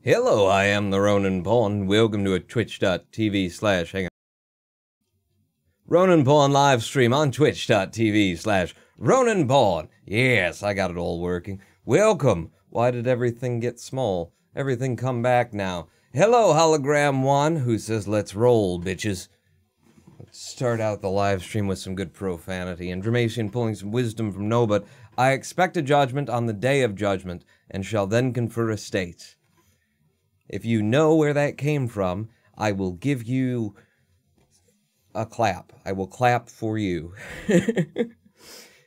Hello, I am the Roninpawn. Welcome to a twitch.tv/ hang on. Roninpawn live stream on twitch.tv/ Roninpawn. Yes, I got it all working. Welcome. Why did everything get small? Everything come back now. Hello, Hologram One, who says, let's roll, bitches. Let's start out the live stream with some good profanity, and Dramatian pulling some wisdom from No, but I expect a judgment on the day of judgment, and shall then confer estates. If you know where that came from, I will give you a clap. I will clap for you.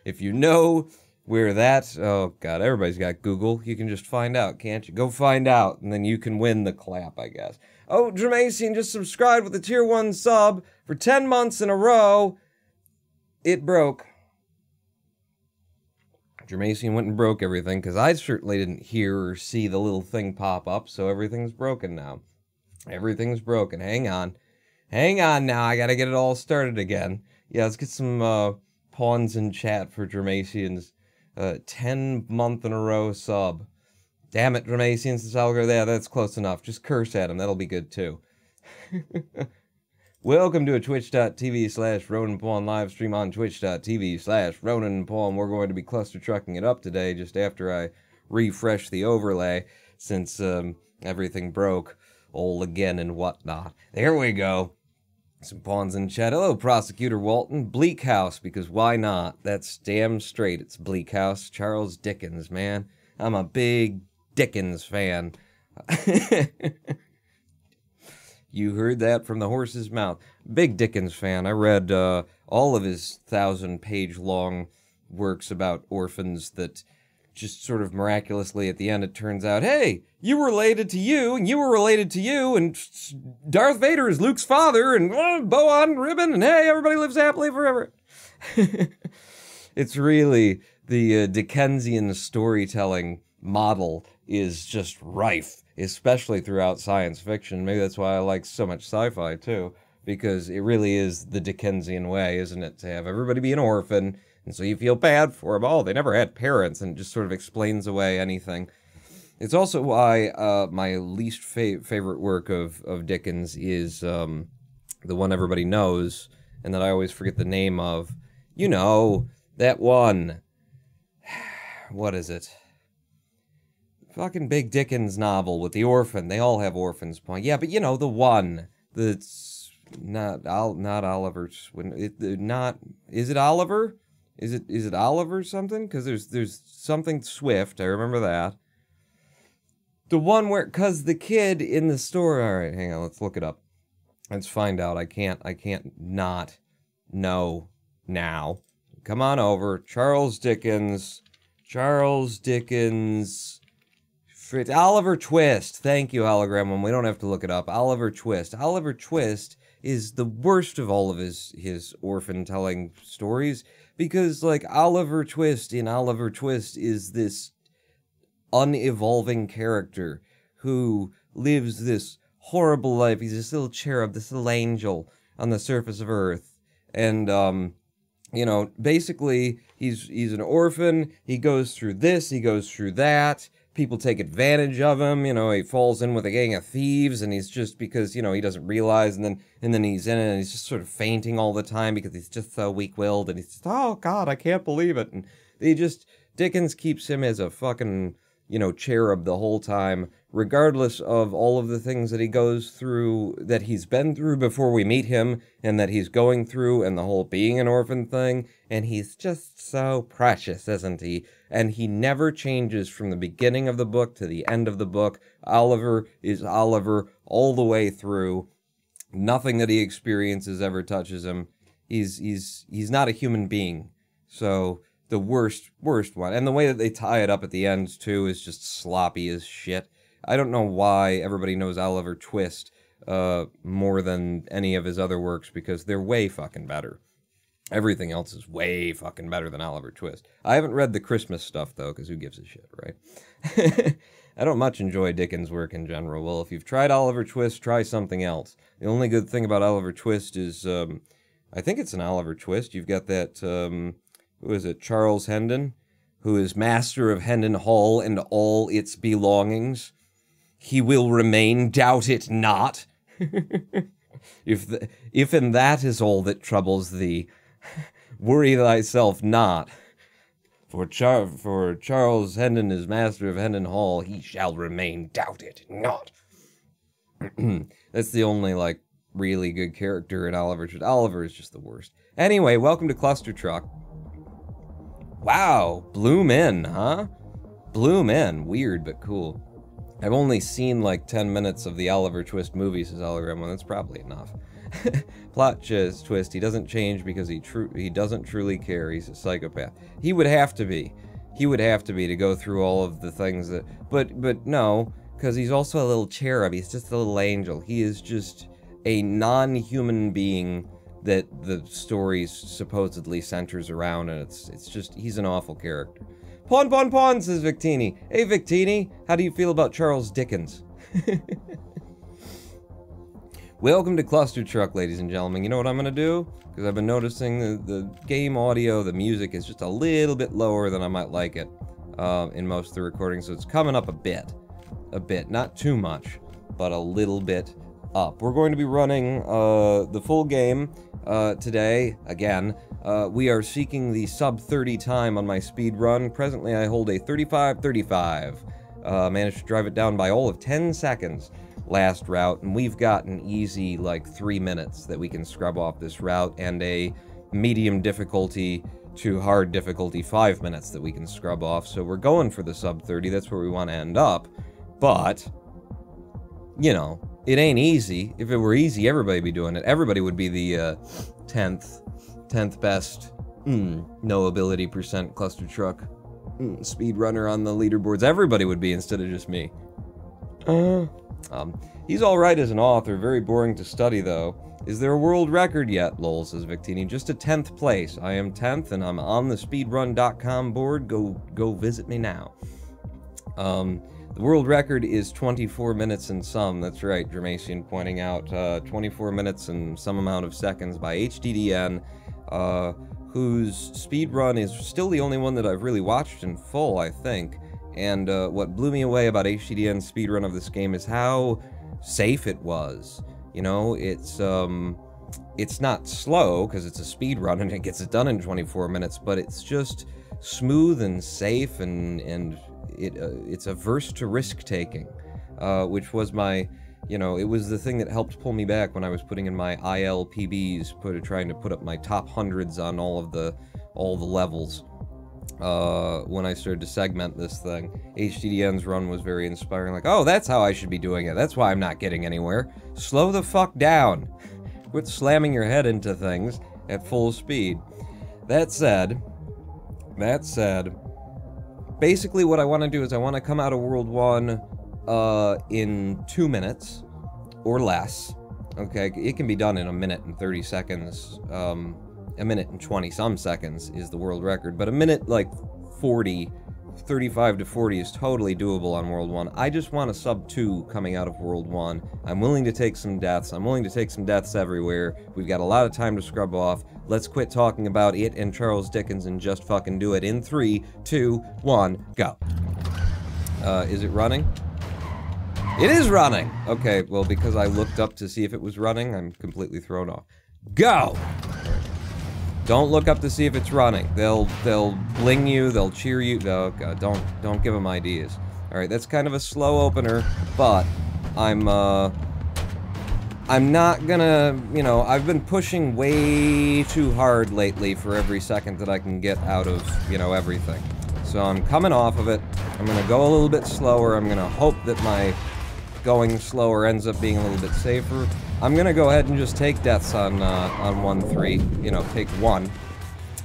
If you know where that... Oh, God, everybody's got Google. You can just find out, can't you? Go find out, and then you can win the clap, I guess. Oh, Dramatian just subscribed with a tier 1 sub for 10 months in a row. It broke. Dramatian went and broke everything, because I certainly didn't hear or see the little thing pop up, so everything's broken now. Everything's broken. Hang on. Hang on now, I gotta get it all started again. Yeah, let's get some pawns in chat for Dramatian's 10-month in a row sub. Damn it, Dramatian, since I'll go there, that's close enough. Just curse at him, that'll be good too. Welcome to a twitch.tv/ Roninpawn live stream on twitch.tv/ Roninpawn. We're going to be cluster trucking it up today just after I refresh the overlay since everything broke all again and whatnot. There we go. Some pawns in chat. Hello, Prosecutor Walton. Bleak House, because why not? That's damn straight. It's Bleak House. Charles Dickens, man. I'm a big Dickens fan. You heard that from the horse's mouth. Big Dickens fan. I read all of his 1,000-page-long works about orphans that just sort of miraculously at the end it turns out, hey, you were related to you, and you were related to you, and Darth Vader is Luke's father, and bow on ribbon, and hey, everybody lives happily forever. It's really the Dickensian storytelling model is just rife, especially throughout science fiction. Maybe that's why I like so much sci-fi too, because it really is the Dickensian way, isn't it, to have everybody be an orphan, and so you feel bad for them. Oh, they never had parents, and it just sort of explains away anything. It's also why my least favorite work of Dickens is the one everybody knows, and that I always forget the name of. You know, that one. What is it? Fucking big Dickens novel with the orphan. They all have orphans. Yeah, but you know, the one that's not Oliver. Is it Oliver? Is it Oliver something? Because there's something Swift. I remember that. The one where, cause the kid in the store. All right, hang on. Let's look it up. Let's find out. I can't not know now. Come on over. Charles Dickens. Oliver Twist. Thank you, Hologram One. We don't have to look it up. Oliver Twist. Oliver Twist is the worst of all of his orphan telling stories, because like Oliver Twist in Oliver Twist is this unevolving character who lives this horrible life. He's this little cherub, this little angel on the surface of Earth, and you know, basically he's an orphan. He goes through this, he goes through that. People take advantage of him, you know, he falls in with a gang of thieves, and he's just, because, you know, he doesn't realize, and then he's in it, and he's just sort of fainting all the time because he's just so weak-willed, and he's just, oh god, I can't believe it, and Dickens keeps him as a fucking, you know, cherub the whole time, regardless of all of the things that he goes through, that he's been through before we meet him, and that he's going through, and the whole being an orphan thing, and he's just so precious, isn't he? And he never changes from the beginning of the book to the end of the book. Oliver is Oliver all the way through. Nothing that he experiences ever touches him. He's not a human being. So the worst one. And the way that they tie it up at the end, too, is just sloppy as shit. I don't know why everybody knows Oliver Twist more than any of his other works, because they're way fucking better. Everything else is way fucking better than Oliver Twist. I haven't read the Christmas stuff, though, because who gives a shit, right? I don't much enjoy Dickens' work in general. Well, if you've tried Oliver Twist, try something else. The only good thing about Oliver Twist is, I think it's an Oliver Twist. You've got that, who is it, Charles Hendon, who is master of Hendon Hall and all its belongings. He will remain, doubt it not. If and that is all that troubles thee, worry thyself not. For Charles Hendon is master of Hendon Hall, he shall remain, doubt it not. That's the only, like, really good character in Oliver. Oliver is just the worst. Anyway, welcome to Clustertruck. Wow, Bloom in, huh? Bloom in. Weird, but cool. I've only seen like 10 minutes of the Oliver Twist movie, says Hologram One. That's probably enough. Plot twist. He doesn't change because he doesn't truly care. He's a psychopath. He would have to be. He would have to be to go through all of the things that... But no, because he's also a little cherub. He's just a little angel. He is just a non-human being that the story supposedly centers around, and it's just, he's an awful character. Pawn, says Victini. Hey, Victini, how do you feel about Charles Dickens? Welcome to Clustertruck, ladies and gentlemen. You know what I'm going to do? Because I've been noticing the game audio, the music is just a little bit lower than I might like it in most of the recordings, so it's coming up a bit. Not too much, but a little bit up. We're going to be running the full game today, again. We are seeking the sub-30 time on my speed run. Presently, I hold a 35:35. Managed to drive it down by all of 10 seconds last route, and we've got an easy, like, 3 minutes that we can scrub off this route, and a medium difficulty to hard difficulty 5 minutes that we can scrub off, so we're going for the sub-30, that's where we want to end up, but, you know, it ain't easy. If it were easy, everybody would be doing it. Everybody would be the 10th best NoAbility percent Clustertruck speedrunner on the leaderboards. Everybody would be instead of just me. He's alright as an author, very boring to study though. Is there a world record yet? Lol, says Victini. Just a 10th place. I am 10th and I'm on the speedrun.com board. Go visit me now. The world record is 24 minutes and some. That's right, Dramatian pointing out 24 minutes and some amount of seconds by HDDN, whose speedrun is still the only one that I've really watched in full, I think. And what blew me away about HDDN's speedrun of this game is how safe it was. You know, it's not slow, because it's a speedrun and it gets it done in 24 minutes, but it's just smooth and safe, and it's averse to risk-taking, which was my, you know, it was the thing that helped pull me back when I was putting in my ILPBs, trying to put up my top hundreds on all the levels. When I started to segment this thing, HDDN's run was very inspiring, like, oh, that's how I should be doing it, that's why I'm not getting anywhere. Slow the fuck down. Quit slamming your head into things at full speed. That said, basically what I want to do is I want to come out of World 1 in 2 minutes, or less. Okay, it can be done in 1 minute and 30 seconds, 1 minute and 20-some seconds is the world record, but 1 minute, like, 35 to 40 is totally doable on World 1. I just want a sub-2 coming out of World 1. I'm willing to take some deaths. I'm willing to take some deaths everywhere. We've got a lot of time to scrub off. Let's quit talking about it and Charles Dickens and just fucking do it in 3, 2, 1, go. Is it running? It is running! Okay, well, because I looked up to see if it was running, I'm completely thrown off. Go! Don't look up to see if it's running. They'll bling you, they'll cheer you. Oh god, don't give them ideas. Alright, that's kind of a slow opener, but I'm not gonna, you know, I've been pushing way too hard lately for every second that I can get out of, you know, everything. So I'm coming off of it. I'm gonna go a little bit slower. I'm gonna hope that my going slower ends up being a little bit safer. I'm gonna go ahead and just take deaths on 1-3. You know, take 1.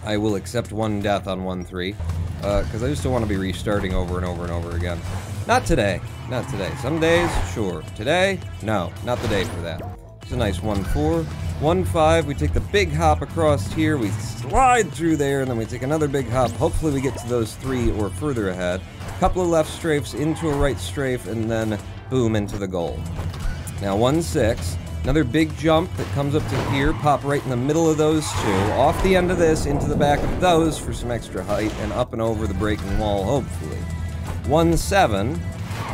I will accept 1 death on 1-3, because I just don't want to be restarting over and over and over again. Not today. Not today. Some days, sure. Today, no. Not the day for that. It's a nice 1-4. 1-5, we take the big hop across here, we slide through there, and then we take another big hop. Hopefully we get to those 3 or further ahead. Couple of left strafes into a right strafe, and then boom, into the goal. Now 1-6. Another big jump that comes up to here, pop right in the middle of those 2, off the end of this, into the back of those for some extra height, and up and over the breaking wall, hopefully. 1-7.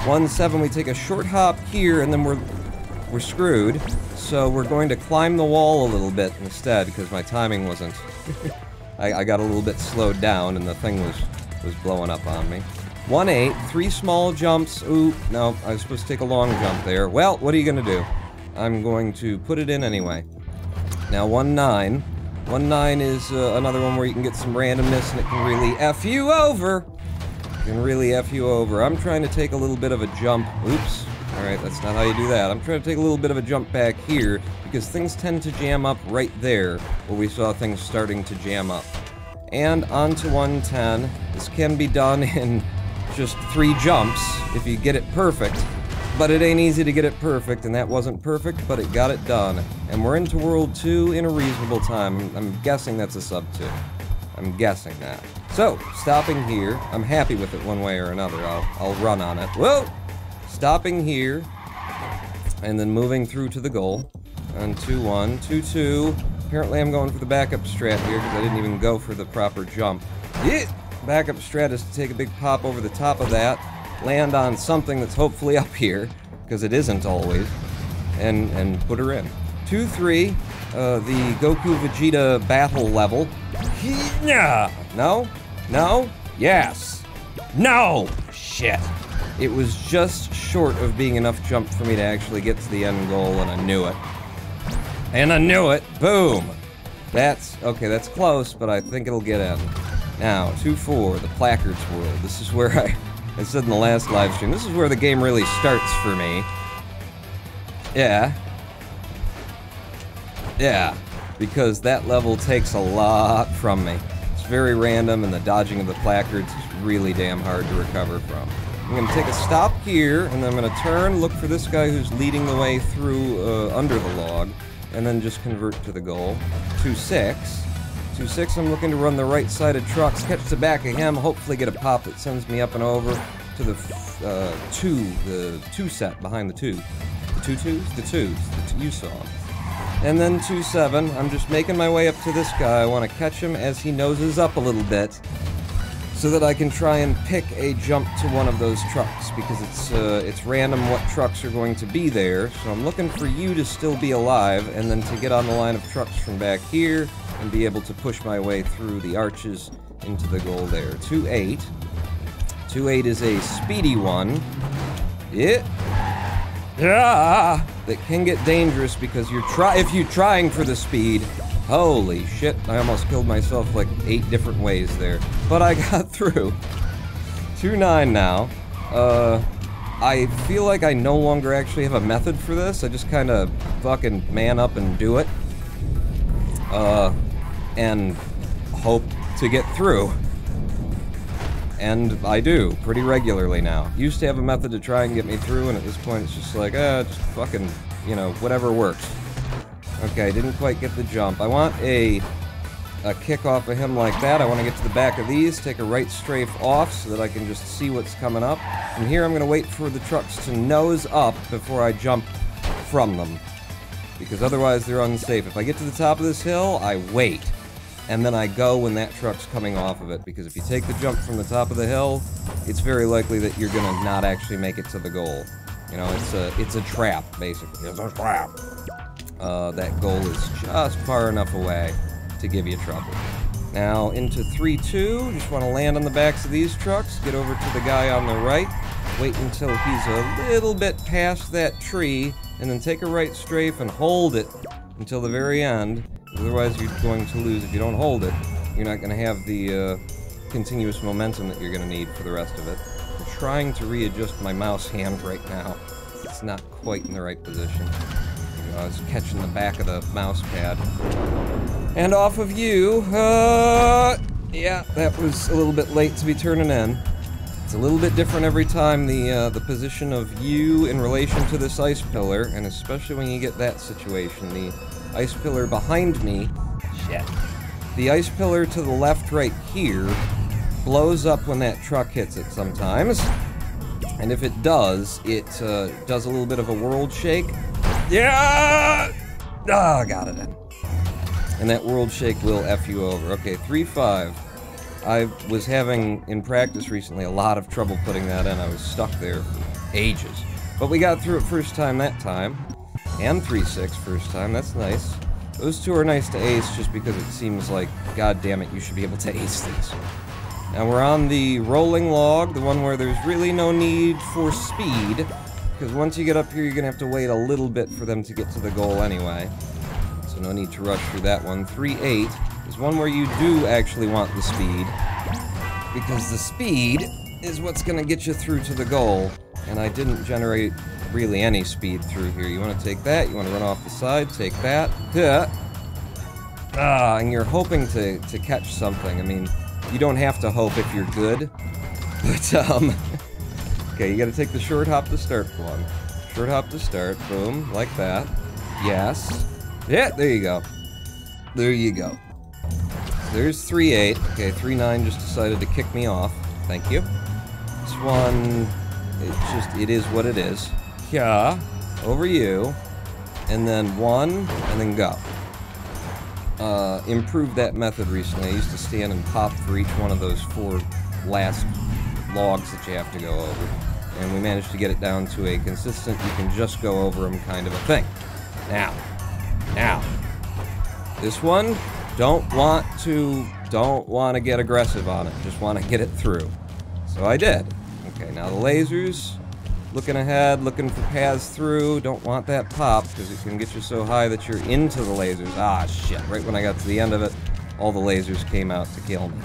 1-7, we take a short hop here, and then we're screwed. So we're going to climb the wall a little bit instead, because my timing wasn't... I got a little bit slowed down, and the thing was blowing up on me. 1-8, 3 small jumps. Ooh, no, I was supposed to take a long jump there. Well, what are you gonna do? I'm going to put it in anyway. Now 1-9. 1-9 is another one where you can get some randomness and it can really F you over. It can really F you over. I'm trying to take a little bit of a jump. Oops. Alright, that's not how you do that. I'm trying to take a little bit of a jump back here because things tend to jam up right there where we saw things starting to jam up. And on to 110. This can be done in just 3 jumps if you get it perfect. But it ain't easy to get it perfect, and that wasn't perfect, but it got it done. And we're into World 2 in a reasonable time. I'm guessing that's a sub-2. I'm guessing that. So, stopping here. I'm happy with it one way or another. I'll run on it. Whoa! Stopping here. And then moving through to the goal. On 2-1, 2-2. Apparently I'm going for the backup strat here, because I didn't even go for the proper jump. Yeah! Backup strat is to take a big pop over the top of that. Land on something that's hopefully up here, because it isn't always, and put her in. 2-3, the Goku Vegeta battle level. No? No? Yes! No! Shit. It was just short of being enough jump for me to actually get to the end goal, and I knew it. And I knew it! Boom! That's, okay, that's close, but I think it'll get in. Now, 2-4, the Placards World. This is where I said in the last live stream, this is where the game really starts for me. Yeah. Yeah, because that level takes a lot from me. It's very random, and the dodging of the placards is really damn hard to recover from. I'm gonna take a stop here, and then I'm gonna turn, look for this guy who's leading the way through, under the log, and then just convert to the goal. 2-6. 2-6, I'm looking to run the right side of trucks, catch the back of him, hopefully get a pop that sends me up and over to the the 2 set behind the 2. The 2-2s? The 2s. You saw him. And then 2-7, I'm just making my way up to this guy. I want to catch him as he noses up a little bit, so that I can try and pick a jump to one of those trucks, because it's random what trucks are going to be there. So I'm looking for you to still be alive, and then to get on the line of trucks from back here, and be able to push my way through the arches into the goal there. 2-8. 2-8 is a speedy one. Yeah, that can get dangerous because if you're trying for the speed. Holy shit, I almost killed myself like 8 different ways there. But I got through. 2-9 now. I feel like I no longer actually have a method for this. I just kind of fucking man up and do it. And hope to get through. And I do, pretty regularly now. Used to have a method to try and get me through, and at this point it's just like, just fucking, you know, whatever works. Okay, didn't quite get the jump. I want a kick off of him like that. I want to get to the back of these, take a right strafe off so that I can just see what's coming up. From here I'm going to wait for the trucks to nose up before I jump from them, because otherwise they're unsafe. If I get to the top of this hill, I wait. And then I go when that truck's coming off of it, because if you take the jump from the top of the hill, it's very likely that you're gonna not actually make it to the goal. You know, it's a trap, basically. It's a trap. That goal is just far enough away to give you trouble. Now, into 3-2, just want to land on the backs of these trucks, get over to the guy on the right, wait until he's a little bit past that tree, and then take a right strafe and hold it until the very end. Otherwise, you're going to lose. If you don't hold it, you're not going to have the continuous momentum that you're going to need for the rest of it. I'm trying to readjust my mouse hand right now. It's not quite in the right position. You know, I was catching the back of the mouse pad. And off of you, yeah, that was a little bit late to be turning in. It's a little bit different every time, the position of you in relation to this ice pillar, and especially when you get that situation. The ice pillar behind me, shit. The ice pillar to the left right here blows up when that truck hits it sometimes. And if it does, it does a little bit of a world shake. Yeah! Ah, got it in. And that world shake will F you over. Okay, 3-5. I was having, in practice recently, a lot of trouble putting that in. I was stuck there for ages. But we got through it first time that time. And 3-6 first time, that's nice. Those two are nice to ace just because it seems like, god damn it, you should be able to ace these. Now we're on the rolling log, the one where there's really no need for speed, because once you get up here, you're gonna have to wait a little bit for them to get to the goal anyway. So no need to rush through that one. 3-8 is one where you do actually want the speed, because the speed is what's gonna get you through to the goal, and I didn't generate really any speed through here. You want to take that, you want to run off the side, take that. And you're hoping to catch something. I mean, you don't have to hope if you're good, but, okay, you gotta take the short hop to start one. Short hop to start, boom, like that. Yes. Yeah, there you go. There you go. So there's 3-8. Okay, 3-9 just decided to kick me off. Thank you. This one, it is what it is. Yeah, over you, and then 1, and then go. Improved that method recently. I used to stand and pop for each one of those 4 last logs that you have to go over. And we managed to get it down to a consistent, you can just go over them kind of a thing. Now, this one, don't want to get aggressive on it, just want to get it through. So I did. Okay, now the lasers, Looking ahead, looking for paths through. Don't want that pop, because it can get you so high that you're into the lasers. Ah, shit. Right when I got to the end of it, all the lasers came out to kill me.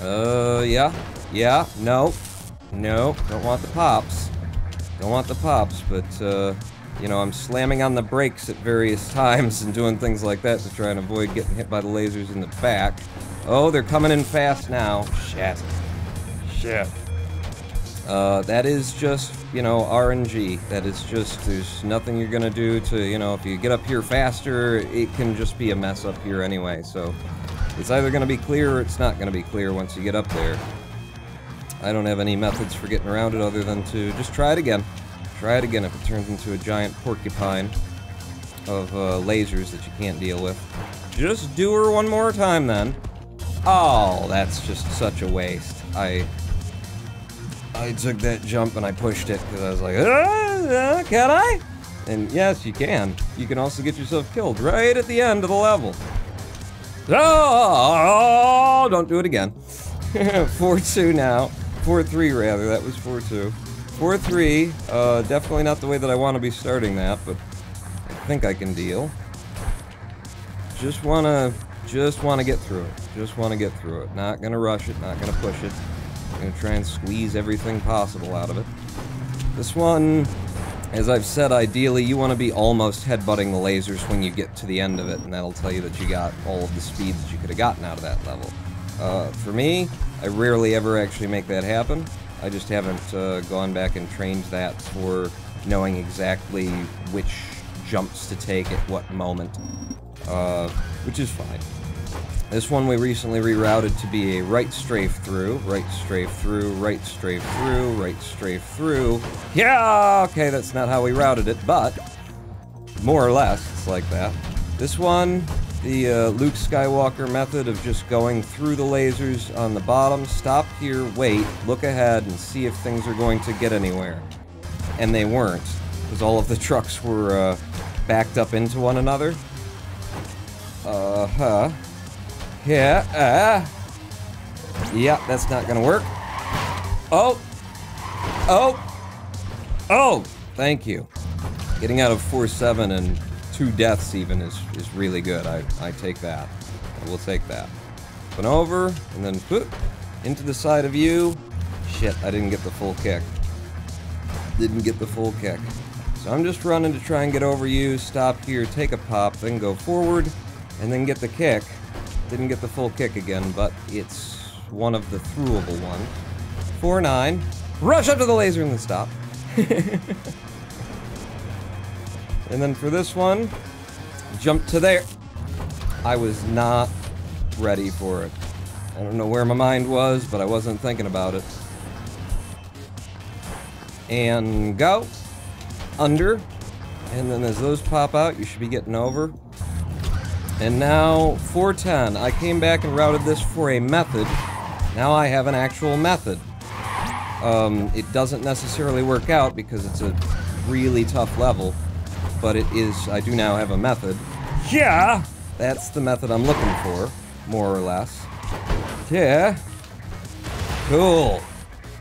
Yeah. Yeah, no. No, don't want the pops. Don't want the pops, but, you know, I'm slamming on the brakes at various times and doing things like that to try and avoid getting hit by the lasers in the back. Oh, they're coming in fast now. Shit. Shit. That is just, you know, RNG. That is just, there's nothing you're gonna do to, you know, if you get up here faster, it can just be a mess up here anyway, so it's either gonna be clear or it's not gonna be clear once you get up there. I don't have any methods for getting around it other than to just try it again. Try it again if it turns into a giant porcupine of lasers that you can't deal with. Just do her one more time then. Oh, that's just such a waste. I took that jump and I pushed it because I was like, can I? And yes, you can. You can also get yourself killed right at the end of the level. Oh, don't do it again. 4-2 now. 4-3 rather, that was 4-2. 4-3, definitely not the way that I want to be starting that, but I think I can deal. Just wanna get through it. Just wanna get through it. Not gonna rush it, not gonna push it. I'm gonna try and squeeze everything possible out of it. This one, as I've said, ideally you want to be almost headbutting the lasers when you get to the end of it, and that'll tell you that you got all of the speeds that you could have gotten out of that level. For me, I rarely ever actually make that happen. I just haven't gone back and trained that for knowing exactly which jumps to take at what moment, which is fine. This one we recently rerouted to be a right strafe through, right strafe through, right strafe through, right strafe through. Yeah, okay, that's not how we routed it, but more or less, it's like that. This one, the Luke Skywalker method of just going through the lasers on the bottom, stop here, wait, look ahead, and see if things are going to get anywhere. And they weren't, because all of the trucks were backed up into one another. Yeah, yeah, that's not gonna work. Oh! Thank you. Getting out of 4-7 and 2 deaths even is really good. I take that. I will take that. Up and over, and then whoop, into the side of you. Shit, I didn't get the full kick. Didn't get the full kick. So I'm just running to try and get over you, stop here, take a pop, then go forward, and then get the kick. Didn't get the full kick again, but it's one of the throughable ones. 4-9. Rush up to the laser and then stop. And then for this one, jump to there. I was not ready for it. I don't know where my mind was, but I wasn't thinking about it. And go. Under. And then as those pop out, you should be getting over. And now, 4-10. I came back and routed this for a method. Now I have an actual method. It doesn't necessarily work out because it's a really tough level, but it is, I do now have a method. Yeah! That's the method I'm looking for, more or less. Yeah. Cool.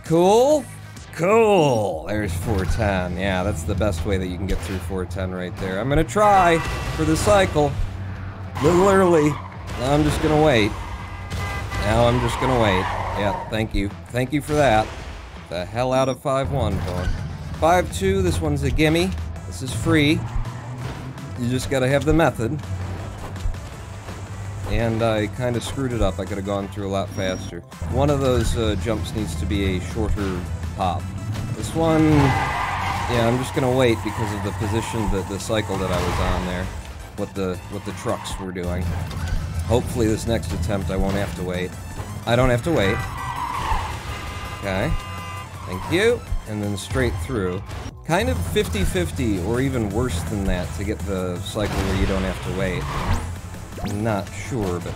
Cool. Cool. There's 4-10. Yeah, that's the best way that you can get through 4-10 right there. I'm gonna try for the cycle. Little early. Now I'm just gonna wait. Now I'm just gonna wait. Yeah, thank you. Thank you for that. The hell out of 5-1, Pawn. 5-2, this one's a gimme. This is free. You just gotta have the method. And I kind of screwed it up. I could have gone through a lot faster. One of those jumps needs to be a shorter pop. This one, yeah, I'm just gonna wait because of the position, the cycle that I was on there. What the trucks were doing. Hopefully this next attempt I won't have to wait. I don't have to wait. Okay. Thank you. And then straight through. Kind of 50-50, or even worse than that, to get the cycle where you don't have to wait. I'm not sure, but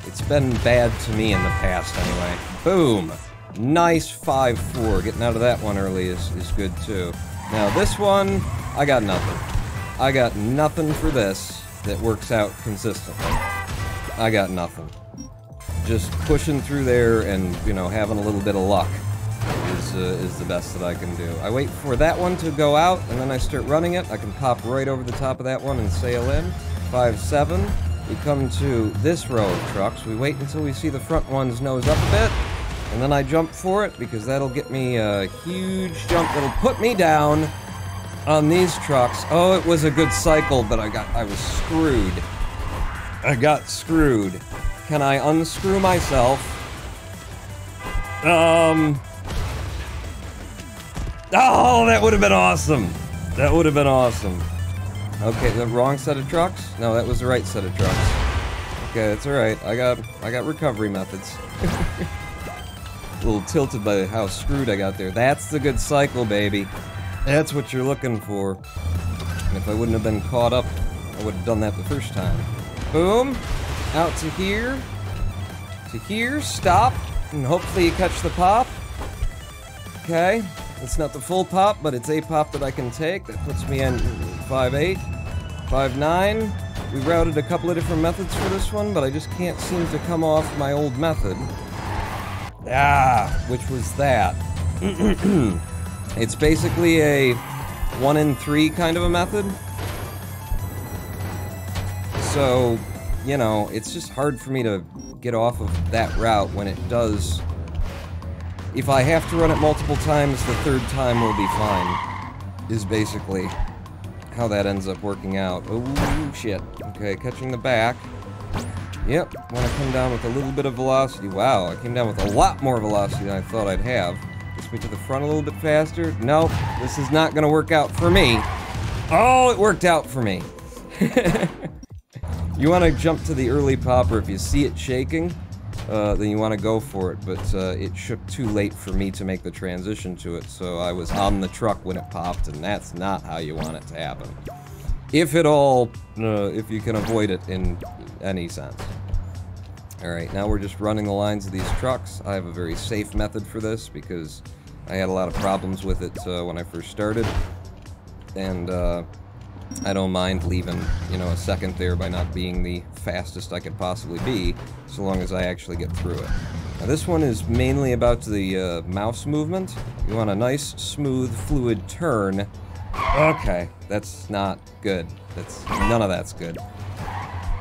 it's been bad to me in the past anyway. Boom! Nice 5-4. Getting out of that one early is good too. Now this one, I got nothing. I got nothing for this that works out consistently. I got nothing. Just pushing through there and, you know, having a little bit of luck is the best that I can do. I wait for that one to go out, and then I start running it. I can pop right over the top of that one and sail in. 5-7. We come to this row of trucks. We wait until we see the front one's nose up a bit, and then I jump for it, because that'll get me a huge jump that'll put me down on these trucks. Oh, it was a good cycle, but I was screwed. I got screwed. Can I unscrew myself? Oh, that would have been awesome. That would have been awesome. Okay, the wrong set of trucks? No, that was the right set of trucks. Okay, that's alright. I got recovery methods. A little tilted by how screwed I got there. That's the good cycle, baby. That's what you're looking for. And if I wouldn't have been caught up, I would have done that the first time. Boom. Out to here. To here. Stop. And hopefully you catch the pop. Okay. It's not the full pop, but it's a pop that I can take. That puts me in 5-8. 5-9. We routed a couple of different methods for this one, but I just can't seem to come off my old method. Which was that. It's basically a 1 in 3 kind of a method. So, you know, it's just hard for me to get off of that route when it does. If I have to run it multiple times, the third time will be fine. Is basically how that ends up working out. Oh, shit. Okay, catching the back. Yep, want to come down with a little bit of velocity. Wow, I came down with a lot more velocity than I thought I'd have. Gets me to the front a little bit faster. Nope, this is not going to work out for me. Oh, it worked out for me. You want to jump to the early popper. If you see it shaking, then you want to go for it. But it shook too late for me to make the transition to it, so I was on the truck when it popped, and that's not how you want it to happen. If at all, if you can avoid it in any sense. Alright, now we're just running the lines of these trucks. I have a very safe method for this because I had a lot of problems with it when I first started. And I don't mind leaving, you know, a second there by not being the fastest I could possibly be, so long as I actually get through it. Now this one is mainly about the mouse movement. You want a nice, smooth, fluid turn. Okay, that's not good. None of that's good.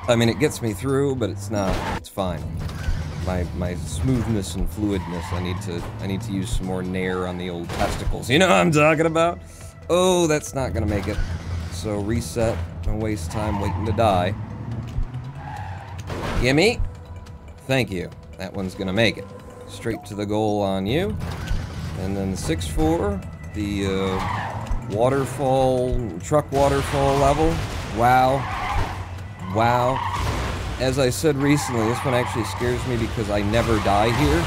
I mean, it gets me through, but it's fine. My smoothness and fluidness, I need to use some more nair on the old testicles. You know what I'm talking about? Oh, that's not gonna make it. So reset, don't waste time waiting to die. Gimme. Thank you. That one's gonna make it. Straight to the goal on you. And then the 6-4, the truck waterfall level. Wow. Wow. As I said recently, this one actually scares me because I never die here.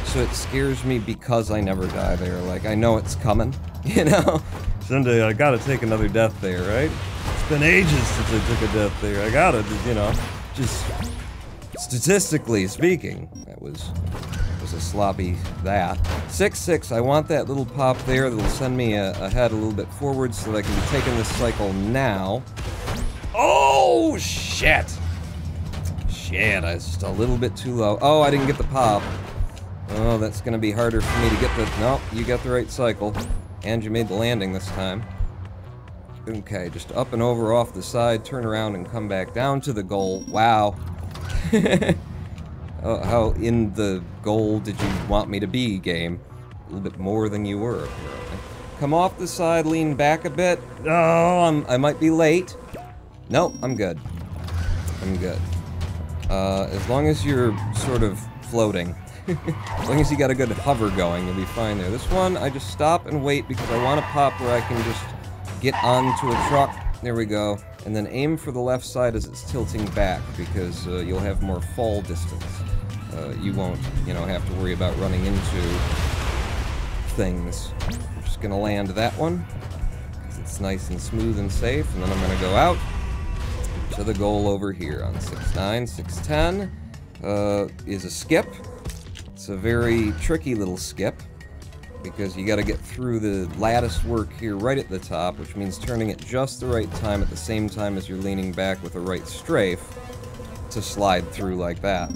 So it scares me because I never die there. Like, I know it's coming, you know? Someday I gotta take another death there, right? It's been ages since I took a death there. I gotta, you know, just statistically speaking, that was a sloppy that. 6-6, I want that little pop there that'll send me ahead a little bit forward so that I can be taking this cycle now. Oh, shit! Shit, I was just a little bit too low. Oh, I didn't get the pop. Oh, that's gonna be harder for me to get the... Nope, you got the right cycle. And you made the landing this time. Okay, just up and over off the side, turn around and come back down to the goal. Wow. How in the goal did you want me to be, game? A little bit more than you were, apparently. Come off the side, lean back a bit. Oh, I might be late. Nope, I'm good. I'm good. As long as you're sort of floating. As long as you got a good hover going, you'll be fine there. This one, I just stop and wait because I want to pop where I can just get onto a truck. There we go. And then aim for the left side as it's tilting back because you'll have more fall distance. You won't, you know, have to worry about running into things. I'm just gonna land that one because it's nice and smooth and safe, and then I'm gonna go out to the goal over here on 6-9. 6-10 is a skip. It's a very tricky little skip because you got to get through the lattice work here right at the top, which means turning it just the right time at the same time as you're leaning back with a right strafe to slide through like that.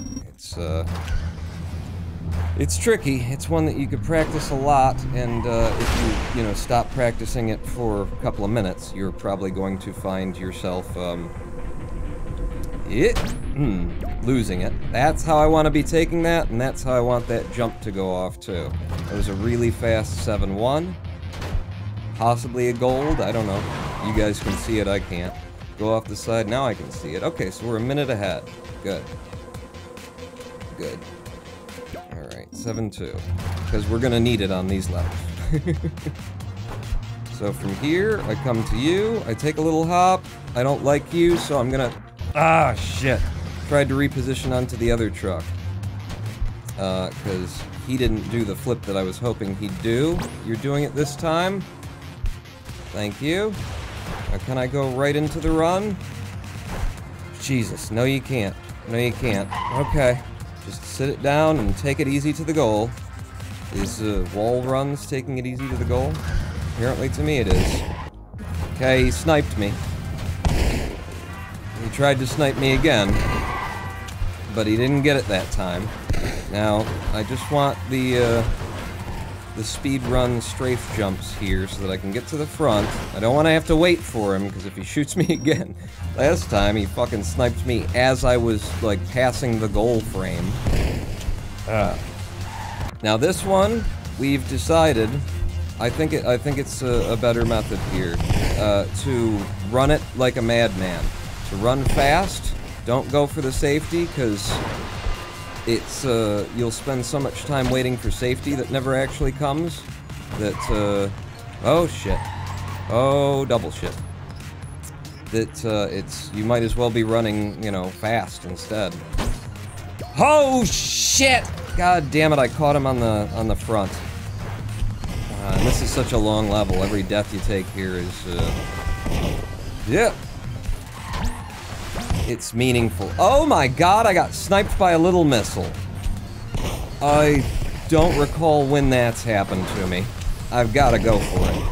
It's tricky. It's one that you could practice a lot, and if you stop practicing it for a couple of minutes, you're probably going to find yourself, losing it. That's how I want to be taking that, and that's how I want that jump to go off, too. It was a really fast 7-1. Possibly a gold, I don't know. You guys can see it, I can't. Go off the side, now I can see it. Okay, so we're a minute ahead. Good. Good. Alright, 7-2. Because we're gonna need it on these levels. So from here, I come to you, I take a little hop. I don't like you, so I'm gonna... Ah, shit. Tried to reposition onto the other truck. Because he didn't do the flip that I was hoping he'd do. You're doing it this time. Thank you. Now, can I go right into the run? Jesus, no you can't. No you can't. Okay. Just sit it down and take it easy to the goal. Is wall runs taking it easy to the goal? Apparently to me it is. Okay, he sniped me. He tried to snipe me again, but he didn't get it that time. Now, I just want the speedrun strafe jumps here so that I can get to the front. I don't want to have to wait for him, because if he shoots me again... Last time, he fucking sniped me as I was, like, passing the goal frame. Now this one, we've decided... I think it's a better method here. To run it like a madman. To run fast, don't go for the safety, because... it's, you'll spend so much time waiting for safety that never actually comes, that, oh shit. Oh, double shit. That, you might as well be running, fast instead. Oh shit! God damn it, I caught him on the front. And this is such a long level, every death you take here is, yeah. It's meaningful. Oh my god, I got sniped by a little missile. I don't recall when that's happened to me. I've gotta go for it.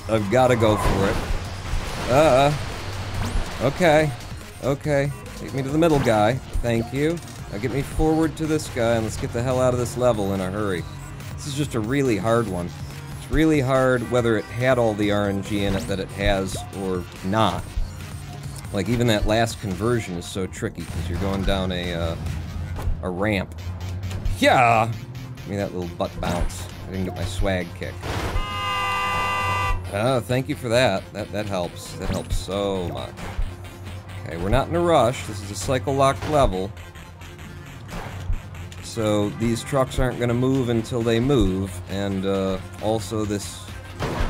I've gotta go for it. Okay. Okay. Take me to the middle guy. Thank you. Now get me forward to this guy and let's get the hell out of this level in a hurry. This is just a really hard one. It's really hard whether it had all the RNG in it that it has or not. Like, even that last conversion is so tricky, because you're going down a ramp. Yeah! Give me that little butt bounce. I didn't get my swag kick. Oh, thank you for that. That helps. That helps so much. Okay, we're not in a rush. This is a cycle-locked level. So, these trucks aren't going to move until they move, and, also this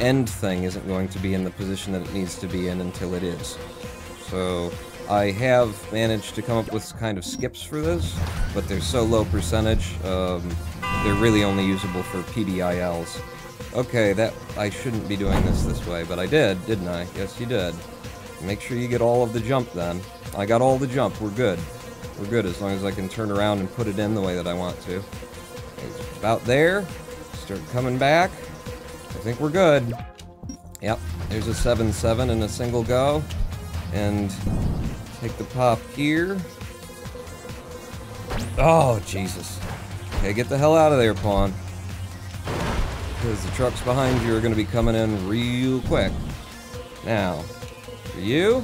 end thing isn't going to be in the position that it needs to be in until it is. So, I have managed to come up with kind of skips for this, but they're so low percentage, they're really only usable for PBILs. Okay, I shouldn't be doing this way, but I did, didn't I? Yes, you did. Make sure you get all of the jump then. I got all the jump, we're good. We're good as long as I can turn around and put it in the way that I want to. It's about there. Start coming back. I think we're good. Yep, there's a 7-7 in a single go. And take the pop here. Oh, Jesus. Okay, get the hell out of there, Pawn. Because the trucks behind you are going to be coming in real quick. Now, for you,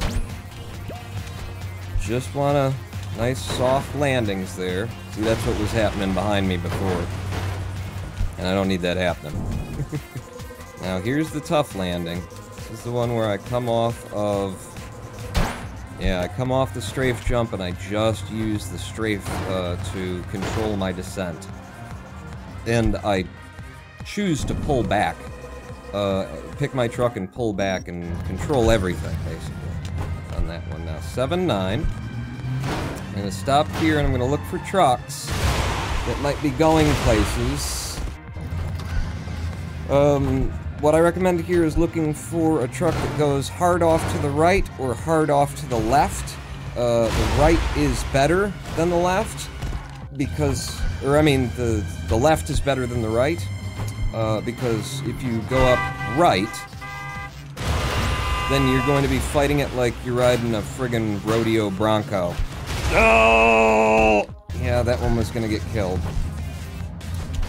just want to nice soft landings there. See, that's what was happening behind me before. And I don't need that happening. Now, here's the tough landing. This is the one where I come off of... Yeah, I come off the strafe jump and I just use the strafe to control my descent. And I choose to pull back. Pick my truck and pull back and control everything, basically. On that one now. 7-9. I'm gonna stop here and I'm gonna look for trucks that might be going places. What I recommend here is looking for a truck that goes hard off to the right or hard off to the left. The right is better than the left, because, or I mean, the left is better than the right, because if you go up right, then you're going to be fighting it like you're riding a friggin' rodeo bronco. Oh! Yeah, that one was gonna get killed.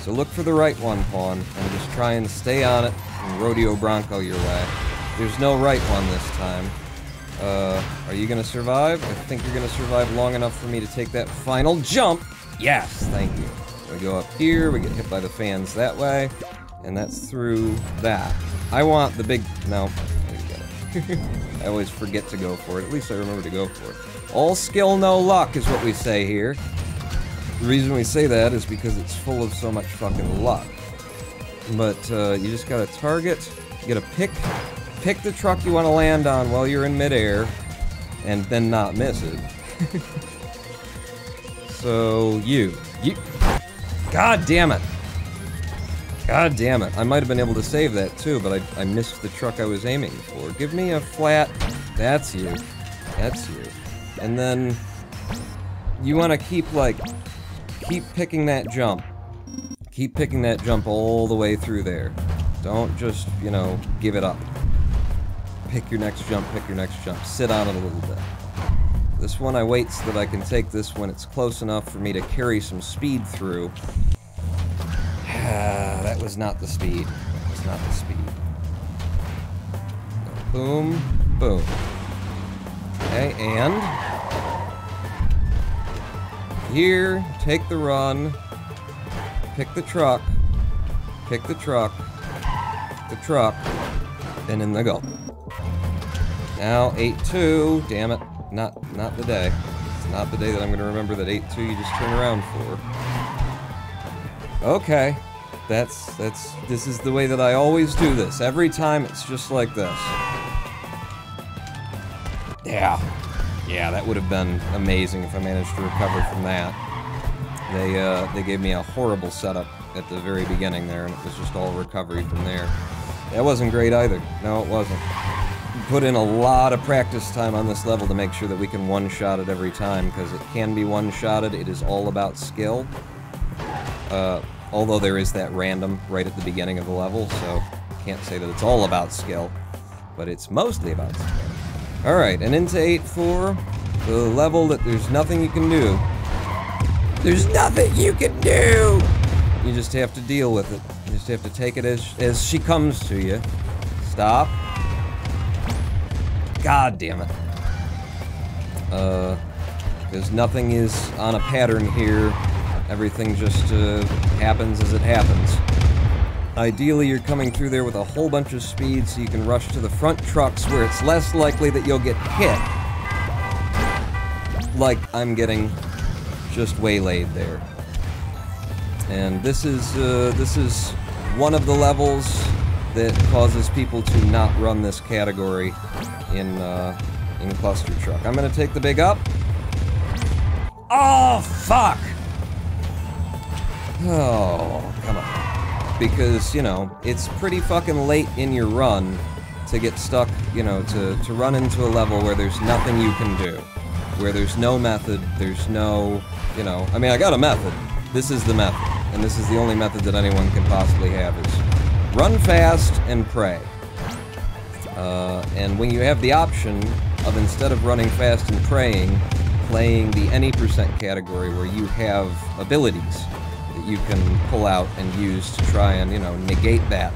So look for the right one, Pawn, and just try and stay on it and rodeo Bronco your way. There's no right one this time. Are you gonna survive? I think you're gonna survive long enough for me to take that final jump. Yes, thank you. We go up here, we get hit by the fans that way, and that's through that. I want the big... No, I didn't get it. I always forget to go for it. At least I remember to go for it. All skill, no luck is what we say here. The reason we say that is because it's full of so much fucking luck. But you just gotta target, you gotta pick the truck you want to land on while you're in midair, and then not miss it. So you. God damn it! God damn it! I might have been able to save that too, but I missed the truck I was aiming for. Give me a flat. That's you. That's you. And then you want to keep picking that jump. Keep picking that jump all the way through there. Don't just, you know, give it up. Pick your next jump, pick your next jump. Sit on it a little bit. This one I wait so that I can take this when it's close enough for me to carry some speed through. That was not the speed. That was not the speed. Boom, boom. Okay, and... here, take the run. Pick the truck. Pick the truck. Pick the truck. And in the go. Now, 8-2, damn it. Not the day. It's not the day that I'm gonna remember that 8-2 you just turn around for. Okay. This is the way that I always do this. Every time it's just like this. Yeah. Yeah, that would have been amazing if I managed to recover from that. They gave me a horrible setup at the very beginning there, and it was just all recovery from there. That wasn't great either. No, it wasn't. Put in a lot of practice time on this level to make sure that we can one-shot it every time, because it can be one-shotted. It is all about skill. Although there is that random right at the beginning of the level, so can't say that it's all about skill, but it's mostly about skill. Alright, and into 8-4, the level that there's nothing you can do. There's nothing you can do! You just have to deal with it. You just have to take it as she comes to you. Stop. God damn it. Because nothing is on a pattern here. Everything just happens as it happens. Ideally, you're coming through there with a whole bunch of speed so you can rush to the front trucks where it's less likely that you'll get hit. Like I'm getting just waylaid there. And this is one of the levels that causes people to not run this category in Clustertruck. I'm gonna take the big up. Oh, fuck! Oh, come on. Because, you know, it's pretty fucking late in your run to get stuck, you know, to run into a level where there's nothing you can do. Where there's no method, there's no, you know, I mean, I got a method. This is the method. And this is the only method that anyone can possibly have is run fast and pray. And when you have the option of, instead of running fast and praying, playing the any % category where you have abilities that you can pull out and use to try and, you know, negate that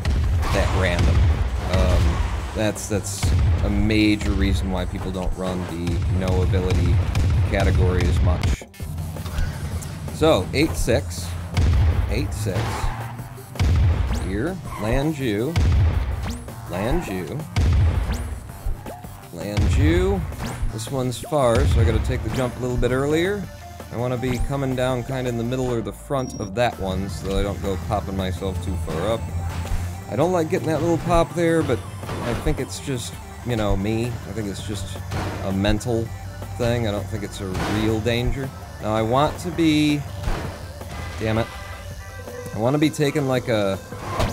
random. That's a major reason why people don't run the no ability category as much. So, 8-6. 8-6. Here, land you. Land you. Land you. This one's far, so I gotta take the jump a little bit earlier. I want to be coming down kind of in the middle or the front of that one so that I don't go popping myself too far up. I don't like getting that little pop there, but I think it's just, you know, me. I think it's just a mental thing. I don't think it's a real danger. Now I want to be... Damn it. I want to be taking like a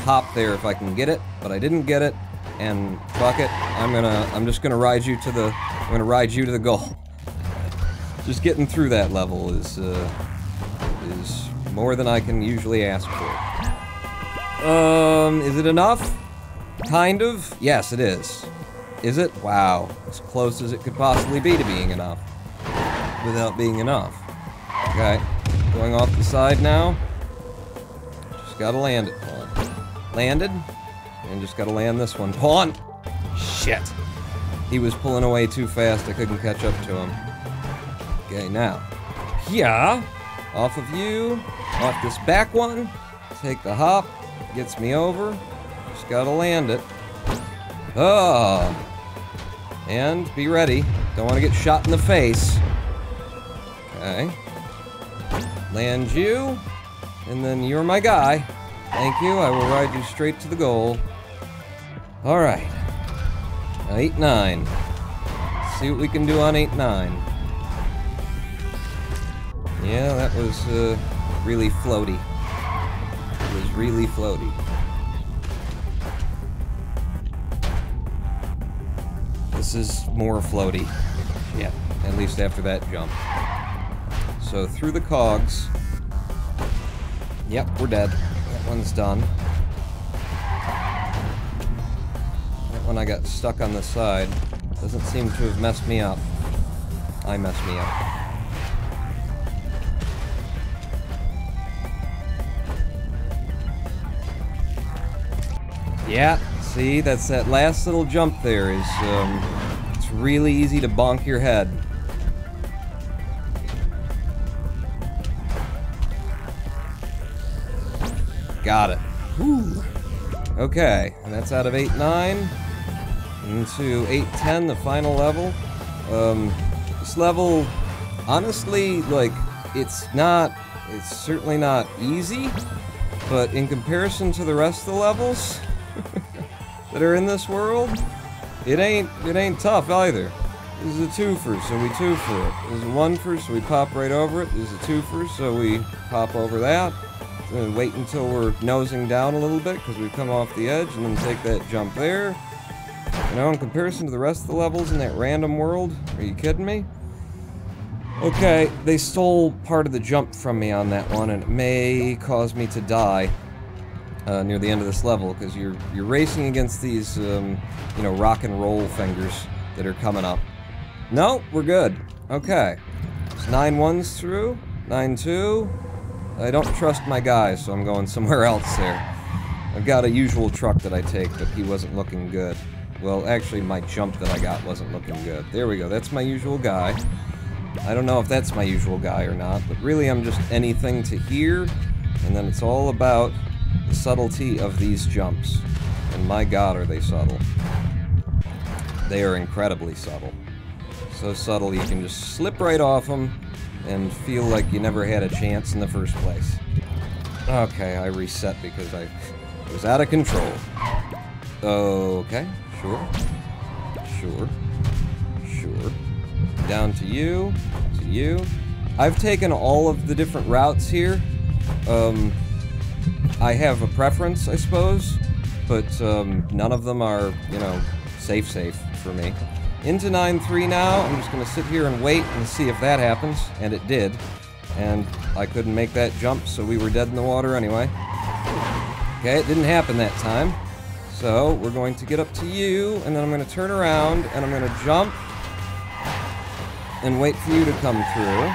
pop there if I can get it, but I didn't get it, and fuck it. I'm just gonna ride you to the goal. Just getting through that level is more than I can usually ask for. Is it enough? Kind of? Yes, it is. Is it? Wow. As close as it could possibly be to being enough. Without being enough. Okay. Going off the side now. Just gotta land it, Pawn. Landed. And just gotta land this one. Pawn! Shit! He was pulling away too fast, I couldn't catch up to him. Okay, now. Yeah! Off of you. Off this back one. Take the hop. Gets me over. Just gotta land it. Oh! And be ready. Don't want to get shot in the face. Okay. Land you. And then you're my guy. Thank you. I will ride you straight to the goal. Alright. 8-9. See what we can do on 8-9. Yeah, that was really floaty. It was really floaty. This is more floaty. Yeah, at least after that jump. So through the cogs. Yep, we're dead. That one's done. That one I got stuck on the side. Doesn't seem to have messed me up. I messed me up. Yeah, see, that's that last little jump there is, it's really easy to bonk your head. Got it. Whew. Okay, and that's out of 8-9 into 8-10, the final level. This level, honestly, like, it's certainly not easy, but in comparison to the rest of the levels that are in this world, it ain't tough either. This is a twofer, so we twofer it. This is a onefer, so we pop right over it. This is a twofer, so we pop over that. And wait until we're nosing down a little bit, because we've come off the edge, and then take that jump there. You know, in comparison to the rest of the levels in that random world, are you kidding me? Okay, they stole part of the jump from me on that one, and it may cause me to die near the end of this level, because you're racing against these, you know, rock and roll fingers that are coming up. No, we're good. Okay. It's 9-1's through. 9-2. I don't trust my guy, so I'm going somewhere else there. I've got a usual truck that I take, but he wasn't looking good. Well, actually, my jump that I got wasn't looking good. There we go. That's my usual guy. I don't know if that's my usual guy or not, but really I'm just anything to here, and then it's all about the subtlety of these jumps. And my god, are they subtle. They are incredibly subtle. So subtle you can just slip right off them and feel like you never had a chance in the first place. Okay, I reset because I was out of control. Okay, sure. Sure. Sure. Down to you. To you. I've taken all of the different routes here. I have a preference, I suppose, but none of them are, you know, safe for me. Into 9-3 now. I'm just going to sit here and wait and see if that happens, and it did. And I couldn't make that jump, so we were dead in the water anyway. Okay, it didn't happen that time. So, we're going to get up to you, and then I'm going to turn around, and I'm going to jump and wait for you to come through.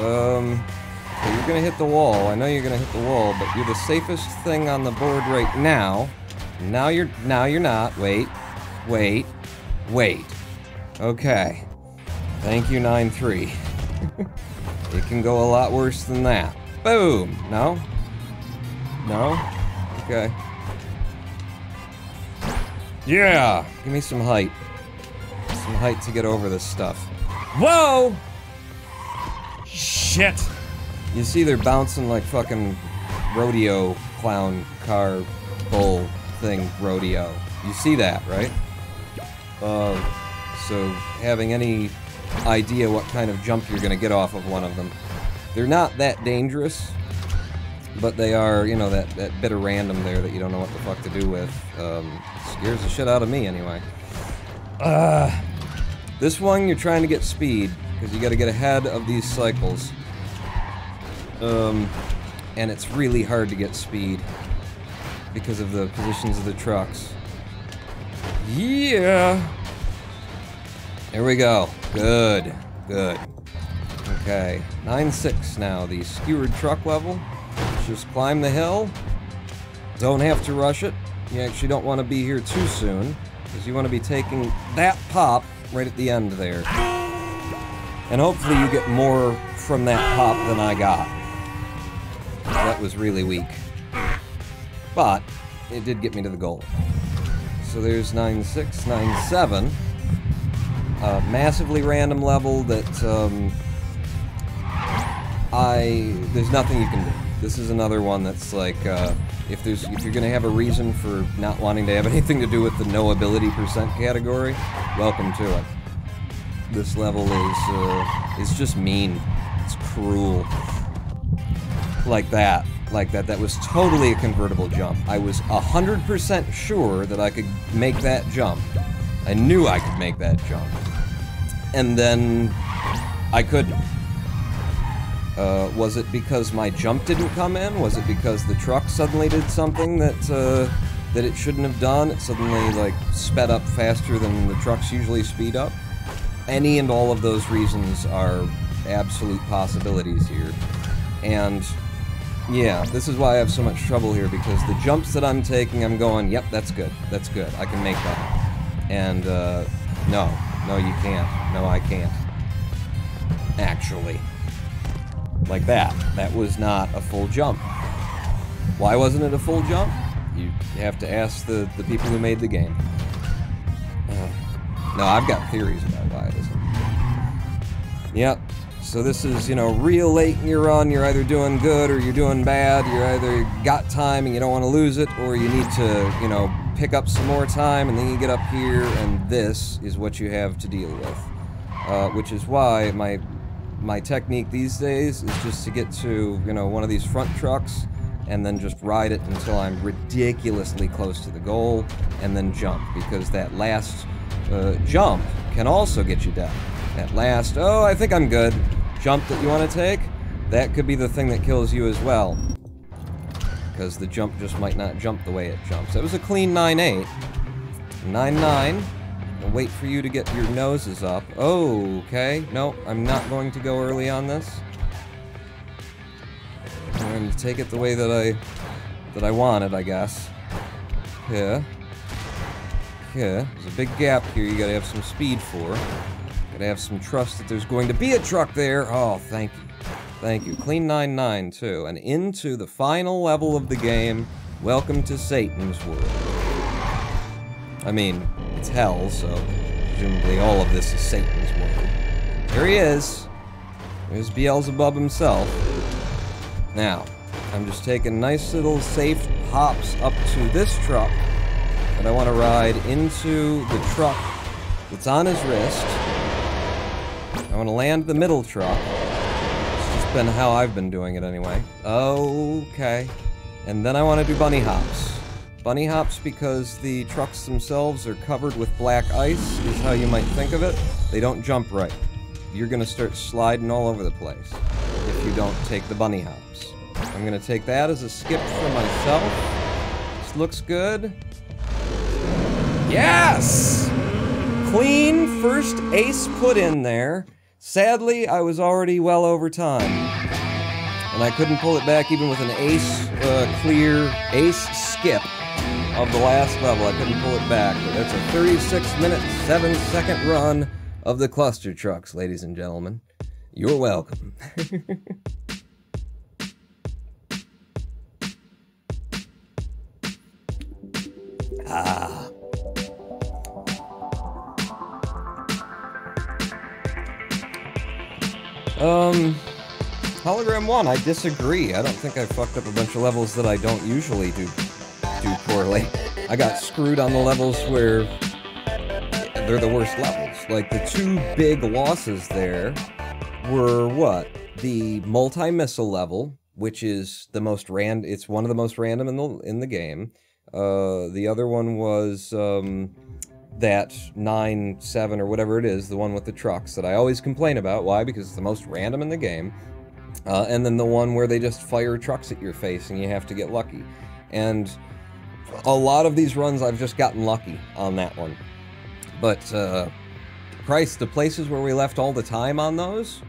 Okay, you're going to hit the wall. I know you're going to hit the wall, but you're the safest thing on the board right now. Now you're not. Wait. Okay. Thank you, 9-3. It can go a lot worse than that. Boom! No? No? Okay. Yeah! Give me some height. Some height to get over this stuff. Whoa! Shit! You see they're bouncing like fucking rodeo clown car bull thing rodeo. You see that, right? So having any idea what kind of jump you're gonna get off of one of them. They're not that dangerous, but they are, you know, that bit of random there that you don't know what the fuck to do with. Scares the shit out of me anyway. This one you're trying to get speed, because you gotta get ahead of these cycles. And it's really hard to get speed because of the positions of the trucks. Yeah! There we go. Good. Good. Okay. 9-6 now, the skewered truck level. Let's just climb the hill. Don't have to rush it. You actually don't want to be here too soon, because you want to be taking that pop right at the end there. And hopefully you get more from that pop than I got. That was really weak. But it did get me to the goal. So there's 9-6, 9-7. Massively random level that there's nothing you can do. This is another one that's like, if you're gonna have a reason for not wanting to have anything to do with the NoAbility % category, welcome to it. This level is just mean. It's cruel. Like that. That was totally a convertible jump. I was 100% sure that I could make that jump. I knew I could make that jump. And then I couldn't. Was it because my jump didn't come in? Was it because the truck suddenly did something that it shouldn't have done? It suddenly, like, sped up faster than the trucks usually speed up? Any and all of those reasons are absolute possibilities here. And yeah, this is why I have so much trouble here, because the jumps that I'm taking, I'm going, yep, that's good, I can make that. And, no, you can't. No, I can't. Actually. Like that. That was not a full jump. Why wasn't it a full jump? You have to ask the people who made the game. No, I've got theories about why it isn't. Yep. So this is, you know, real late in your run. You're either doing good or you're doing bad. You're either got time and you don't want to lose it, or you need to, you know, pick up some more time, and then you get up here, and this is what you have to deal with. Which is why my technique these days is just to get to, you know, one of these front trucks, and then just ride it until I'm ridiculously close to the goal, and then jump, because that last jump can also get you down. That last, oh, I think I'm good, jump that you want to take, that could be the thing that kills you as well. Because the jump just might not jump the way it jumps. That was a clean 9-8. 9-9. I'll wait for you to get your noses up. Oh, okay. No, I'm not going to go early on this. I'm going to take it the way that I wanted, I guess. Yeah. Yeah. There's a big gap here you gotta have some speed for. Gotta have some trust that there's going to be a truck there. Oh, thank you. Thank you. Clean 9-9, too. And into the final level of the game. Welcome to Satan's world. I mean, it's hell, so presumably all of this is Satan's world. There he is. There's Beelzebub himself. Now, I'm just taking nice little safe hops up to this truck. And I want to ride into the truck that's on his wrist. I want to land the middle truck. It's just been how I've been doing it anyway. Okay. And then I want to do bunny hops. Bunny hops because the trucks themselves are covered with black ice, is how you might think of it. They don't jump right. You're going to start sliding all over the place if you don't take the bunny hops. I'm going to take that as a skip for myself. This looks good. Yes! Clean first ace put in there. Sadly, I was already well over time. And I couldn't pull it back even with an ace, clear ace skip of the last level. I couldn't pull it back. But that's a 36-minute, 7-second run of the Clustertrucks, ladies and gentlemen. You're welcome. Hologram 1, I disagree. I don't think I fucked up a bunch of levels that I don't usually do poorly. I got screwed on the levels where they're the worst levels. Like, the two big losses there were what? The multi-missile level, which is the most it's one of the most random in the game. The other one was, that 9-7 or whatever it is, the one with the trucks that I always complain about. Why? Because it's the most random in the game. And then the one where they just fire trucks at your face and you have to get lucky. And a lot of these runs I've just gotten lucky on that one. But, Christ, the places where we left all the time on those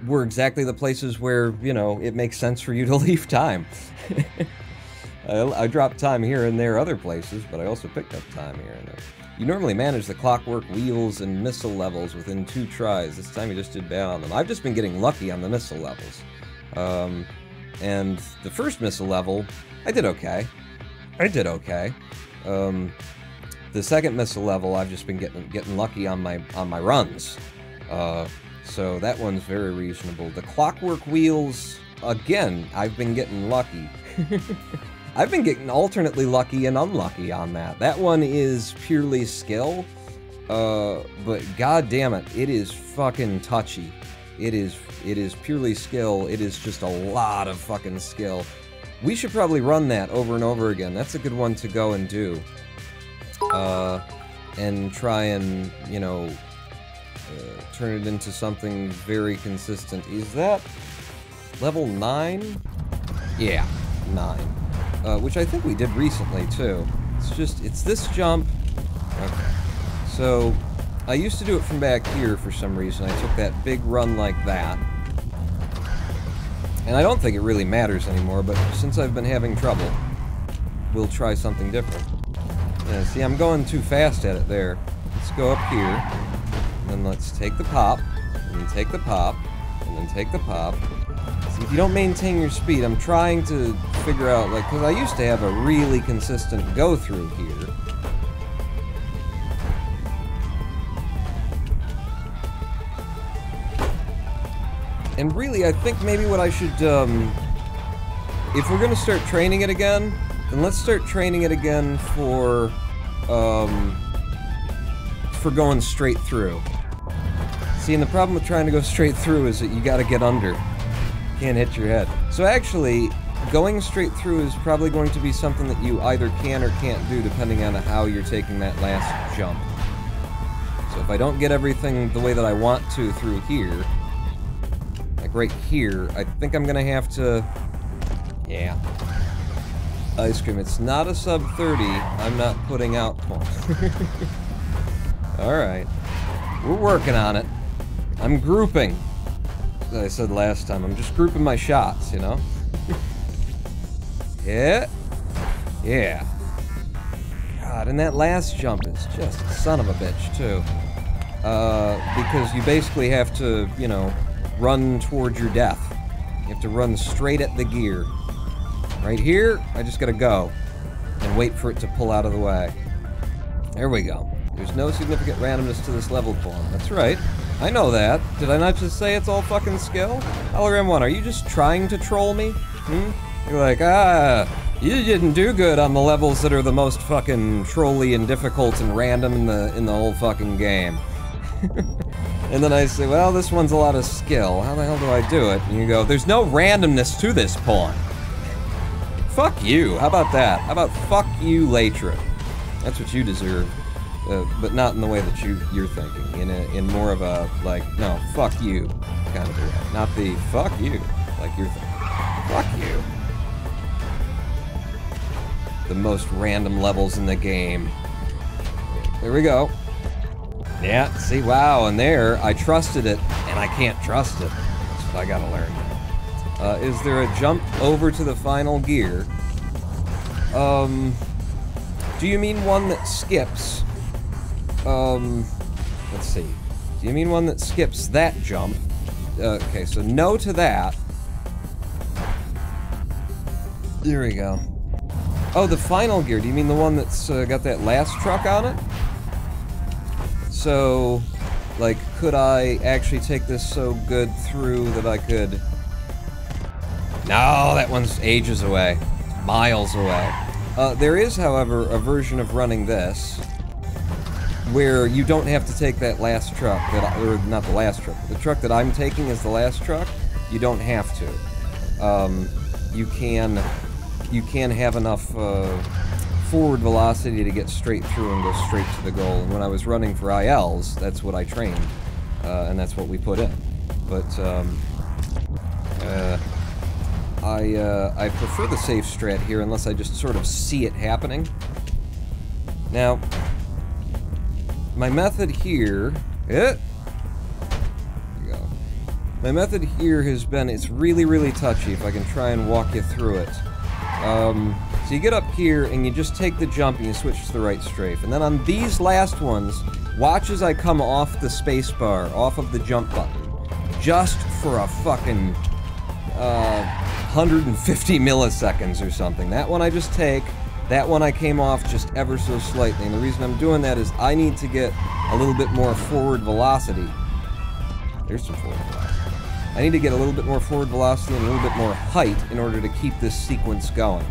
were exactly the places where, you know, it makes sense for you to leave time. I dropped time here and there other places, but I also picked up time here and there. You normally manage the clockwork wheels and missile levels within 2 tries. This time you just did bad on them. I've just been getting lucky on the missile levels. And the first missile level, I did okay. The second missile level, I've just been getting lucky on my runs. So that one's very reasonable. The clockwork wheels, again, I've been getting lucky. I've been getting alternately lucky and unlucky on that. That one is purely skill, but god damn it, it is fucking touchy. It is purely skill. It is just a lot of fucking skill. We should probably run that over and over again. That's a good one to go and do. And try and, you know, turn it into something very consistent. Is that level 9? Yeah, 9. Which I think we did recently, too. It's this jump. Okay. So, I used to do it from back here for some reason. I took that big run like that. And I don't think it really matters anymore, but since I've been having trouble, we'll try something different. Yeah, see, I'm going too fast at it there. Let's go up here, and then let's take the pop, and then take the pop, and then take the pop. See, if you don't maintain your speed, I'm trying to figure out, like, because I used to have a really consistent go-through here. And really, I think maybe what I should, if we're going to start training it again, then let's start training it again for going straight through. See, and the problem with trying to go straight through is that you gotta get under. Can't hit your head. So actually, going straight through is probably going to be something that you either can or can't do depending on how you're taking that last jump. So if I don't get everything the way that I want to through here, like right here, I think I'm gonna have to... Yeah. Ice cream. It's not a sub-30. I'm not putting out points. Alright. We're working on it. I'm grouping. As I said last time, I'm just grouping my shots, you know? Yeah. Yeah. God, and that last jump is just a son of a bitch, too. Because you basically have to, you know, run towards your death. You have to run straight at the gear. Right here, I just gotta go and wait for it to pull out of the way. There we go. There's no significant randomness to this level form. That's right. I know that. Did I not just say it's all fucking skill? Hologram 1, are you just trying to troll me? You're like, you didn't do good on the levels that are the most fucking trolly and difficult and random in the whole fucking game. And then I say, well, this one's a lot of skill. How the hell do I do it? And you go, there's no randomness to this pawn. Fuck you. How about that? How about fuck you, Latra? That's what you deserve. But not in the way that you're thinking. In more of a, like, no, fuck you kind of a way. Not the fuck you, like you're thinking. Fuck you. The most random levels in the game. There we go. Yeah, see, wow, and there, I trusted it, and I can't trust it. That's what I gotta learn. Is there a jump over to the final gear? Do you mean one that skips? Let's see. Do you mean one that skips that jump? Okay, so no to that. There we go. Oh, the final gear. Do you mean the one that's got that last truck on it? So, like, could I actually take this so good through that I could... No, that one's ages away. Miles away. There is, however, a version of running this where you don't have to take that last truck, or not the last truck, the truck that I'm taking is the last truck. You don't have to. You can have enough forward velocity to get straight through and go straight to the goal. And when I was running for ILs, that's what I trained, and that's what we put in. But I prefer the safe strat here unless I just sort of see it happening. Now, my method here... There we go. My method here has been... It's really, really touchy if I can try and walk you through it. So you get up here and you just take the jump and you switch to the right strafe. And then on these last ones, watch as I come off the spacebar, off of the jump button, just for a fucking 150 milliseconds or something. That one I just take, that one I came off just ever so slightly. And the reason I'm doing that is I need to get a little bit more forward velocity. There's some forward velocity. I need to get a little bit more forward velocity and a little bit more height in order to keep this sequence going.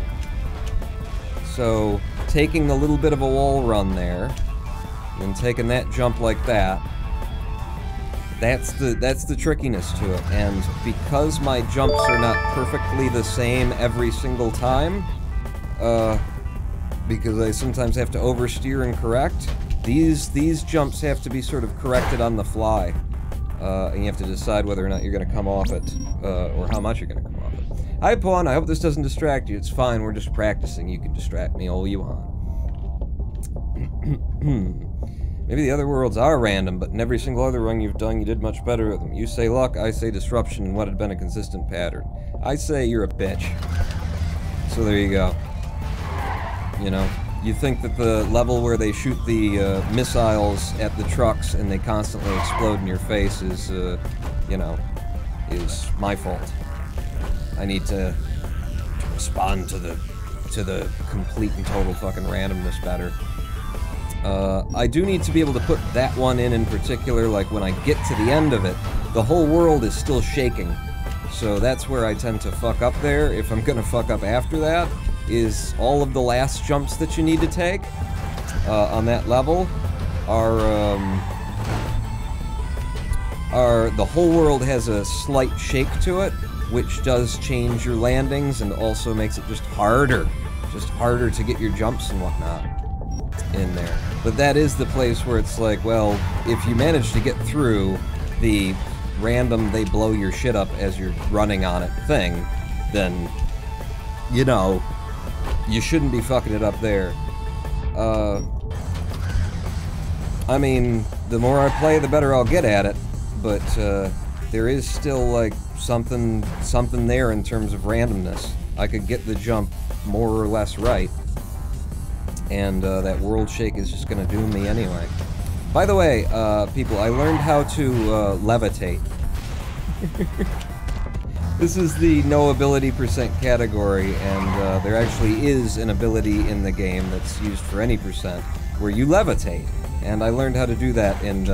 So, taking a little bit of a wall run there, and taking that jump like that, that's the trickiness to it. And because my jumps are not perfectly the same every single time, because I sometimes have to oversteer and correct, these jumps have to be sort of corrected on the fly. And you have to decide whether or not you're going to come off it, or how much you're going to come off it. Hi, Pawn, I hope this doesn't distract you. It's fine, we're just practicing. You can distract me all you want. Maybe the other worlds are random, but in every single other run you've done, you did much better with them. You say luck, I say disruption, and what had been a consistent pattern. I say you're a bitch. So there you go. You know? You think that the level where they shoot the missiles at the trucks and they constantly explode in your face is, you know, is my fault. I need to respond to the complete and total fucking randomness better. I do need to be able to put that one in particular, like when I get to the end of it, the whole world is still shaking. So that's where I tend to fuck up there. If I'm gonna fuck up after that, is all of the last jumps that you need to take on that level are the whole world has a slight shake to it, which does change your landings and also makes it just harder to get your jumps and whatnot in there. But that is the place where it's like, well, if you manage to get through the random they blow your shit up as you're running on it thing, then, you know, you shouldn't be fucking it up there. I mean, the more I play, the better I'll get at it, but there is still, like, something there in terms of randomness. I could get the jump more or less right, and that world shake is just gonna doom me anyway. By the way, people, I learned how to levitate. This is the NoAbility percent category, and there actually is an ability in the game that's used for any percent, where you levitate. And I learned how to do that in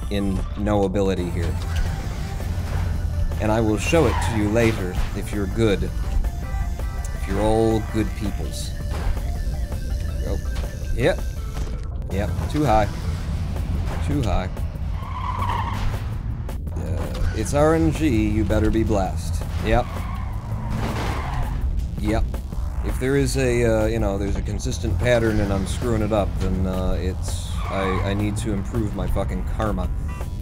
NoAbility here. And I will show it to you later, if you're good. If you're all good peoples. Go. Yep. Yep, too high. Too high. It's RNG, you better be blessed. Yep. Yep. If there is a, you know, there's a consistent pattern and I'm screwing it up, then, I need to improve my fucking karma,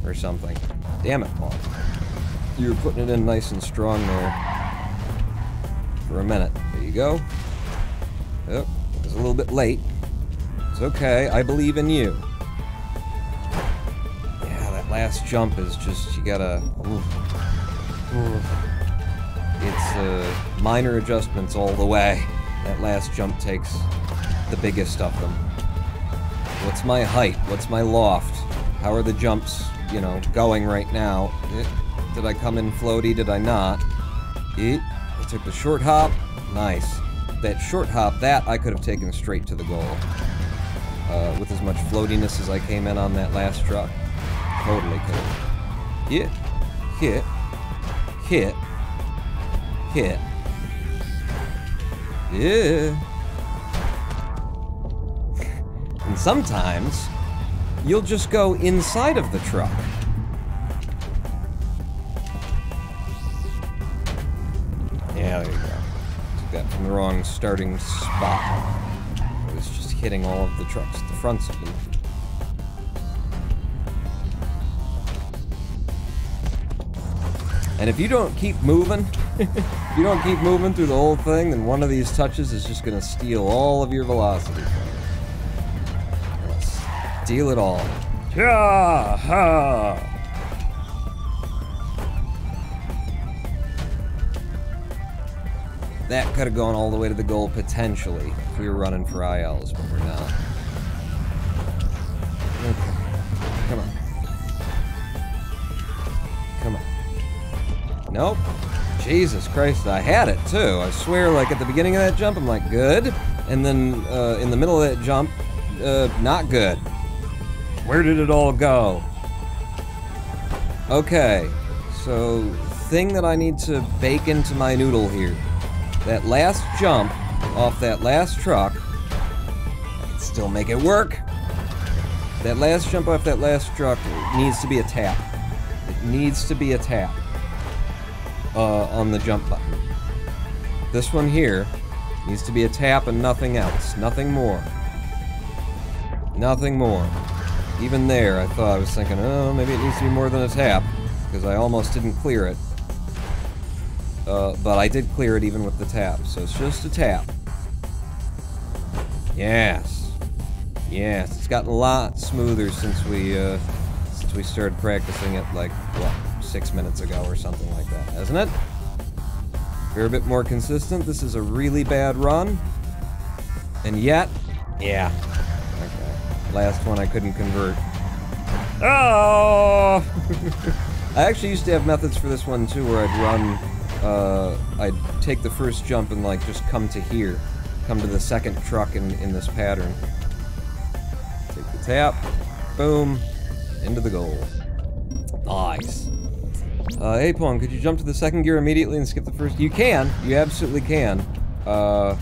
or something. Damn it, Paul. You were putting it in nice and strong there. For a minute. There you go. Oh, it was a little bit late. It's okay, I believe in you. Last jump is just, you gotta, it's minor adjustments all the way. That last jump takes the biggest of them. What's my height? What's my loft? How are the jumps, you know, going right now? Did I come in floaty? Did I not? I took the short hop. Nice. That short hop, that I could have taken straight to the goal. With as much floatiness as I came in on that last truck. Totally could. Hit, hit, hit, hit. Yeah. And sometimes, you'll just go inside of the truck. Yeah, there you go. Took that from the wrong starting spot. I was just hitting all of the trucks at the fronts of them. And if you don't keep moving, if you don't keep moving through the whole thing, then one of these touches is just gonna steal all of your velocity from you. Steal it all. Yeah! That could have gone all the way to the goal, potentially, if we were running for ILs, but we're not. Okay. Come on. Come on. Nope. Jesus Christ, I had it, too. I swear, like, at the beginning of that jump, I'm like, good. And then, in the middle of that jump, not good. Where did it all go? Okay. So, thing that I need to bake into my noodle here. That last jump off that last truck, I can still make it work. That last jump off that last truck needs to be a tap. It needs to be a tap on the jump button. This one here needs to be a tap and nothing else. Nothing more. Nothing more. Even there, I thought, I was thinking, oh, maybe it needs to be more than a tap, because I almost didn't clear it. But I did clear it even with the tap, so it's just a tap. Yes. Yes, it's gotten a lot smoother since we started practicing it, like, what, 6 minutes ago or something like that, hasn't it? We're a bit more consistent. This is a really bad run. And yet, yeah. Okay. Last one I couldn't convert. Oh! I actually used to have methods for this one, too, where I'd run... I'd take the first jump and, like, just come to here. Come to the second truck in this pattern. Take the tap. Boom. Into the goal. Nice. Hey, Pawn, could you jump to the second gear immediately and skip the first? You can. You absolutely can. But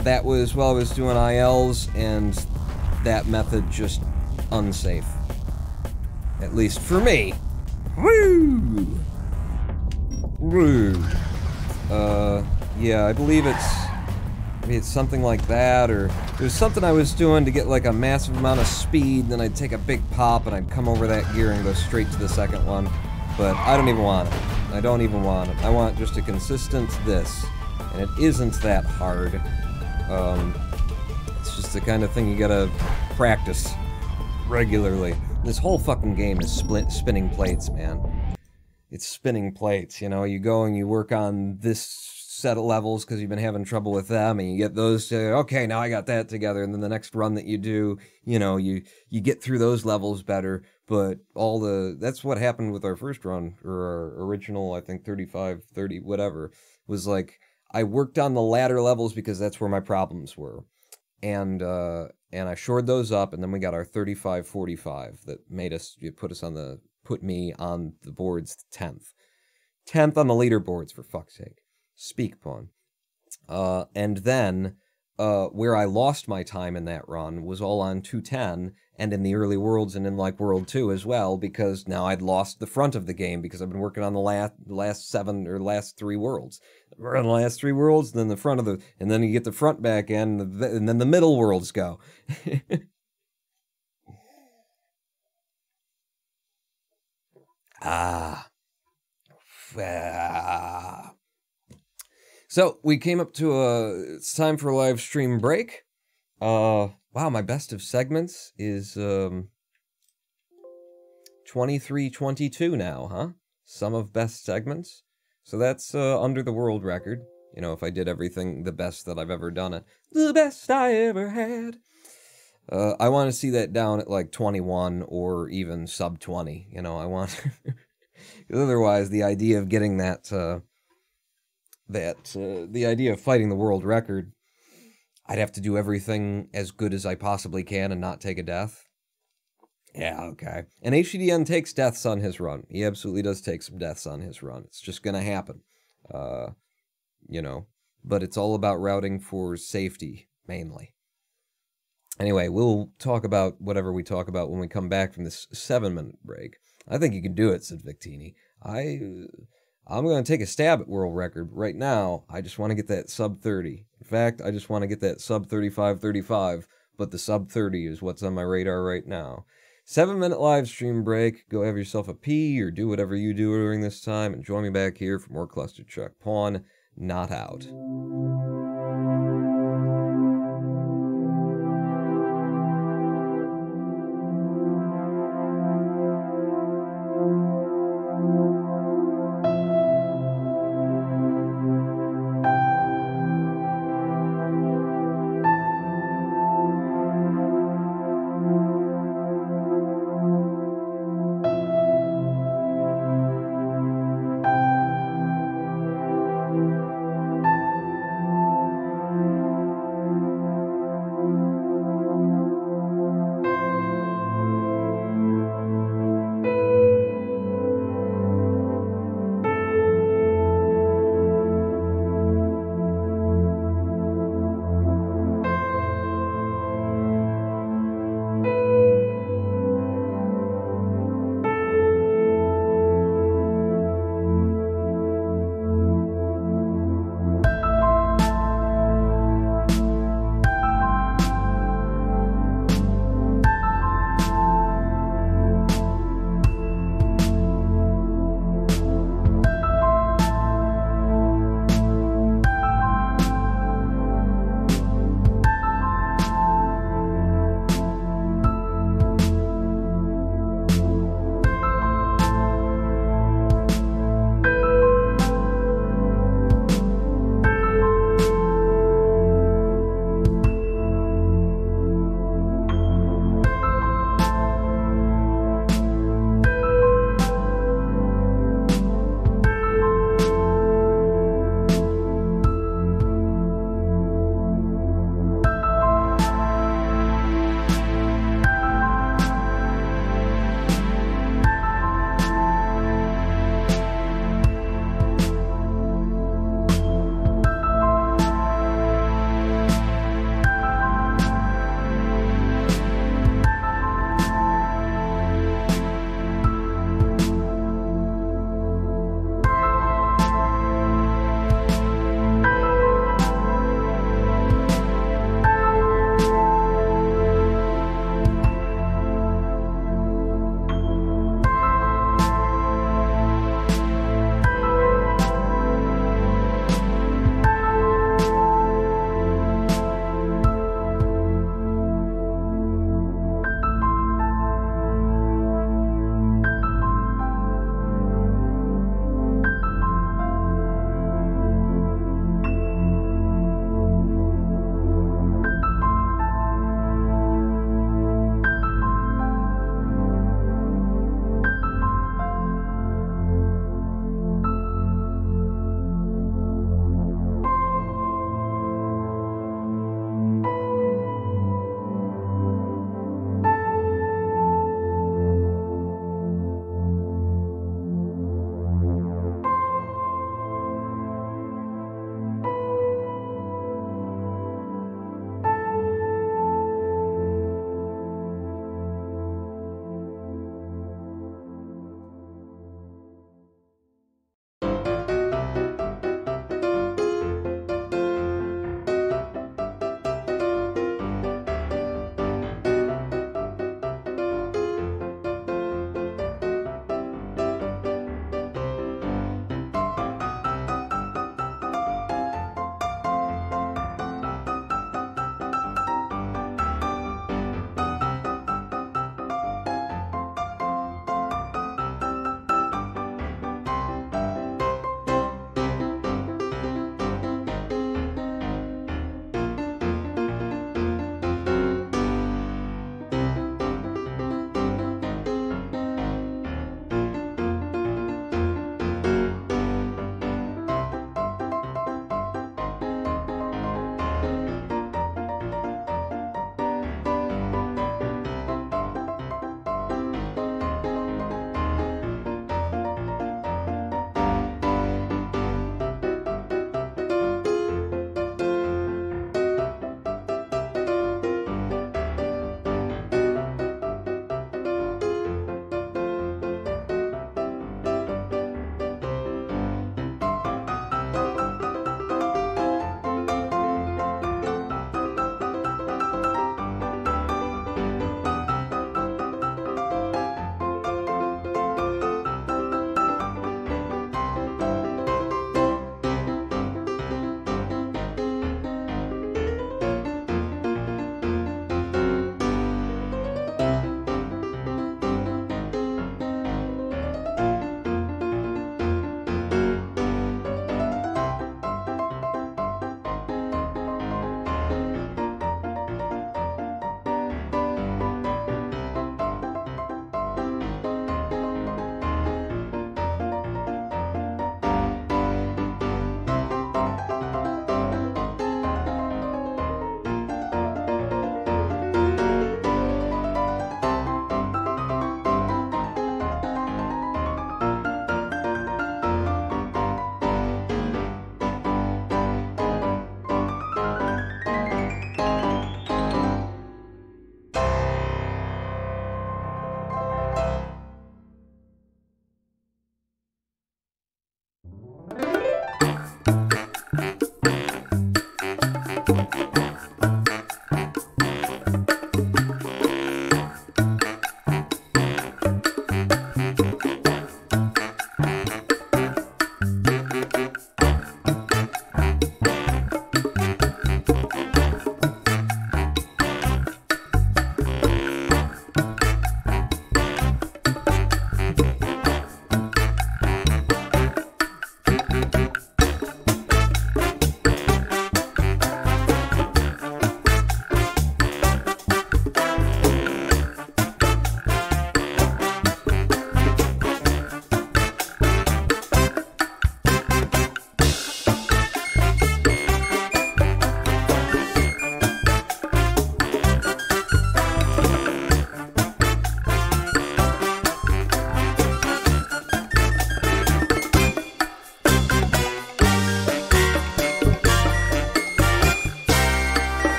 that was while I was doing ILs, and that method just unsafe. At least for me. Woo! Woo! Yeah, I believe it's something like that, or it was something I was doing to get like a massive amount of speed, then I'd take a big pop and I'd come over that gear and go straight to the second one. But I don't even want it. I don't even want it. I want just a consistent this. And it isn't that hard. It's just the kind of thing you gotta practice regularly. This whole fucking game is spinning plates, man. It's spinning plates, you know? You go and you work on this set of levels because you've been having trouble with them, and you get those to, okay, now I got that together, and then the next run that you do, you know, you get through those levels better, but that's what happened with our first run, or our original, I think, 35, 30, whatever, was like, I worked on the latter levels because that's where my problems were. And I shored those up, and then we got our 35, 45 that put me on the boards 10th. 10th on the leaderboards, for fuck's sake. Speak, Pawn. And then, where I lost my time in that run was all on 210, and in the early worlds, and in, like, World 2 as well, because now I'd lost the front of the game, because I've been working on the last 3 worlds. We're on the last 3 worlds, and then the front of and then you get the front back in, and then the middle worlds go. So, we came up to it's time for a live stream break. Wow, my best of segments is 23-22 now, huh? Sum of best segments. So that's under the world record. You know, if I did everything the best that I've ever done it. The best I ever had. I want to see that down at like 21 or even sub 20. You know, I want... Otherwise, the idea of getting the idea of fighting the world record, I'd have to do everything as good as I possibly can and not take a death. Yeah, okay. And HDN takes deaths on his run. He absolutely does take some deaths on his run. It's just gonna happen. You know, but it's all about routing for safety, mainly. Anyway, we'll talk about whatever we talk about when we come back from this 7-minute break. I think you can do it, said Victini. I'm going to take a stab at world record. Right now, I just want to get that sub 30. In fact, I just want to get that sub 35, but the sub 30 is what's on my radar right now. 7-minute live stream break. Go have yourself a pee or do whatever you do during this time, and join me back here for more Clustertruck. Pawn, not out.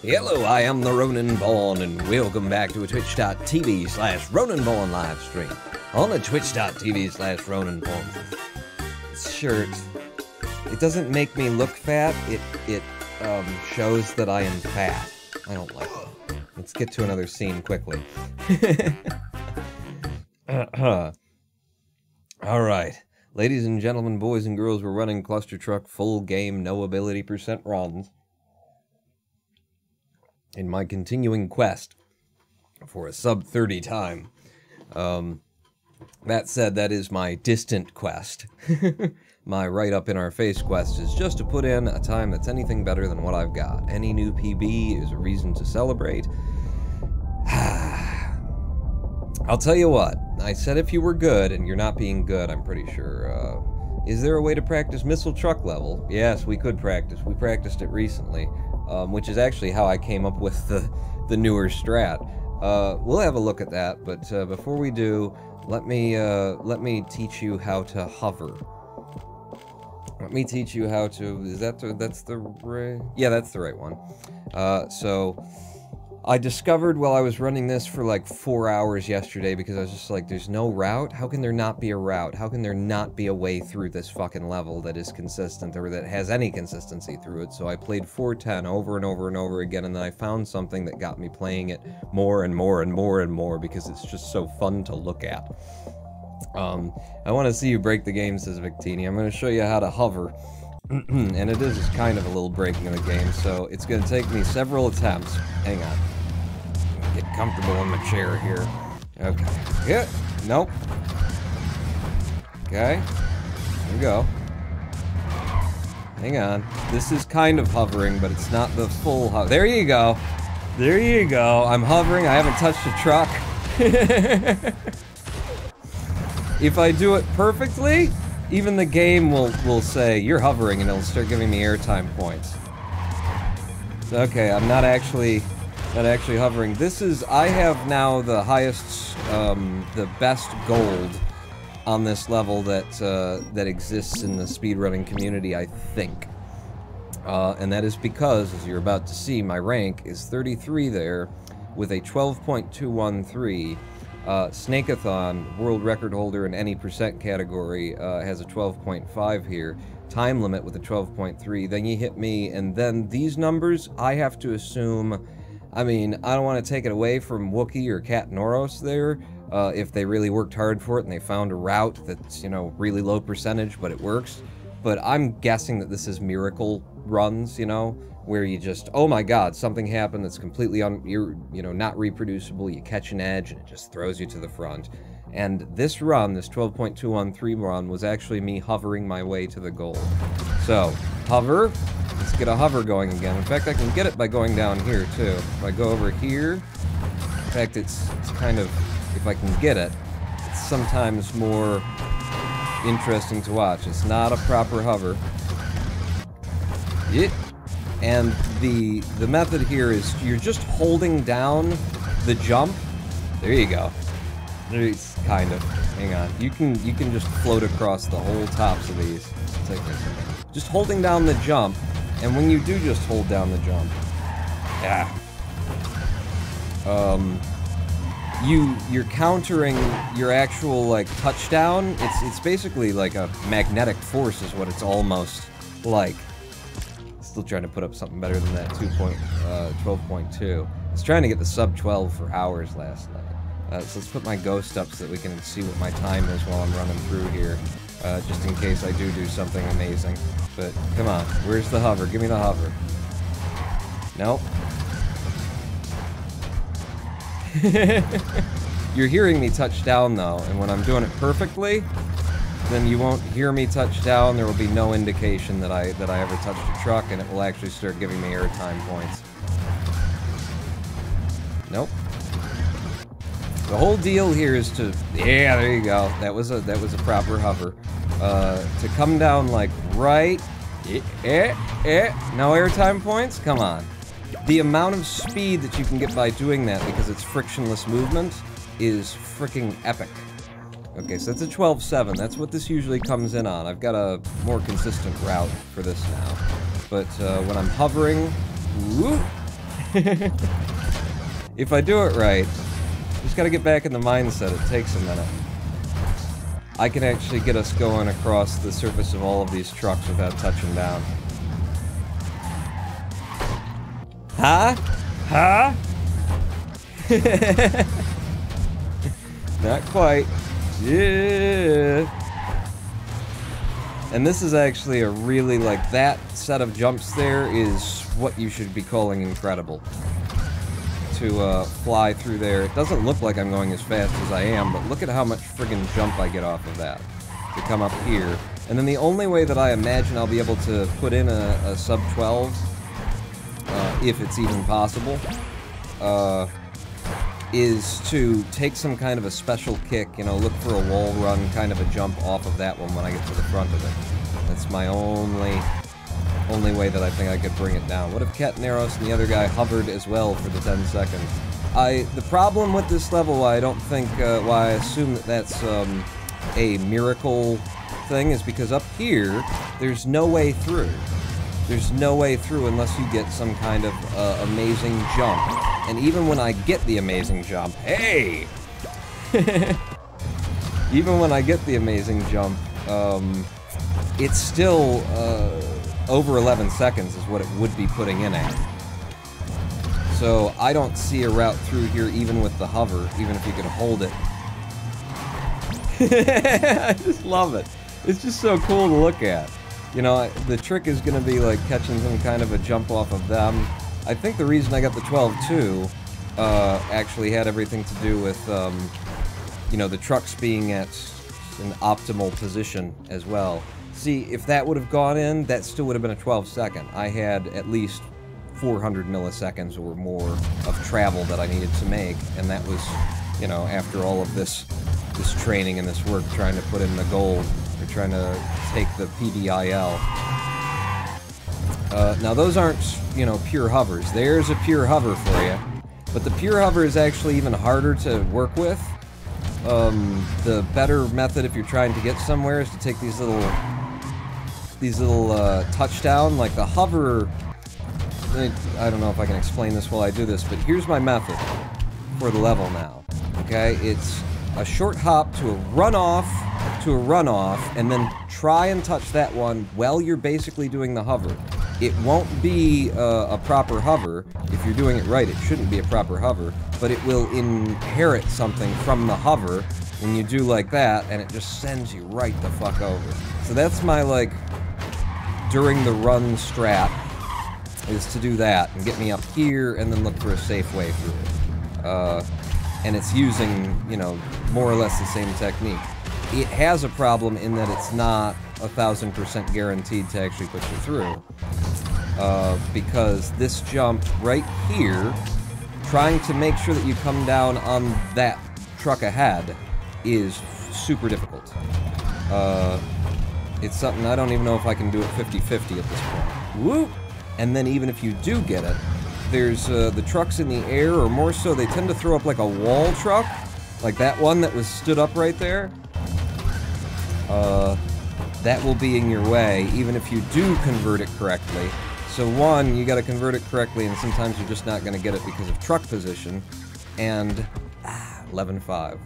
Hello, I am the Roninpawn, and welcome back to a twitch.tv/Roninpawn live stream. On the twitch.tv/Roninpawn shirt, it doesn't make me look fat, it shows that I am fat. I don't like it. Let's get to another scene quickly. Alright, ladies and gentlemen, boys and girls, we're running Clustertruck full game, no ability % runs. In my continuing quest for a sub-30 time. That said, that is my distant quest. My right-up-in-our-face quest is just to put in a time that's anything better than what I've got. Any new PB is a reason to celebrate. I'll tell you what, I said if you were good, and you're not being good, I'm pretty sure. Is there a way to practice missile truck level? Yes, we could practice. We practiced it recently. Which is actually how I came up with the newer strat. We'll have a look at that, but before we do, let me teach you how to hover. Let me teach you how to. That's the right? Yeah, that's the right one. So I discovered while I was running this for like 4 hours yesterday, because I was just like, there's no route? How can there not be a route? How can there not be a way through this fucking level that is consistent, or that has any consistency through it? So I played 410 over and over and over again, and then I found something that got me playing it more and more and more and more, because it's just so fun to look at. I want to see you break the game, says Victini. I'm going to show you how to hover. And it is kind of a little breaking of the game, so it's going to take me several attempts. Hang on. Get comfortable in my chair here. Okay. Yeah. Nope. Okay. Here we go. Hang on. This is kind of hovering, but it's not the full hover. There you go. There you go. I'm hovering. I haven't touched the truck. If I do it perfectly, even the game will say, you're hovering, and it'll start giving me airtime points. Okay, I'm not actually hovering. This is, I have now the highest, the best gold on this level that exists in the speedrunning community, I think. And that is because, as you're about to see, my rank is 33 there, with a 12.213. Snakeathon, world record holder in any % category, has a 12.5 here. Time limit with a 12.3. Then you hit me, and then these numbers, I have to assume... I mean, I don't want to take it away from Wookiee or Cat Noros there, if they really worked hard for it and they found a route that's, you know, really low percentage, but it works. But I'm guessing that this is miracle runs, you know, where you just, oh my god, something happened that's completely, not reproducible, you catch an edge, and it just throws you to the front. And this run, this 12.213 run, was actually me hovering my way to the goal. So, hover. Let's get a hover going again. In fact, I can get it by going down here, too. If I go over here, in fact, it's kind of, if I can get it, it's sometimes more interesting to watch. It's not a proper hover. And the method here is you're just holding down the jump. There you go. It's kind of. Hang on. You can just float across the whole tops of these. Take this. Just holding down the jump. And when you do just hold down the jump, you're countering your actual, like, touchdown. It's basically like a magnetic force is what it's almost like. Still trying to put up something better than that 12.2. I was trying to get the sub 12 for hours last night. So let's put my ghost up so that we can see what my time is while I'm running through here. Just in case I do something amazing. But, come on, where's the hover? Give me the hover. Nope. You're hearing me touch down, though, and when I'm doing it perfectly, then you won't hear me touch down. There will be no indication that I ever touched a truck, and it will actually start giving me airtime points. Nope. The whole deal here is to, yeah, there you go. That was a proper hover. To come down like right, no airtime points. Come on. The amount of speed that you can get by doing that, because it's frictionless movement, is freaking epic. Okay, so that's a 12.7. That's what this usually comes in on. I've got a more consistent route for this now. But when I'm hovering, whoop, if I do it right, just gotta get back in the mindset. It takes a minute. I can actually get us going across the surface of all of these trucks without touching down. Huh? Huh? Not quite. Yeah. And this is actually a really, like, that set of jumps there is what you should be calling incredible. To fly through there. It doesn't look like I'm going as fast as I am, but look at how much friggin' jump I get off of that. To come up here. And then the only way that I imagine I'll be able to put in a sub 12, if it's even possible, is to take some kind of a special kick, you know, look for a wall run kind of a jump off of that one when I get to the front of it. That's my only way that I think I could bring it down. What if Kataneros and the other guy hovered as well for the 10 seconds? The problem with this level, I don't think, why I assume that that's a miracle thing, is because up here, there's no way through. There's no way through unless you get some kind of amazing jump. And even when I get the amazing jump, hey! Even when I get the amazing jump, it's still, over 11 seconds is what it would be putting in at. So I don't see a route through here even with the hover, even if you could hold it. I just love it. It's just so cool to look at. You know, the trick is going to be like catching some kind of a jump off of them. I think the reason I got the 12.2 actually had everything to do with, you know, the trucks being at an optimal position as well. See, if that would have gone in, that still would have been a 12-second. I had at least 400 milliseconds or more of travel that I needed to make, and that was, you know, after all of this training and this work trying to put in the gold, or trying to take the PDIL. Now those aren't, you know, pure hovers. There's a pure hover for you, but the pure hover is actually even harder to work with. The better method if you're trying to get somewhere is to take these little touchdown, like the hover. I don't know if I can explain this while I do this, but here's my method for the level now. Okay, it's a short hop to a runoff, and then try and touch that one while you're basically doing the hover. It won't be a proper hover. If you're doing it right, it shouldn't be a proper hover, but it will inherit something from the hover when you do like that, and it just sends you right the fuck over. So that's my, like, during the run strat, is to do that, and get me up here, and then look for a safe way through it. And it's using, you know, more or less the same technique. It has a problem in that it's not 1000% guaranteed to actually put you through. Because this jump right here, trying to make sure that you come down on that truck ahead, is super difficult. It's something I don't even know if I can do it 50-50 at this point. Whoop! And then even if you do get it, there's the trucks in the air, or more so, they tend to throw up like a wall truck, like that one that was stood up right there. That will be in your way, even if you do convert it correctly. So one, you gotta convert it correctly, and sometimes you're just not gonna get it because of truck position. And, 11.5. I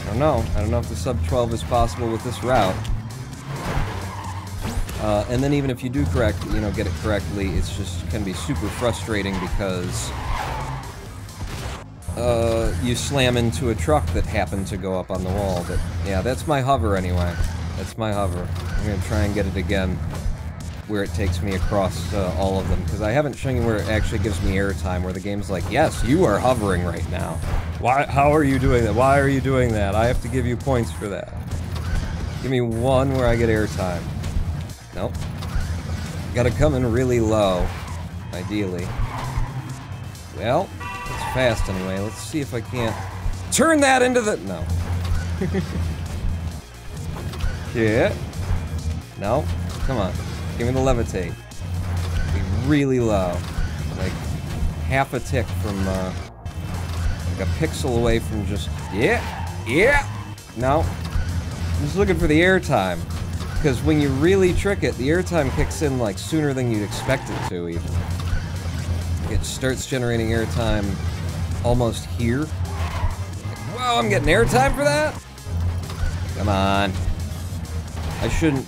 don't know. I don't know if the sub-12 is possible with this route. And then even if you do get it correctly, it's just can be super frustrating because you slam into a truck that happened to go up on the wall. But yeah, that's my hover anyway. That's my hover. I'm gonna try and get it again where it takes me across all of them, because I haven't shown you where it actually gives me airtime, where the game's like, yes, you are hovering right now. Why? How are you doing that? Why are you doing that? I have to give you points for that. Give me one where I get airtime. Nope. Gotta come in really low, ideally. Well, it's fast anyway. Let's see if I can't turn that into the... No. Yeah. No. Come on. Give me the levitate. Be really low. Like half a tick from, like a pixel away from just... Yeah. Yeah. No. I'm just looking for the airtime. Because when you really trick it, the airtime kicks in like sooner than you'd expect it to, even. It starts generating airtime almost here. Like, whoa, I'm getting airtime for that? Come on. I shouldn't.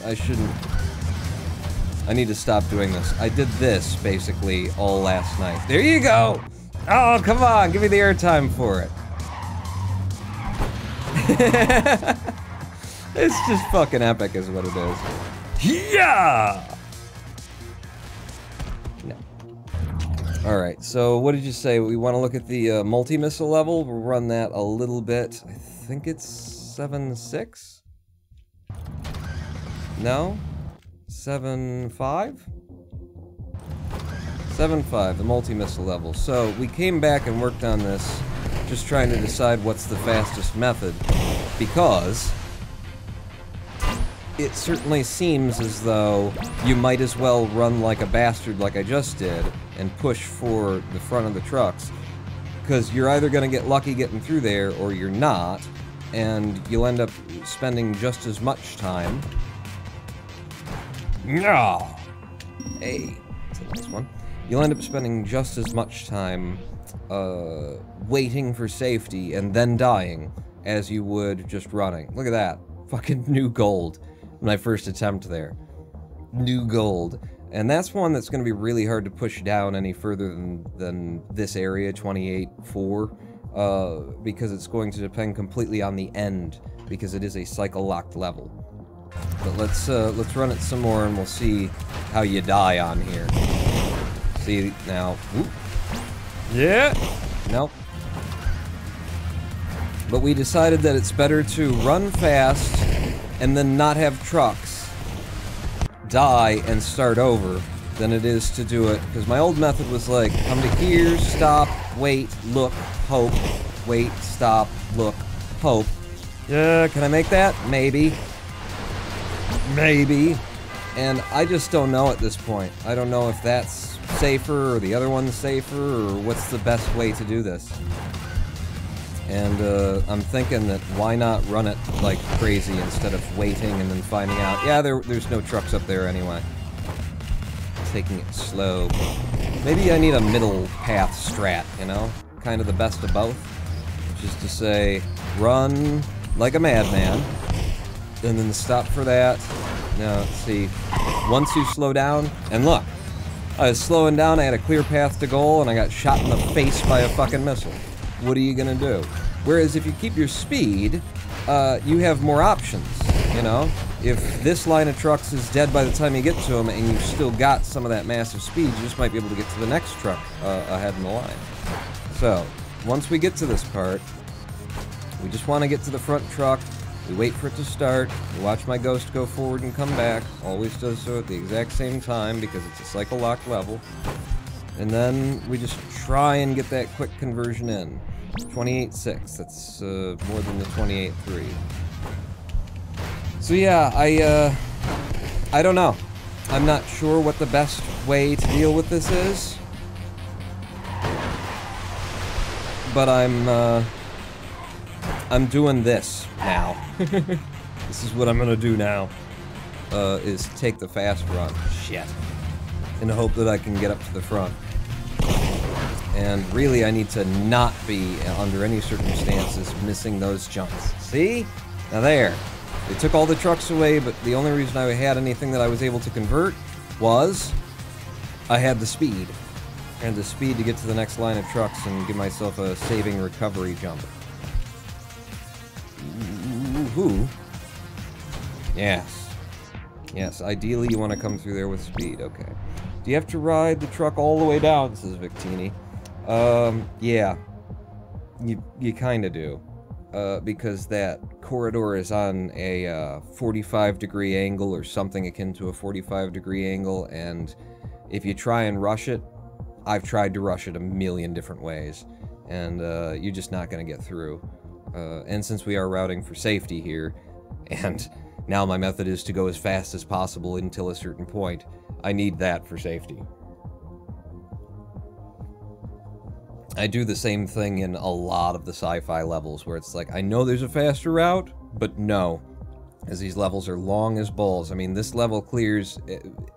I need to stop doing this. I did this, basically, all last night. There you go! Oh, come on, give me the airtime for it. It's just fucking epic is what it is. Yeah! No. Alright, so what did you say? We want to look at the multi-missile level. We'll run that a little bit. I think it's 7.6? No? 7.5? 7.5, the multi-missile level. So, we came back and worked on this, just trying to decide what's the fastest method, because it certainly seems as though you might as well run like a bastard like I just did, and push for the front of the trucks, because you're either going to get lucky getting through there, or you're not, and you'll end up spending just as much time. No! Hey, that's a nice one. You'll end up spending just as much time waiting for safety and then dying as you would just running. Look at that. Fucking new gold. My first attempt there. New gold. And that's one that's going to be really hard to push down any further than this area, 28.4, because it's going to depend completely on the end, because it is a cycle-locked level. But let's run it some more and we'll see how you die on here. See, now... Whoop. Yeah! Nope. But we decided that it's better to run fast and then not have trucks die and start over than it is to do it. Because my old method was like, come to here, stop, wait, look, hope, wait, stop, look, hope. Can I make that? Maybe. Maybe. And I just don't know at this point. I don't know if that's safer or the other one's safer or what's the best way to do this. And I'm thinking that why not run it like crazy instead of waiting and then finding out, yeah, there's no trucks up there anyway. Taking it slow. Maybe I need a middle path strat, you know? Kind of the best of both. Which is to say, run like a madman, and then stop for that. Now, let's see. Once you slow down, and look, I was slowing down, I had a clear path to goal, and I got shot in the face by a fucking missile. What are you gonna do? Whereas if you keep your speed, you have more options, you know? If this line of trucks is dead by the time you get to them and you've still got some of that massive speed, you just might be able to get to the next truck ahead in the line. So, once we get to this part, we just want to get to the front truck, we wait for it to start, we watch my ghost go forward and come back, always does so at the exact same time because it's a cycle lock level, and then we just try and get that quick conversion in. 28.6, that's more than the 28.3. So yeah, I don't know. I'm not sure what the best way to deal with this is. But I'm doing this now. This is what I'm gonna do now. Is take the fast run. Shit. In the hope that I can get up to the front. And really, I need to not be, under any circumstances, missing those jumps. See? Now there. They took all the trucks away, but the only reason I had anything that I was able to convert was I had the speed. I had the speed to get to the next line of trucks and give myself a saving recovery jump. Ooh. Yes. Yes, ideally you want to come through there with speed. Okay. Do you have to ride the truck all the way down, says Victini. Yeah. You kinda do. Because that corridor is on a 45-degree angle or something akin to a 45-degree angle, and if you try and rush it, I've tried to rush it a million different ways, and you're just not going to get through. And since we are routing for safety here, and now my method is to go as fast as possible until a certain point, I need that for safety. I do the same thing in a lot of the sci-fi levels, where it's like, I know there's a faster route, but no. As these levels are long as balls. I mean, this level clears,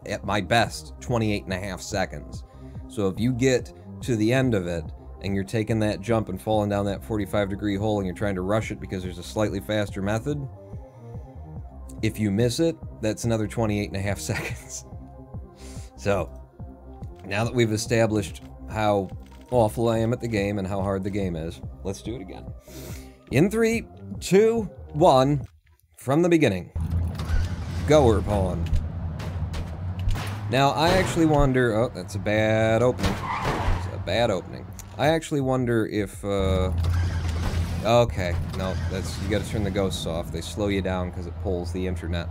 at my best, 28.5 seconds. So if you get to the end of it, and you're taking that jump and falling down that 45-degree hole, and you're trying to rush it because there's a slightly faster method, if you miss it, that's another 28.5 seconds. So, now that we've established how awful I am at the game and how hard the game is, let's do it again. In 3, 2, 1, from the beginning. Goer pawn. Now, I actually wonder... Oh, that's a bad opening. It's a bad opening. I actually wonder if... Okay, no, that's... You gotta turn the ghosts off. They slow you down because it pulls the internet.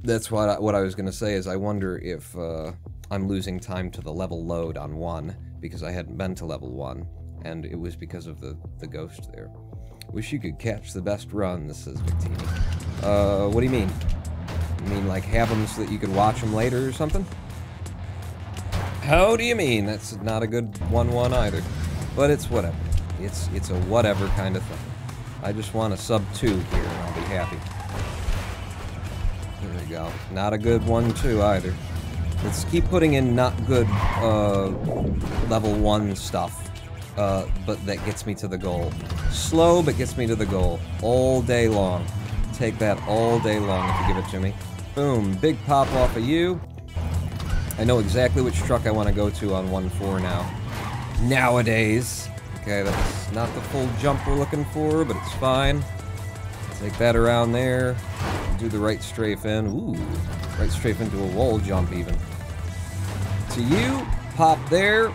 That's what I was gonna say, is I wonder if I'm losing time to the level load on 1, because I hadn't been to level 1, and it was because of the ghost there. Wish you could catch the best runs, says Victini. What do you mean? You mean like have them so that you could watch them later or something? How do you mean? That's not a good 1-1 either. But it's whatever. It's a whatever kind of thing. I just want a sub-2 here and I'll be happy. There we go. Not a good 1-2 either. Let's keep putting in not good level 1 stuff, but that gets me to the goal. Slow, but gets me to the goal. All day long. Take that all day long if you give it to me. Boom. Big pop off of you. I know exactly which truck I want to go to on 1-4 now. Nowadays. Okay, that's not the full jump we're looking for, but it's fine. Take that around there. Do the right strafe in. Ooh. Right strafe into a wall jump even. To you. Pop there.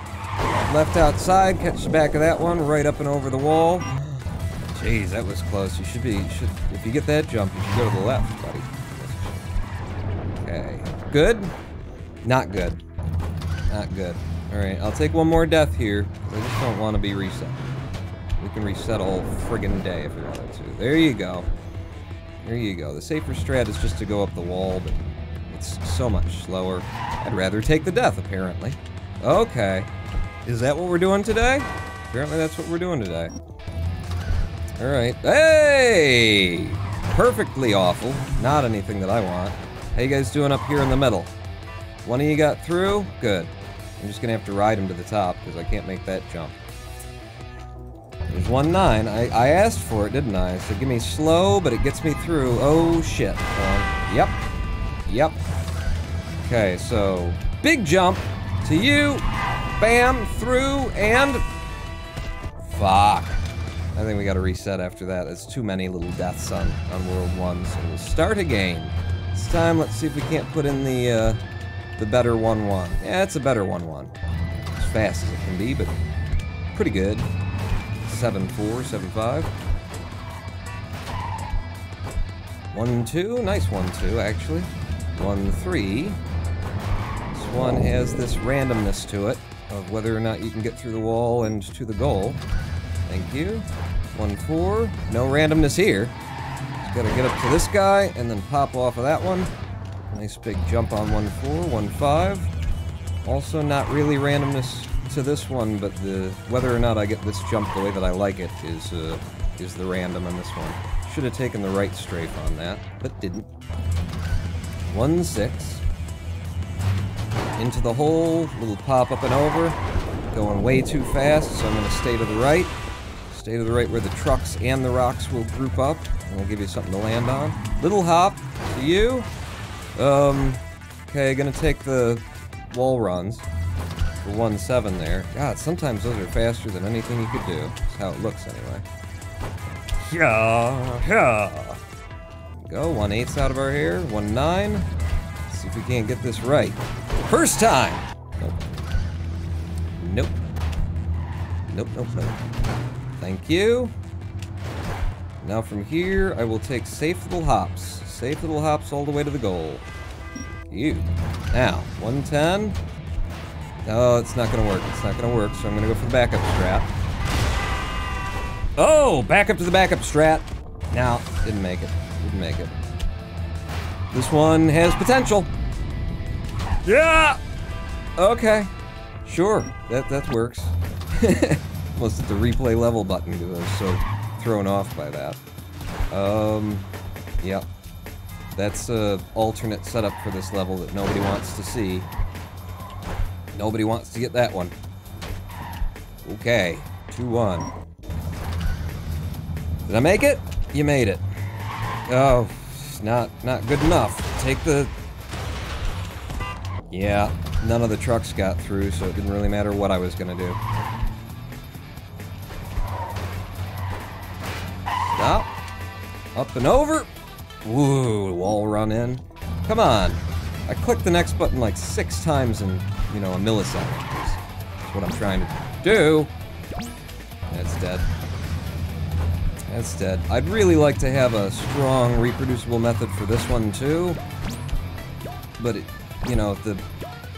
Left outside. Catch the back of that one. Right up and over the wall. Jeez, that was close. You should be... if you get that jump, you should go to the left, buddy. Okay. Good? Not good. Not good. Alright, I'll take one more death here. I just don't want to be reset. We can reset all friggin' day if we wanted to. There you go. There you go. The safer strat is just to go up the wall, but it's so much slower. I'd rather take the death, apparently. Okay. Is that what we're doing today? Apparently that's what we're doing today. Alright. Hey! Perfectly awful. Not anything that I want. How you guys doing up here in the middle? One of you got through? Good. I'm just gonna have to ride him to the top, because I can't make that jump. There's 1-9. I asked for it, didn't I? So give me slow, but it gets me through. Oh, shit. Yep. Yep. Okay, so... big jump to you. Bam! Through, and... fuck. I think we gotta reset after that. There's too many little deaths on World 1, so we'll start again. This time, let's see if we can't put in the better 1-1. Yeah, it's a better 1-1. As fast as it can be, but pretty good. 7-4, 7-5. 1-2, nice 1-2, actually. 1-3. This one has this randomness to it, of whether or not you can get through the wall and to the goal. Thank you. 1-4. No randomness here. Just gotta get up to this guy and then pop off of that one. Nice big jump on 1-4. 1-5. Also not really randomness to this one, but the whether or not I get this jump the way that I like it is the random on this one. Should have taken the right strafe on that, but didn't. 1-6. Into the hole. Little pop up and over. going way too fast, so I'm gonna stay to the right. Stay to the right where the trucks and the rocks will group up, and we'll give you something to land on. Little hop to you. Okay, gonna take the wall runs for 1-7 there. God, sometimes those are faster than anything you could do. That's how it looks anyway. Yeah. Go, 1/8 out of our hair, 1-9. Let's see if we can't get this right. First time! Nope. Nope. Nope. Thank you. Now from here, I will take safe little hops. Safe little hops all the way to the goal. You. Now, 110. Oh, it's not gonna work. It's not gonna work, so I'm gonna go for the backup strat. Oh, back up to the backup strat. Now, didn't make it. Didn't make it. This one has potential. Yeah! Okay. Sure, that works. Almost hit the replay level button because I was so thrown off by that. Yep. That's an alternate setup for this level that nobody wants to see. Nobody wants to get that one. Okay, 2-1. Did I make it? You made it. Oh, not good enough. Take the... Yeah, none of the trucks got through, so it didn't really matter what I was gonna do. Stop. Up and over. Woo, wall run in. Come on. I clicked the next button like 6 times in, you know, a millisecond. That's what I'm trying to do. That's dead. That's dead. I'd really like to have a strong, reproducible method for this one, too. But, you know,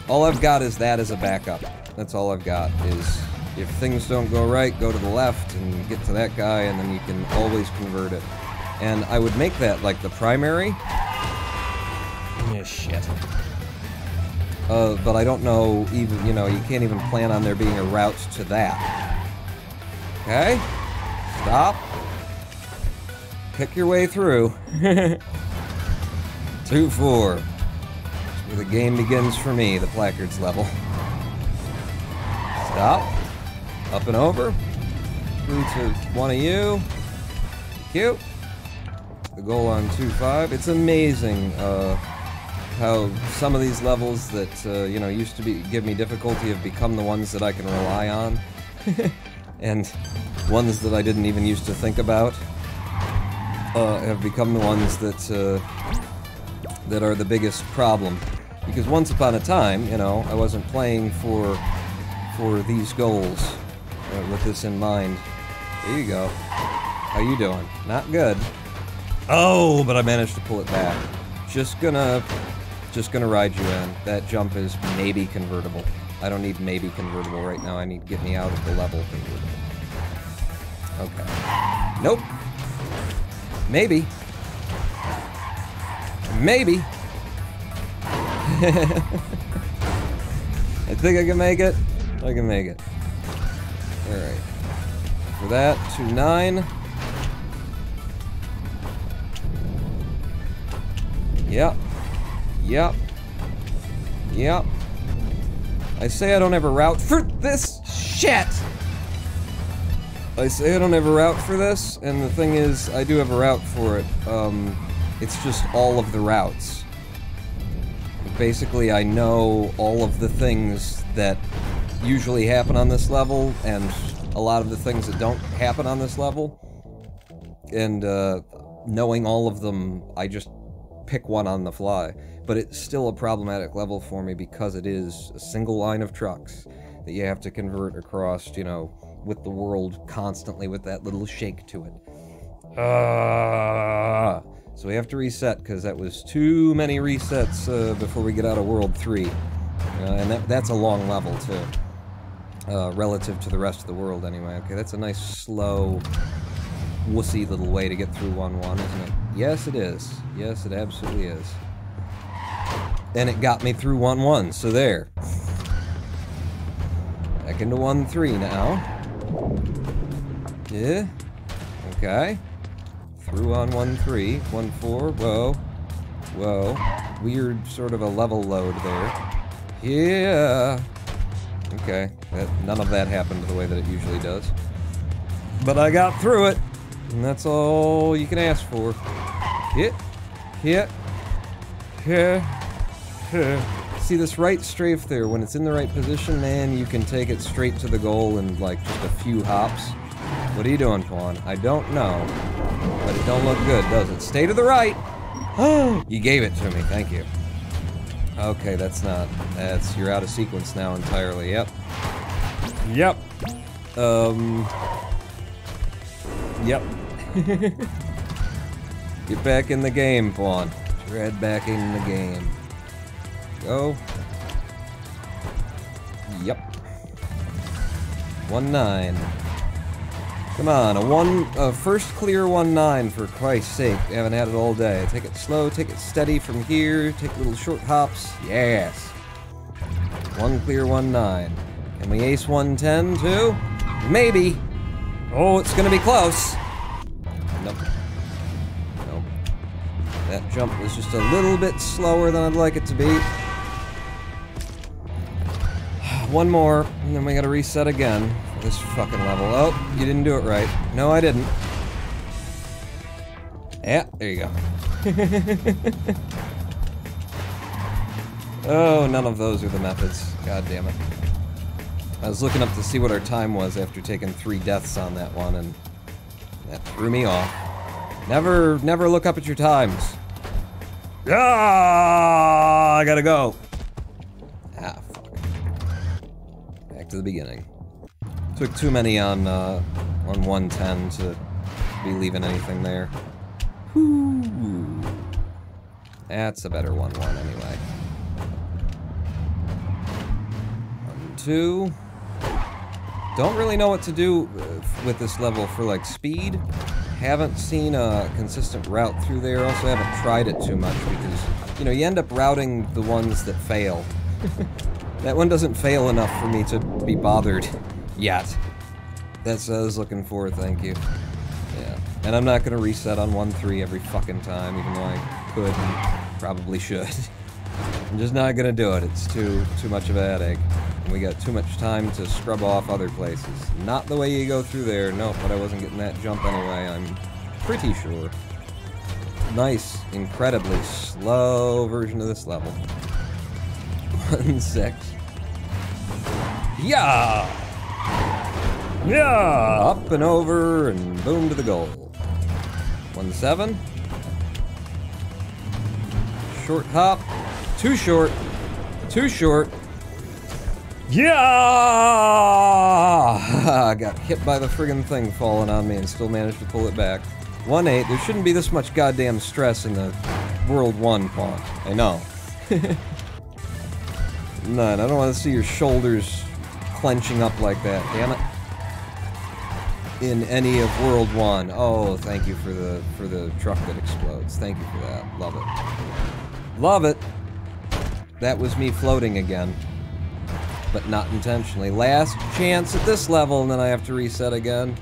all I've got is that as a backup. That's all I've got, is if things don't go right, go to the left and get to that guy, and then you can always convert it. And I would make that, like, the primary. Yeah, shit. But I don't know, even, you know, you can't even plan on there being a route to that. Okay? Stop. Pick your way through. 2-4. That's where the game begins for me, the placards level. Stop. Up and over. Through to one of you. Cute. The goal on 2-5. It's amazing how some of these levels that, you know, used to give me difficulty have become the ones that I can rely on. And ones that I didn't even used to think about have become the ones that that are the biggest problem. Because once upon a time, you know, I wasn't playing for these goals with this in mind. There you go. How you doing? Not good. Oh, but I managed to pull it back. Just gonna ride you in. That jump is maybe convertible. I don't need maybe convertible right now. I need to get me out of the level convertible. Okay. Nope. Maybe. Maybe. I think I can make it. I can make it. Alright. For that, 2-9. Yep. Yep. Yep. I say I don't have a route for this shit! I say I don't have a route for this, and the thing is, I do have a route for it. It's just all of the routes. Basically, I know all of the things that usually happen on this level, and a lot of the things that don't happen on this level. And, knowing all of them, I just pick one on the fly. But it's still a problematic level for me because it is a single line of trucks that you have to convert across, you know, with the world constantly with that little shake to it. So we have to reset because that was too many resets before we get out of World 3. And that's a long level too. Relative to the rest of the world anyway. Okay, that's a nice slow, wussy little way to get through 1-1, isn't it? Yes, it is. Yes, it absolutely is. And it got me through 1-1, so there. Back into 1-3 now. Yeah. Okay. Through on 1-3. 1-4. Whoa. Whoa. Weird sort of a level load there. Yeah. Okay. None of that happened the way that it usually does. But I got through it, and that's all you can ask for. Hit. See this right strafe there, when it's in the right position, man, you can take it straight to the goal in like just a few hops. What are you doing, Pawn? I don't know, but it don't look good, does it? Stay to the right! You gave it to me, thank you. Okay, you're out of sequence now entirely, yep. Yep. Yep. Get back in the game, Pawn. Tread back in the game. Go. Yep. 1-9. Come on, a first clear 1-9 for Christ's sake. We haven't had it all day. Take it slow, take it steady from here, take little short hops. Yes. One clear 1-9. Can we ace 1-10 too? Maybe. Oh, it's gonna be close. Nope. Nope. That jump was just a little bit slower than I'd like it to be. One more, and then we gotta reset again for this fucking level. Oh, you didn't do it right. No, I didn't. Yeah, there you go. Oh, none of those are the methods. God damn it. I was looking up to see what our time was after taking 3 deaths on that one, and that threw me off. Never look up at your times. Ah, I gotta go. Ah, fuck. Back to the beginning. Took too many on 110 to be leaving anything there. Whoo. That's a better 1-1 anyway. 1-2. Don't really know what to do with this level for, like, speed. Haven't seen a consistent route through there. Also haven't tried it too much because, you know, you end up routing the ones that fail. That one doesn't fail enough for me to be bothered yet. That's what I was looking for, thank you. Yeah. And I'm not gonna reset on 1-3 every fucking time, even though I could and probably should. I'm just not gonna do it. It's too much of a headache. And we got too much time to scrub off other places. Not the way you go through there. Nope, but I wasn't getting that jump anyway, I'm pretty sure. Nice, incredibly slow version of this level. 1-6. Yeah! Yeah! Up and over and boom to the goal. 1-7. Short hop. Too short. Too short. Yeah! I got hit by the friggin' thing falling on me and still managed to pull it back. 1-8. There shouldn't be this much goddamn stress in the World 1 pawn. I know. None. I don't want to see your shoulders clenching up like that, damn it. In any of World 1. Oh, thank you for the truck that explodes. Thank you for that. Love it. Love it. That was me floating again. But not intentionally. Last chance at this level, and then I have to reset again.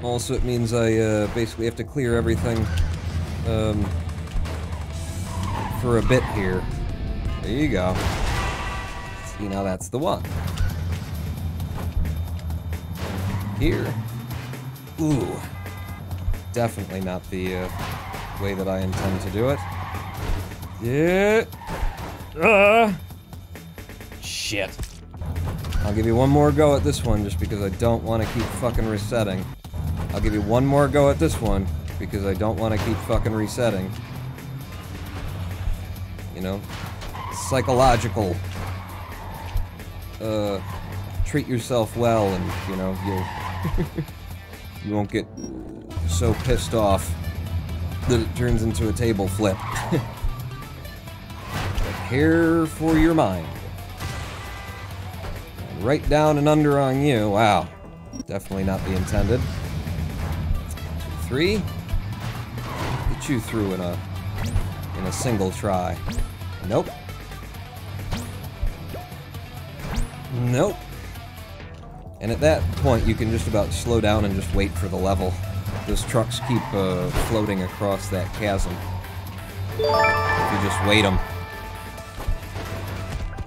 Also, it means I basically have to clear everything for a bit here. There you go. See, now that's the one. Here. Ooh. Definitely not the way that I intend to do it. Yeah. Shit. I'll give you one more go at this one just because I don't want to keep fucking resetting. I'll give you one more go at this one because I don't want to keep fucking resetting. You know? Psychological. Treat yourself well and, you know, you won't get so pissed off that it turns into a table flip. Prepare for your mind. And right down and under on you. Wow. Definitely not the intended. 2-3. Get you through in a single try. Nope. Nope. And at that point, you can just about slow down and just wait for the level. Those trucks keep floating across that chasm. If you just wait them.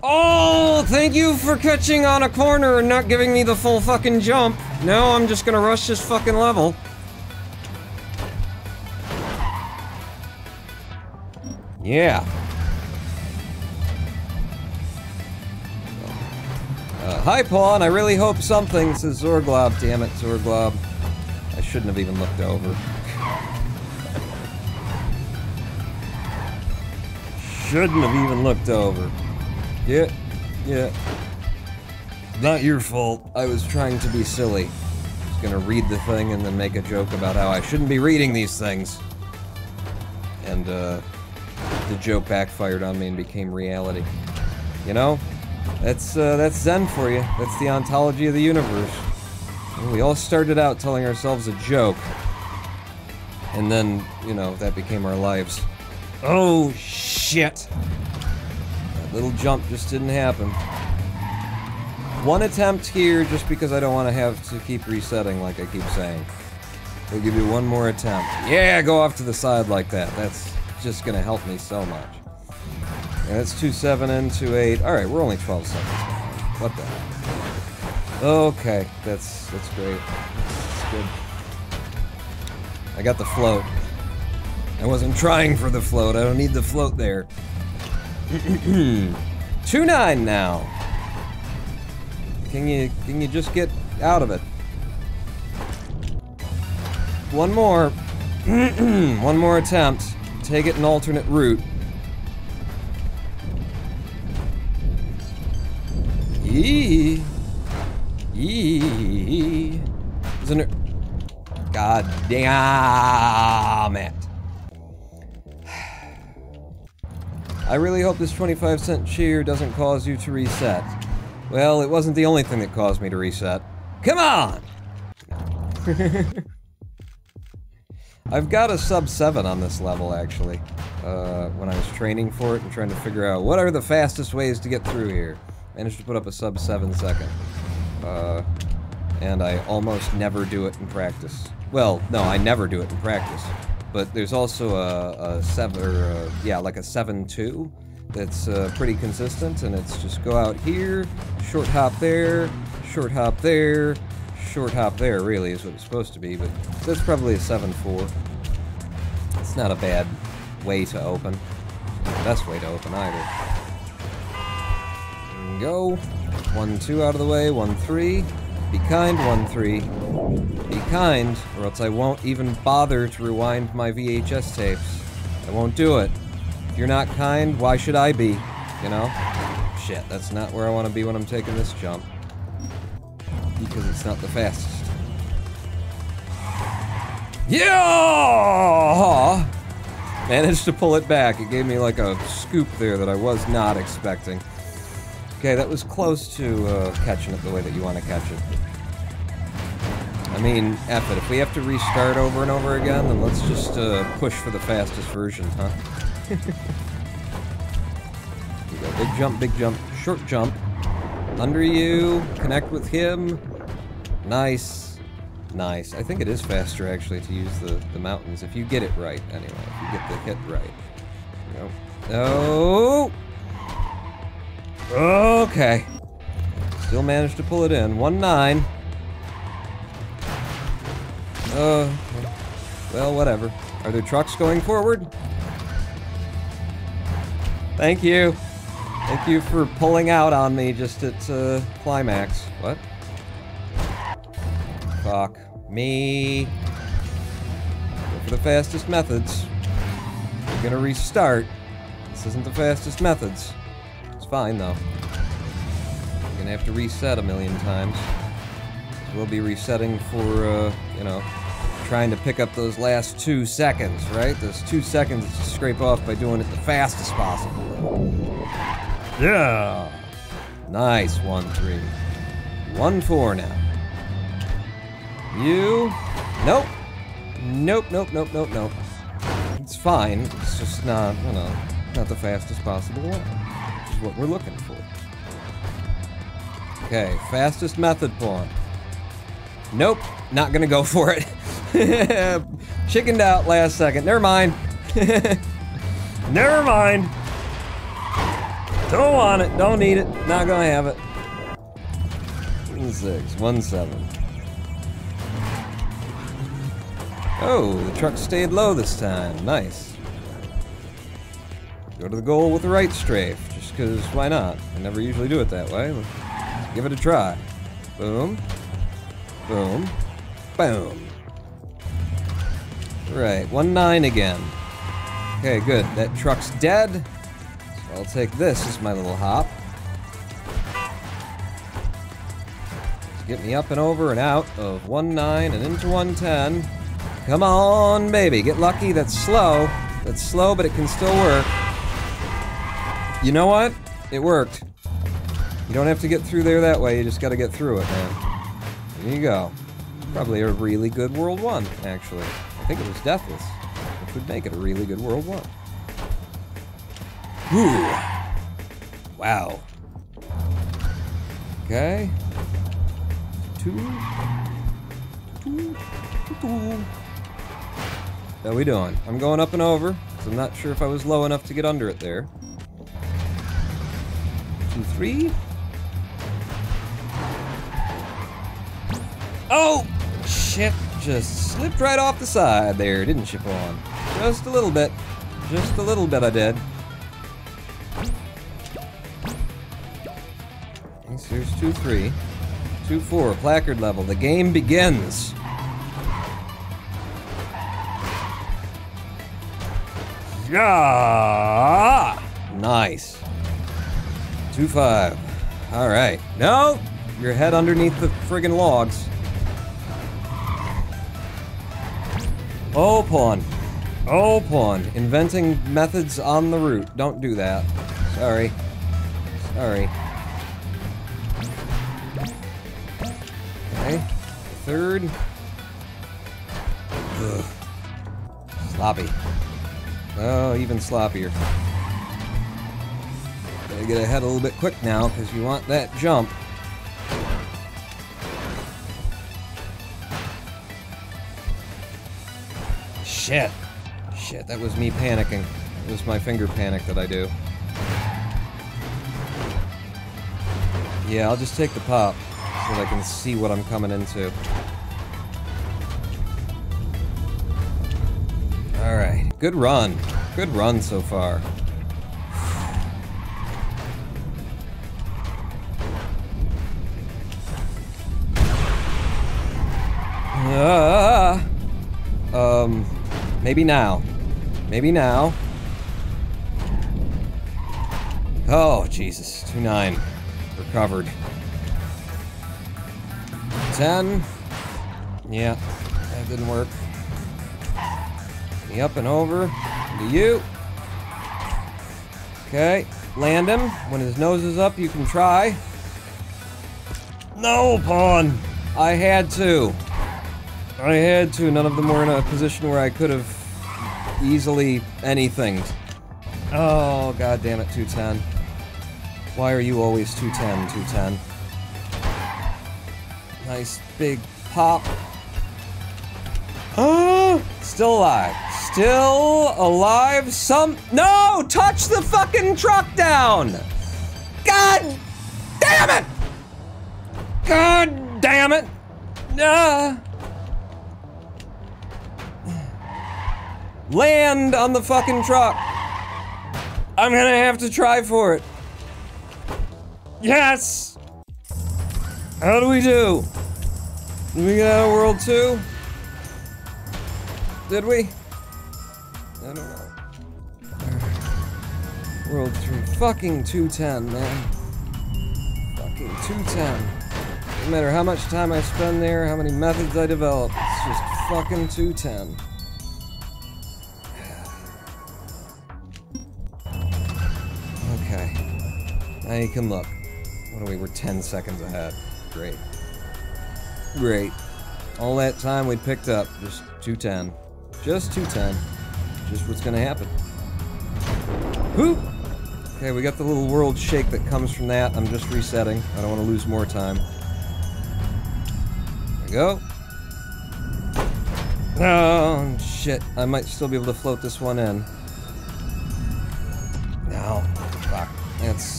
Oh, thank you for catching on a corner and not giving me the full fucking jump. No, I'm just gonna rush this fucking level. Yeah. Hi, Pawn. I really hope something, says Zorglob. Damn it, Zorglob. I shouldn't have even looked over. Shouldn't have even looked over. Yeah. Not your fault. I was trying to be silly. I was gonna read the thing and then make a joke about how I shouldn't be reading these things. And, the joke backfired on me and became reality. You know? That's Zen for you. That's the ontology of the universe. We all started out telling ourselves a joke. And then, you know, that became our lives. Oh, shit! That little jump just didn't happen. One attempt here, just because I don't want to have to keep resetting like I keep saying. We'll give you one more attempt. Yeah, go off to the side like that. That's just gonna help me so much. Yeah, that's 2-7 and 2-8. Alright, we're only 12 seconds behind. What the hell? Okay, that's great. That's good. I got the float. I wasn't trying for the float. I don't need the float there. 2-9 now. Can you just get out of it? One more. One more attempt. Take it an alternate route. Isn't it? God damn it. I really hope this 25-cent cheer doesn't cause you to reset. Well, it wasn't the only thing that caused me to reset. Come on! I've got a sub-7 on this level, actually. When I was training for it and trying to figure out what are the fastest ways to get through here. Managed to put up a sub-7 second. And I almost never do it in practice. Well, no, I never do it in practice. But there's also a 7, or like a 7-2 that's pretty consistent, and it's just go out here, short hop there, short hop there, short hop there, really, is what it's supposed to be, but that's probably a 7-4. It's not a bad way to open. Not the best way to open either. And go. 1-2 out of the way, 1-3. Be kind, 1-3. Be kind, or else I won't even bother to rewind my VHS tapes. I won't do it. If you're not kind, why should I be? You know? Shit, that's not where I want to be when I'm taking this jump. Because it's not the fastest. Yeah! Managed to pull it back. It gave me like a scoop there that I was not expecting. Okay, that was close to catching it the way that you want to catch it. I mean, F it. If we have to restart over and over again, then let's just push for the fastest version, huh? You go big jump, short jump. Under you, connect with him. Nice. Nice. I think it is faster, actually, to use the mountains, if you get it right, anyway. If you get the hit right. Nope. No! Okay. Still managed to pull it in. 1-9. Well, whatever. Are there trucks going forward? Thank you. Thank you for pulling out on me just at climax. What? Fuck me. Go for the fastest methods. We're gonna restart. This isn't the fastest methods. It's fine, though. We're gonna have to reset a million times. We'll be resetting for, you know, trying to pick up those last 2 seconds, right? Those 2 seconds to scrape off by doing it the fastest possible. Yeah! Nice, 1-3. 1-4 now. You... Nope. Nope. It's fine. It's just not, you know, not the fastest possible one. Which is what we're looking for. Okay, fastest method pawn. Nope, not gonna go for it. Chickened out last second. Never mind. Never mind. Don't want it. Don't need it. Not gonna have it. 1-6, 1-7. Oh, the truck stayed low this time. Nice. Go to the goal with the right strafe, just because why not? I never usually do it that way. Let's give it a try. Boom. Boom. Boom. Right, 1-9 again. Okay, good. That truck's dead. So I'll take this as my little hop. Get me up and over and out of 1-9 and into 1-10. Come on, baby. Get lucky. That's slow. That's slow, but it can still work. You know what? It worked. You don't have to get through there that way. You just got to get through it, man. There you go. Probably a really good World 1, actually. I think it was deathless, which would make it a really good World 1. Whew. Wow. Okay. 2. How we doing? I'm going up and over, so I'm not sure if I was low enough to get under it there. 2, 3. Oh! Shit, just slipped right off the side there, didn't you, Pawn? Just a little bit. Just a little bit I did. Here's 2, 3. 2, 4, placard level. The game begins. Yeah! Nice. 2, 5. All right. No! Your head underneath the friggin' logs. Oh, Pawn. Oh, Pawn. Inventing methods on the route. Don't do that. Sorry. Sorry. Okay. 3rd. Ugh. Sloppy. Oh, even sloppier. Gotta get ahead a little bit quick now, because you want that jump. Shit. Shit, that was me panicking. It was my finger panic that I do. Yeah, I'll just take the pop, so that I can see what I'm coming into. Alright, good run. Good run so far. Maybe now. Maybe now. Oh, Jesus. 2-9. Recovered. 10. Yeah, that didn't work. Me up and over. To you. Okay. Land him. When his nose is up, you can try. No, Pawn! I had to. I had to. None of them were in a position where I could have easily anything. Oh, god damn it, 210. Why are you always 210, 210? Nice big pop. Oh, still alive. Still alive. No! Touch the fucking truck down! God damn it! God damn it! Land on the fucking truck. I'm gonna have to try for it. Yes! How do we do? Did we get out of World 2? Did we? I don't know. World 3. Fucking 210, man. Fucking 210. No matter how much time I spend there, how many methods I develop, it's just fucking 210. Okay. Now you can look. What are we? We're 10 seconds ahead. Great. Great. All that time we'd picked up. Just 210. Just 210. Just what's gonna happen. Whoop! Okay, we got the little world shake that comes from that. I'm just resetting. I don't want to lose more time. There we go. Oh, shit. I might still be able to float this one in. No. Fuck.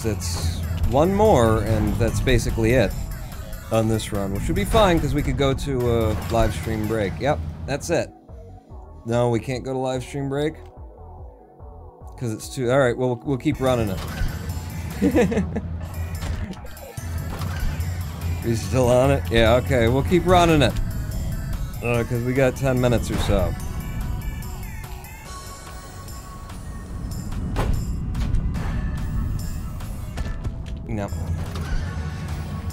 That's one more, and that's basically it on this run, which should be fine, because we could go to a live stream break. Yep, that's it. No, we can't go to live stream break? Because it's too... Alright, well, we'll keep running it. Are you still on it? Yeah, okay, we'll keep running it. Because we got 10 minutes or so. No.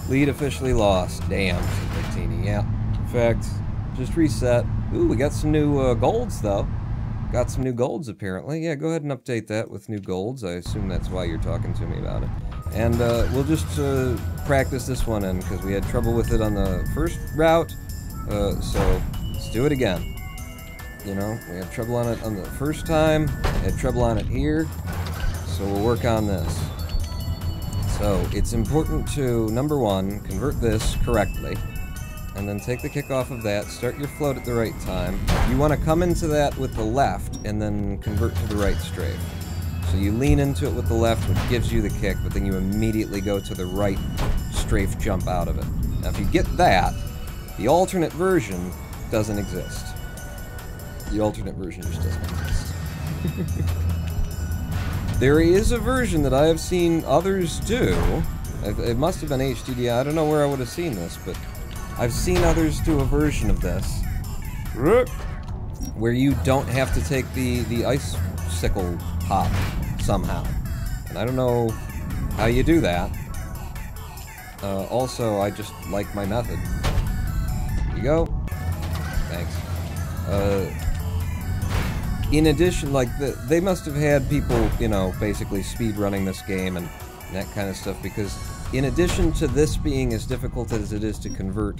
Lead officially lost. Damn, Martini. Yeah. In fact, just reset. Ooh, we got some new golds, though. Got some new golds, apparently. Yeah, go ahead and update that with new golds. I assume that's why you're talking to me about it. And we'll just practice this one in, because we had trouble with it on the first route. So, let's do it again. You know, we had trouble on it on the first time. We had trouble on it here. So we'll work on this. So, it's important to, number one, convert this correctly. And then take the kick off of that, start your float at the right time. You want to come into that with the left, and then convert to the right strafe. So you lean into it with the left, which gives you the kick, but then you immediately go to the right strafe jump out of it. Now if you get that, the alternate version doesn't exist. The alternate version just doesn't exist. There is a version that I have seen others do. It must have been HDDI, I don't know where I would have seen this, but I've seen others do a version of this where you don't have to take the icicle hop somehow. And I don't know how you do that. Also, I just like my method. Here you go. Thanks. In addition, like, they must have had people, you know, basically speedrunning this game and that kind of stuff, because in addition to this being as difficult as it is to convert,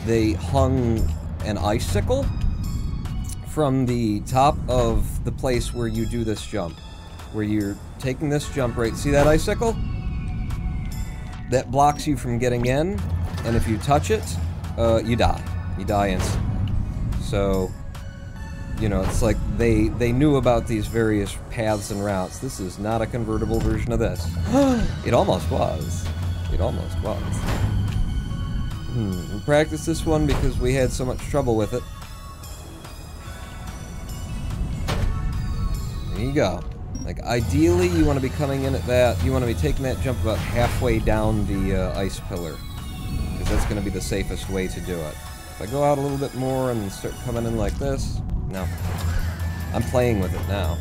they hung an icicle from the top of the place where you do this jump. Where you're taking this jump right... See that icicle? That blocks you from getting in, and if you touch it, you die. You die instantly. So, you know, it's like they knew about these various paths and routes. This is not a convertible version of this. It almost was. It almost was. We practiced this one because we had so much trouble with it. There you go. Like, ideally, you want to be coming in at that, you want to be taking that jump about halfway down the ice pillar. Because that's going to be the safest way to do it. If I go out a little bit more and start coming in like this, no. I'm playing with it now.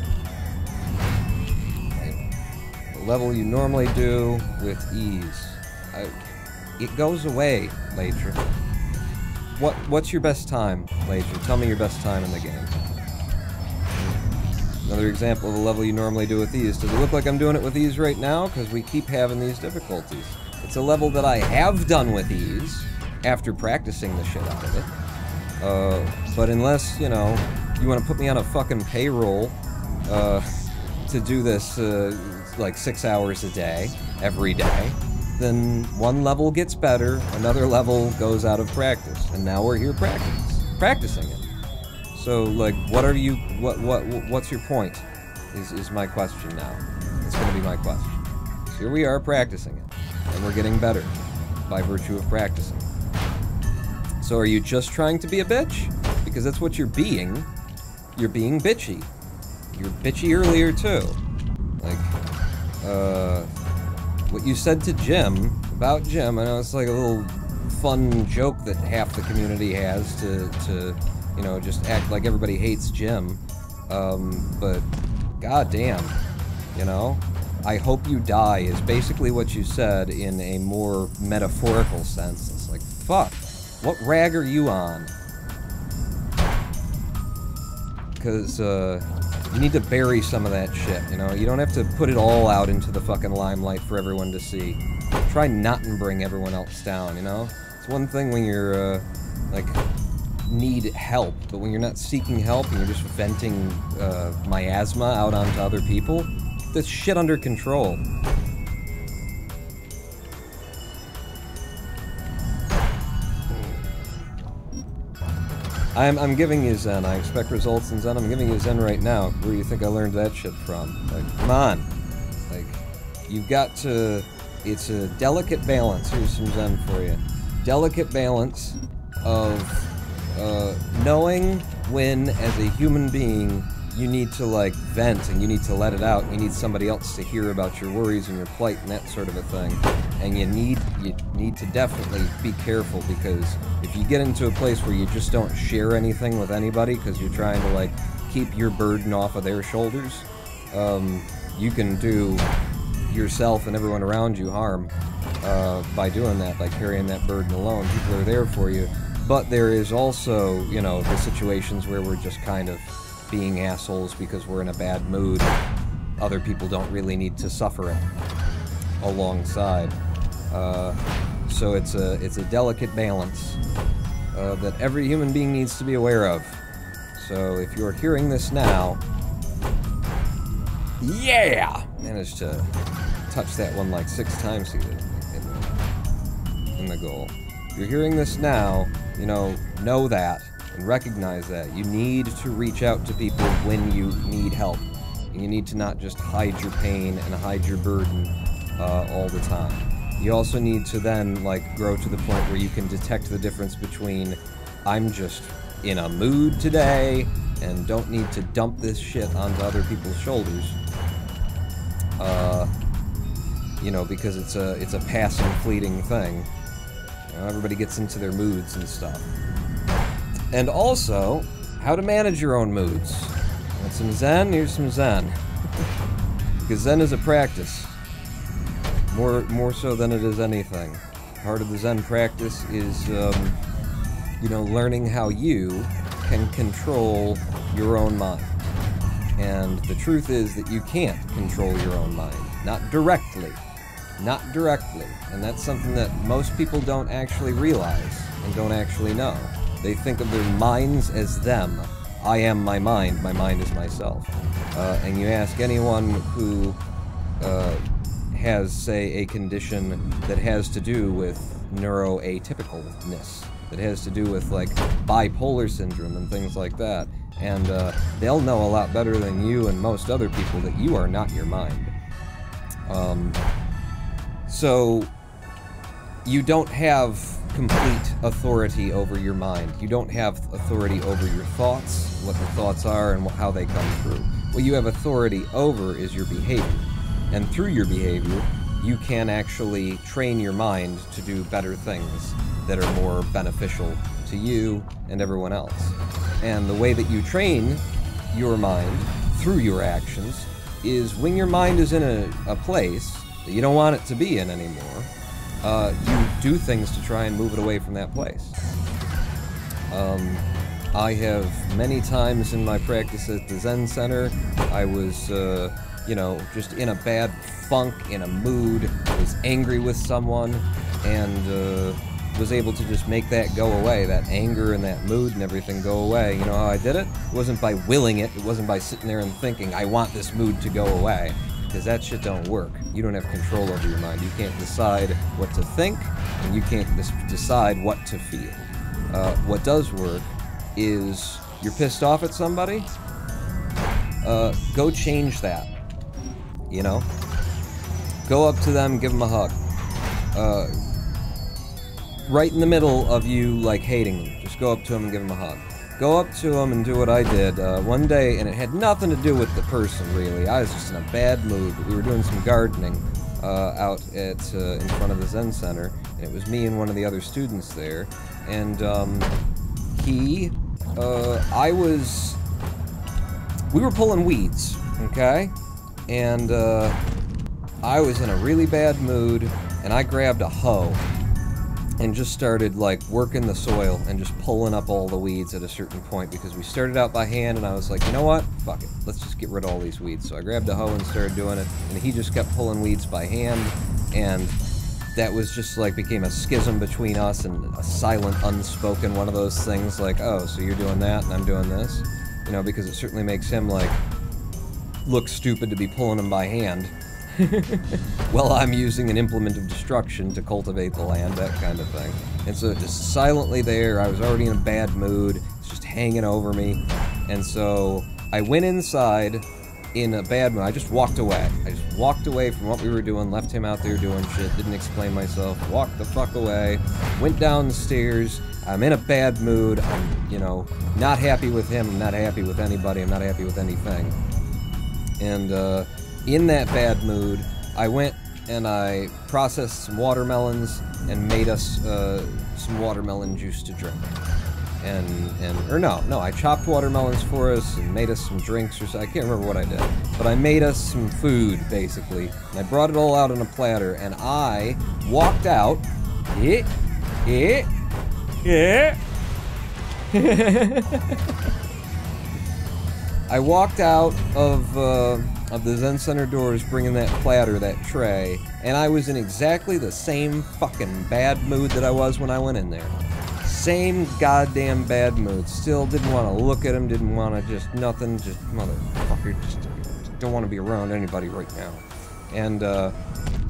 The level you normally do with ease. It goes away, Later. What's your best time, Later? Tell me your best time in the game. Another example of the level you normally do with ease. Does it look like I'm doing it with ease right now? Because we keep having these difficulties. It's a level that I have done with ease, after practicing the shit out of it. But unless, you know, you want to put me on a fucking payroll, to do this, like 6 hours a day, every day, then one level gets better, another level goes out of practice, and now we're here practicing it. So, like, what's your point, is my question now. It's gonna be my question. So here we are practicing it, and we're getting better by virtue of practicing. So are you just trying to be a bitch? Because that's what you're being. You're being bitchy. You were bitchy earlier, too. Like, what you said to Jim, about Jim, I know it's like a little fun joke that half the community has to you know, just act like everybody hates Jim. But goddamn, you know? I hope you die is basically what you said in a more metaphorical sense. It's like, fuck, what rag are you on? Because, you need to bury some of that shit, you know? You don't have to put it all out into the fucking limelight for everyone to see. Try not to bring everyone else down, you know? It's one thing when you're, like, need help, but when you're not seeking help and you're just venting, miasma out onto other people, get this shit under control. I'm giving you Zen. I expect results in Zen. I'm giving you Zen right now. Where do you think I learned that shit from? Like, come on. Like, you've got to, it's a delicate balance. Here's some Zen for you. Delicate balance of knowing when, as a human being, you need to, like, vent and you need to let it out. You need somebody else to hear about your worries and your plight and that sort of a thing. And you need to definitely be careful, because if you get into a place where you just don't share anything with anybody because you're trying to, like, keep your burden off of their shoulders, you can do yourself and everyone around you harm by doing that, by carrying that burden alone. People are there for you. But there is also, you know, the situations where we're just kind of being assholes because we're in a bad mood. Other people don't really need to suffer it alongside. So it's a delicate balance that every human being needs to be aware of. So if you're hearing this now, yeah! Managed to touch that one like 6 times here in the goal. If you're hearing this now, you know that and recognize that. You need to reach out to people when you need help. And you need to not just hide your pain and hide your burden all the time. You also need to then, like, grow to the point where you can detect the difference between I'm just in a mood today and don't need to dump this shit onto other people's shoulders. You know, because it's a passing, fleeting thing. You know, everybody gets into their moods and stuff. And also, how to manage your own moods. Want some Zen? Here's some Zen. Because Zen is a practice. More so than it is anything. Part of the Zen practice is, you know, learning how you can control your own mind. And the truth is that you can't control your own mind. Not directly. Not directly. And that's something that most people don't actually realize and don't actually know. They think of their minds as them. I am my mind is myself. And you ask anyone who has, say, a condition that has to do with neuroatypicalness, that has to do with, like, bipolar syndrome and things like that, and they'll know a lot better than you and most other people that you are not your mind. So you don't have complete authority over your mind. You don't have authority over your thoughts, what the thoughts are, and how they come through. What you have authority over is your behavior. And through your behavior, you can actually train your mind to do better things that are more beneficial to you and everyone else. And the way that you train your mind through your actions is when your mind is in a place that you don't want it to be in anymore, you do things to try and move it away from that place. I have many times in my practice at the Zen Center, I was, you know, just in a bad funk, in a mood, was angry with someone, and was able to just make that go away, that anger and that mood and everything go away. You know how I did it? It wasn't by willing it, it wasn't by sitting there and thinking, I want this mood to go away. Because that shit don't work. You don't have control over your mind. You can't decide what to think, and you can't decide what to feel. What does work is, you're pissed off at somebody, go change that. You know? Go up to them, give them a hug. Right in the middle of you, like, hating them, just go up to them and give them a hug. Go up to them and do what I did one day, and it had nothing to do with the person, really. I was just in a bad mood. We were doing some gardening out at in front of the Zen Center, and it was me and one of the other students there, and we were pulling weeds, okay? And I was in a really bad mood, and I grabbed a hoe and just started, like, working the soil and just pulling up all the weeds at a certain point, because we started out by hand, and I was like, you know what? Fuck it. Let's just get rid of all these weeds. So I grabbed a hoe and started doing it, and he just kept pulling weeds by hand, and that was just, like, became a schism between us, and a silent, unspoken one of those things, like, oh, so you're doing that, and I'm doing this? You know, because it certainly makes him, like, look stupid to be pulling them by hand. Well, I'm using an implement of destruction to cultivate the land, that kind of thing. And so just silently there, I was already in a bad mood, it's just hanging over me. And so I went inside in a bad mood. I just walked away. I just walked away from what we were doing, left him out there doing shit, didn't explain myself, walked the fuck away, went downstairs. I'm in a bad mood. I'm, you know, not happy with him. I'm not happy with anybody. I'm not happy with anything. And in that bad mood, I went and I processed some watermelons and made us some watermelon juice to drink. Or no, I chopped watermelons for us and made us some drinks or so. I can't remember what I did. But I made us some food, basically. And I brought it all out on a platter, and I walked out. I walked out of the Zen Center doors bringing that platter, that tray, and I was in exactly the same fucking bad mood that I was when I went in there. Same goddamn bad mood. Still didn't want to look at him, didn't want to just nothing, just motherfucker, just don't want to be around anybody right now. And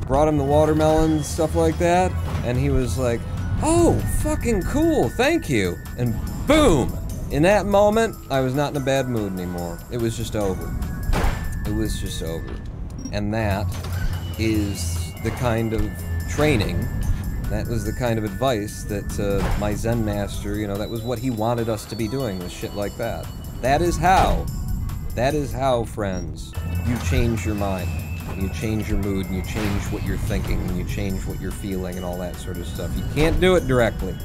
brought him the watermelons, stuff like that, and he was like, "Oh, fucking cool, thank you." And boom! In that moment, I was not in a bad mood anymore. It was just over. It was just over. And that is the kind of training, that was the kind of advice that my Zen master, you know, that was what he wanted us to be doing, with shit like that. That is how, friends, you change your mind. You change your mood, and you change what you're thinking, and you change what you're feeling, and all that sort of stuff. You can't do it directly.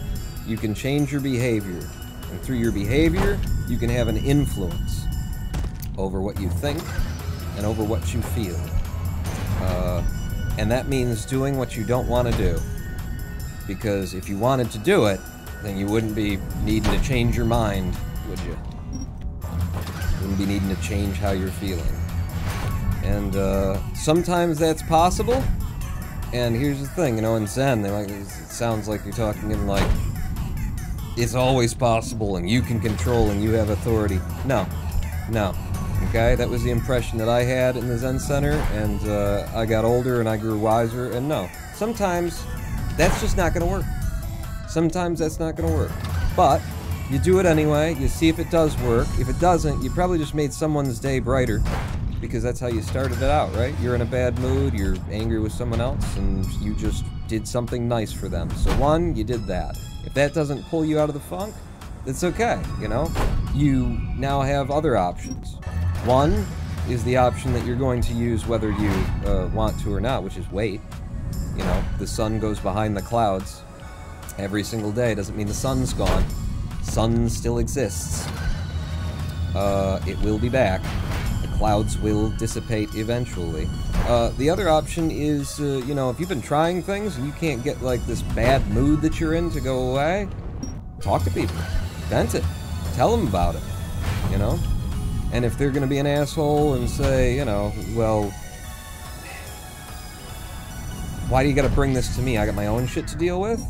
You can change your behavior. And through your behavior, you can have an influence over what you think and over what you feel. And that means doing what you don't want to do. Because if you wanted to do it, then you wouldn't be needing to change your mind, would you? You wouldn't be needing to change how you're feeling. And sometimes that's possible. And here's the thing, you know, in Zen, it sounds like you're talking in like, it's always possible, and you can control, and you have authority. No. Okay? That was the impression that I had in the Zen Center, and I got older, and I grew wiser, and no. Sometimes, that's just not gonna work. Sometimes that's not gonna work. But, you do it anyway, you see if it does work. If it doesn't, you probably just made someone's day brighter, because that's how you started it out, right? You're in a bad mood, you're angry with someone else, and you just did something nice for them. So one, you did that. If that doesn't pull you out of the funk, it's okay, you know? You now have other options. One is the option that you're going to use whether you want to or not, which is wait. You know, the sun goes behind the clouds every single day. Doesn't mean the sun's gone. Sun still exists. It will be back. The clouds will dissipate eventually. The other option is, you know, if you've been trying things and you can't get, like, this bad mood that you're in to go away, talk to people. Vent it. Tell them about it, you know? And if they're gonna be an asshole and say, you know, well, why do you gotta bring this to me? I got my own shit to deal with?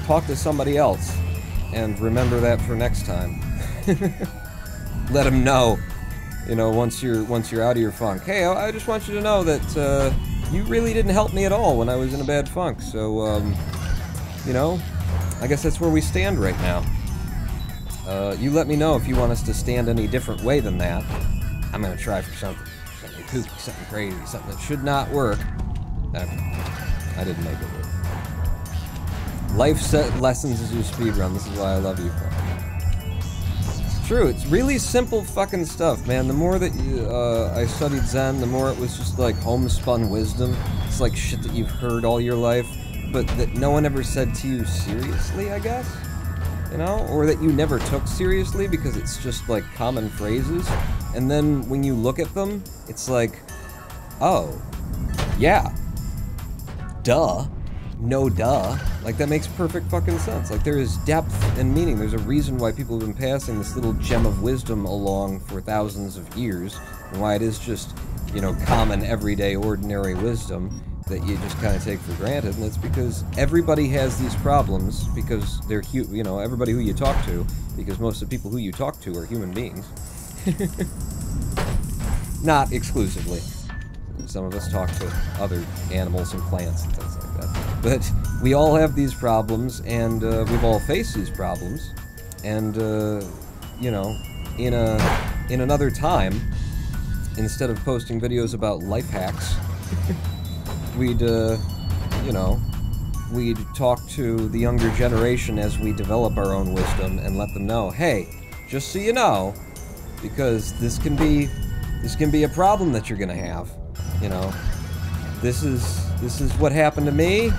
Talk to somebody else. And remember that for next time. Let them know. You know, once you're out of your funk. Hey, I just want you to know that you really didn't help me at all when I was in a bad funk. So, you know, I guess that's where we stand right now. You let me know if you want us to stand any different way than that. I'm gonna try for something kooky, something crazy, something that should not work. I didn't make it work. Life lessons as you speedrun. This is why I love you. True, it's really simple fucking stuff, man. The more that I studied Zen, the more it was just like homespun wisdom. It's like shit that you've heard all your life, but that no one ever said to you seriously, I guess? You know? Or that you never took seriously because it's just like common phrases. And then when you look at them, it's like, oh, yeah. Duh. No duh. Like, that makes perfect fucking sense. Like, there is depth and meaning. There's a reason why people have been passing this little gem of wisdom along for thousands of years, and why it is just, you know, common, everyday, ordinary wisdom that you just kind of take for granted, and it's because everybody has these problems, because they're, you know, everybody who you talk to, because most of the people who you talk to are human beings. Not exclusively. Some of us talk to other animals and plants and things like that. But we all have these problems, and we've all faced these problems. And, you know, in another time, instead of posting videos about life hacks, we'd, you know, we'd talk to the younger generation as we develop our own wisdom and let them know, hey, just so you know, because this can be a problem that you're gonna have, you know. This is what happened to me,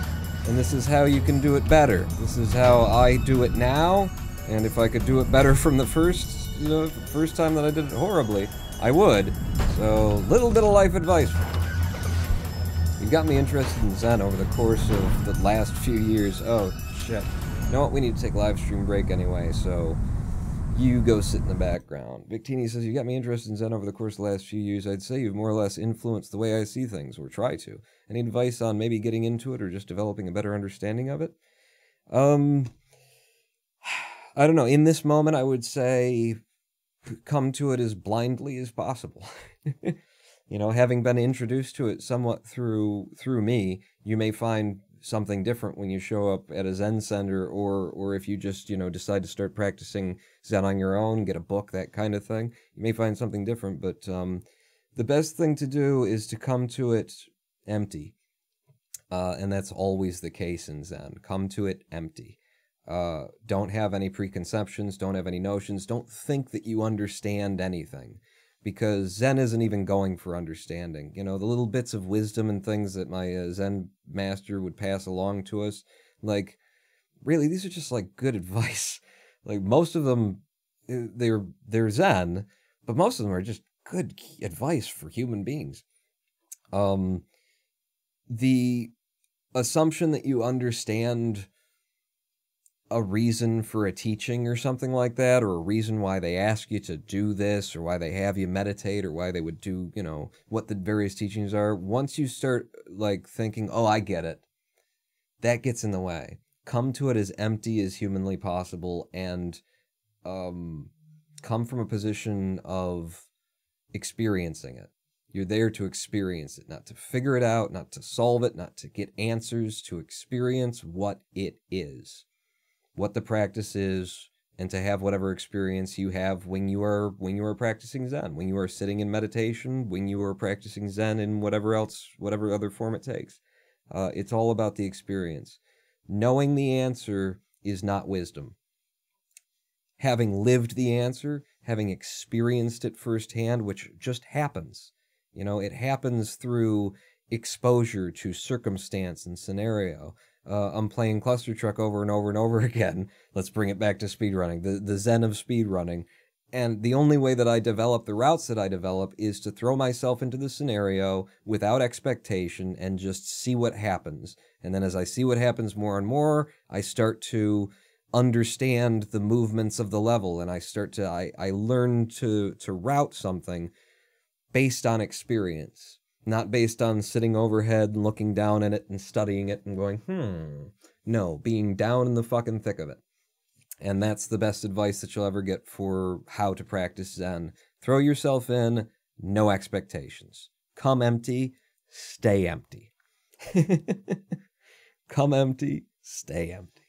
and this is how you can do it better. This is how I do it now, and if I could do it better from the first, you know, first time that I did it horribly, I would. So, little bit of life advice. You got me interested in Zen over the course of the last few years. Oh, shit. You know what? We need to take a live stream break anyway, so you go sit in the background. Victini says, you got me interested in Zen over the course of the last few years. I'd say you've more or less influenced the way I see things, or try to. Any advice on maybe getting into it or just developing a better understanding of it? I don't know. In this moment, I would say come to it as blindly as possible. You know, having been introduced to it somewhat through me, you may find something different when you show up at a Zen center, or if you just, you know, decide to start practicing Zen on your own, get a book, that kind of thing. You may find something different, but the best thing to do is to come to it empty. And that's always the case in Zen. Come to it empty. Don't have any preconceptions, don't have any notions, don't think that you understand anything. Because Zen isn't even going for understanding. You know, the little bits of wisdom and things that my Zen master would pass along to us, like, really, these are just, like, good advice. Like, most of them, they're Zen, but most of them are just good advice for human beings. The assumption that you understand a reason for a teaching or something like that, or a reason why they ask you to do this, or why they have you meditate, or why they would do, you know, what the various teachings are, once you start, like, thinking, oh, I get it, that gets in the way. Come to it as empty as humanly possible, and come from a position of experiencing it. You're there to experience it, not to figure it out, not to solve it, not to get answers, to experience what it is. What the practice is, and to have whatever experience you have when you are practicing Zen, when you are sitting in meditation, when you are practicing Zen in whatever other form it takes. It's all about the experience. Knowing the answer is not wisdom. Having lived the answer, having experienced it firsthand, which just happens. You know, it happens through exposure to circumstance and scenario. I'm playing Clustertruck over and over and over again. Let's bring it back to speedrunning, the Zen of speedrunning. And the only way that I develop the routes that I develop is to throw myself into the scenario without expectation and just see what happens. And then as I see what happens more and more, I start to understand the movements of the level, and I learn to route something based on experience. Not based on sitting overhead and looking down at it and studying it and going, No, being down in the fucking thick of it. And that's the best advice that you'll ever get for how to practice Zen. Throw yourself in, no expectations. Come empty, stay empty. Come empty, stay empty.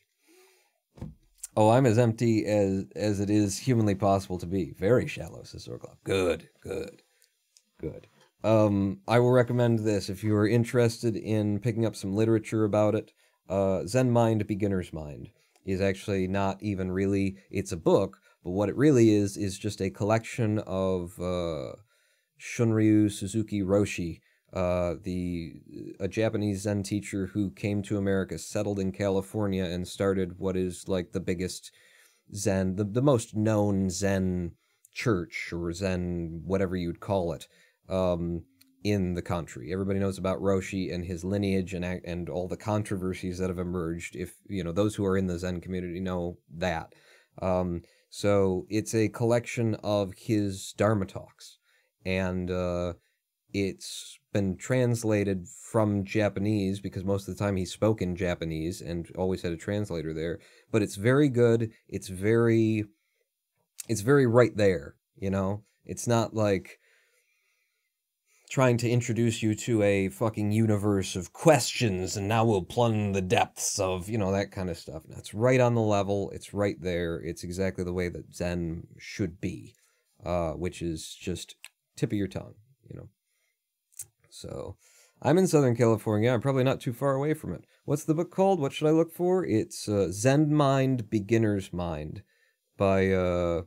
Oh, I'm as empty as it is humanly possible to be. Very shallow, says Orglov. Good. I will recommend this if you are interested in picking up some literature about it. Zen Mind, Beginner's Mind is actually not even really, it's a book, but what it really is just a collection of Shunryu Suzuki Roshi, a Japanese Zen teacher who came to America, settled in California, and started what is like the biggest Zen, the most known Zen church, or Zen whatever you'd call it, in the country. Everybody knows about Roshi and his lineage and all the controversies that have emerged. If, you know, those who are in the Zen community know that. So it's a collection of his Dharma talks, and it's been translated from Japanese, because most of the time he spoke in Japanese and always had a translator there. But it's very good. It's very right there, you know? It's not like trying to introduce you to a fucking universe of questions, and now we'll plumb the depths of, you know, that kind of stuff. That's right on the level. It's right there. It's exactly the way that Zen should be, which is just tip of your tongue. you know. So, I'm in Southern California. I'm probably not too far away from it. What's the book called? What should I look for? It's Zen Mind, Beginner's Mind by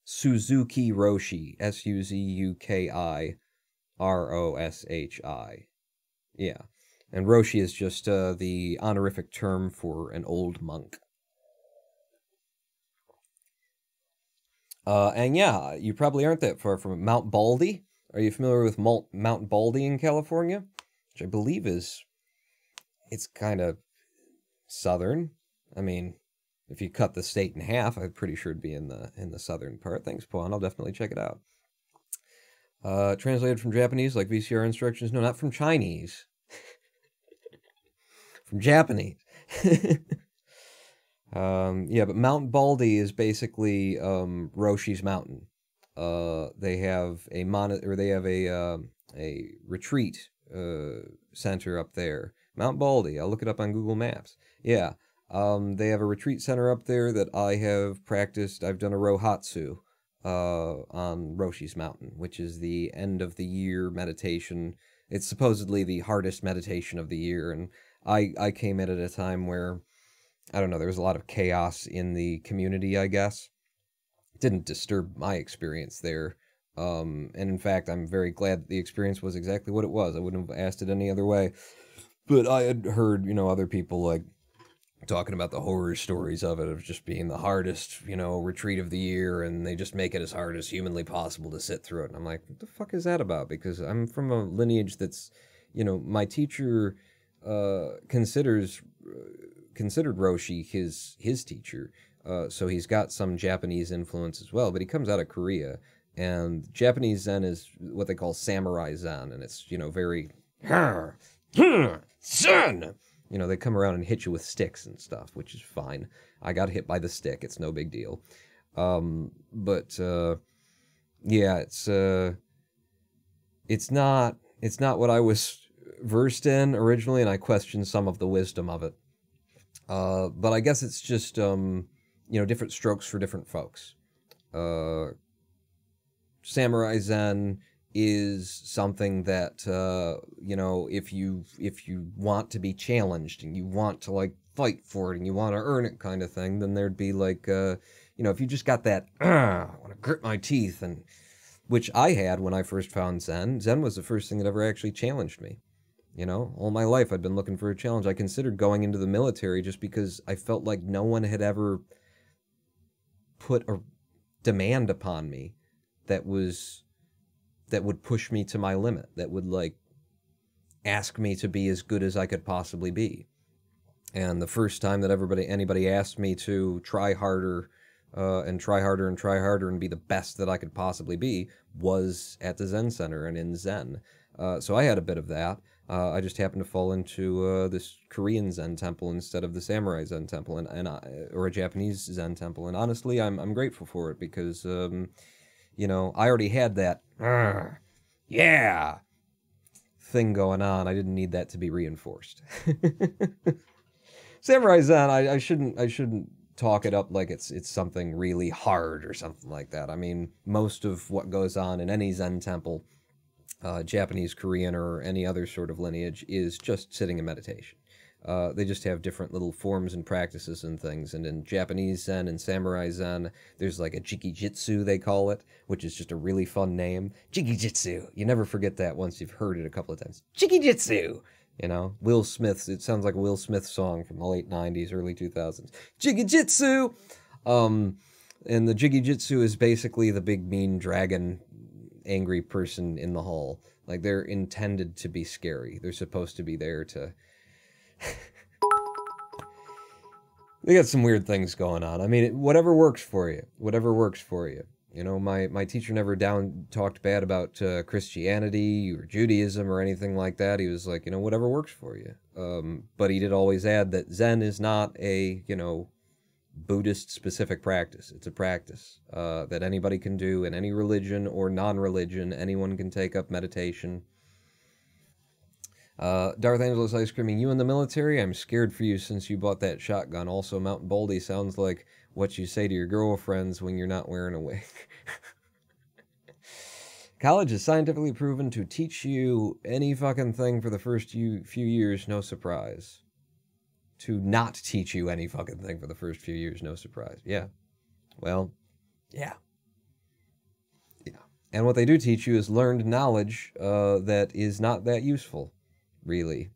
Suzuki Roshi. Suzuki Roshi. Yeah. And Roshi is just the honorific term for an old monk. And yeah, you probably aren't that far from it. Mount Baldy. Are you familiar with Mount Baldy in California? Which I believe it's kind of southern. I mean, if you cut the state in half, I'm pretty sure it'd be in the southern part. Thanks, Pawn. I'll definitely check it out. Translated from Japanese, like VCR instructions. No, not from Chinese. From Japanese. Yeah, but Mount Baldy is basically Roshi's mountain. They have a retreat center up there. Mount Baldy. I'll look it up on Google Maps. Yeah. They have a retreat center up there that I have practiced. I've done a Rohatsu on Roshi's mountain, which is the end of the year meditation. It's supposedly the hardest meditation of the year, and I came in at a time where, I don't know, there was a lot of chaos in the community, I guess. It didn't disturb my experience there. And in fact, I'm very glad that the experience was exactly what it was. I wouldn't have asked it any other way. But I had heard, other people like talking about the horror stories of it, of just being the hardest, retreat of the year, and they just make it as hard as humanly possible to sit through it. And I'm like, what the fuck is that about? Because I'm from a lineage that's, my teacher considered Roshi his teacher. So he's got some Japanese influence as well, but he comes out of Korea. And Japanese Zen is what they call samurai Zen, and it's, very Zen! They come around and hit you with sticks and stuff, which is fine. I got hit by the stick. It's no big deal. But yeah, it's not what I was versed in originally, and I questioned some of the wisdom of it. But I guess it's just, different strokes for different folks. Samurai Zen is something that, if you want to be challenged and you want to, like, fight for it and you want to earn it kind of thing, then there'd be, like, if you just got that, I want to grit my teeth, and which I had when I first found Zen. Zen was the first thing that ever actually challenged me. All my life I'd been looking for a challenge. I considered going into the military just because I felt like no one had ever put a demand upon me that would push me to my limit, that would, like, ask me to be as good as I could possibly be. And the first time that anybody asked me to try harder and try harder and try harder and be the best that I could possibly be was at the Zen Center and in Zen. So I had a bit of that. I just happened to fall into this Korean Zen temple instead of the Samurai Zen temple, or a Japanese Zen temple. And honestly, I'm grateful for it because, I already had that, yeah, thing going on. I didn't need that to be reinforced. Samurai Zen, I shouldn't talk it up like it's something really hard or something like that. I mean, most of what goes on in any Zen temple, Japanese, Korean, or any other sort of lineage, is just sitting in meditation. They just have different little forms and practices and things. And in Japanese Zen and Samurai Zen, there's like a Jikijitsu, they call it, which is just a really fun name. Jikijitsu. You never forget that once you've heard it a couple of times. Jikijitsu! Will Smith's, it sounds like a Will Smith song from the late 90s, early 2000s. Jikijitsu! And the Jikijitsu is basically the big mean dragon angry person in the hall. Like, they're intended to be scary. They're supposed to be there to... They got some weird things going on. I mean, whatever works for you. Whatever works for you. My teacher never talked bad about Christianity or Judaism or anything like that. He was like, whatever works for you. But he did always add that Zen is not a, Buddhist-specific practice. It's a practice that anybody can do in any religion or non-religion. Anyone can take up meditation. Darth Angelos Ice Creaming, you in the military? I'm scared for you since you bought that shotgun. Also, Mount Baldy sounds like what you say to your girlfriends when you're not wearing a wig. College is scientifically proven to teach you any fucking thing for the first few years, no surprise. To not teach you any fucking thing for the first few years, no surprise. Yeah. Well, yeah. Yeah. And what they do teach you is learned knowledge that is not that useful, really,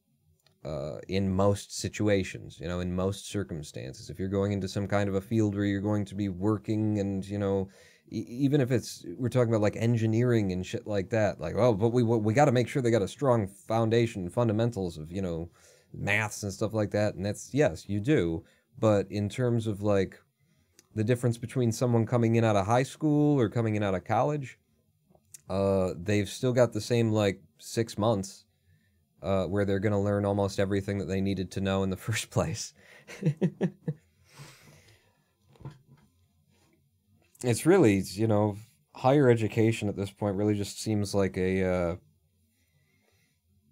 in most situations, you know, in most circumstances. If you're going into some kind of a field where you're going to be working and, you know, even if we're talking about like engineering and shit like that, like, oh, but we got to make sure they got a strong foundation, fundamentals of, you know, maths and stuff like that. And that's, yes, you do. But in terms of like the difference between someone coming in out of high school or coming in out of college, they've still got the same like 6 months where they're going to learn almost everything that they needed to know in the first place. It's really, you know, higher education at this point really just seems like it's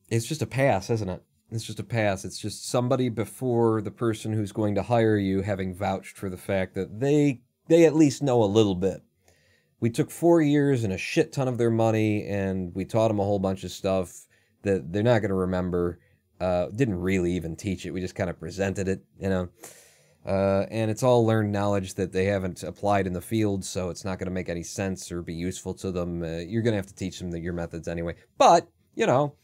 just a pass, isn't it? It's just a pass. It's just somebody before the person who's going to hire you having vouched for the fact that they at least know a little bit. We took 4 years and a shit ton of their money, and we taught them a whole bunch of stuff that they're not going to remember. Didn't really even teach it. We just kind of presented it, you know. And it's all learned knowledge that they haven't applied in the field, so it's not going to make any sense or be useful to them. You're going to have to teach them your methods anyway. But, you know,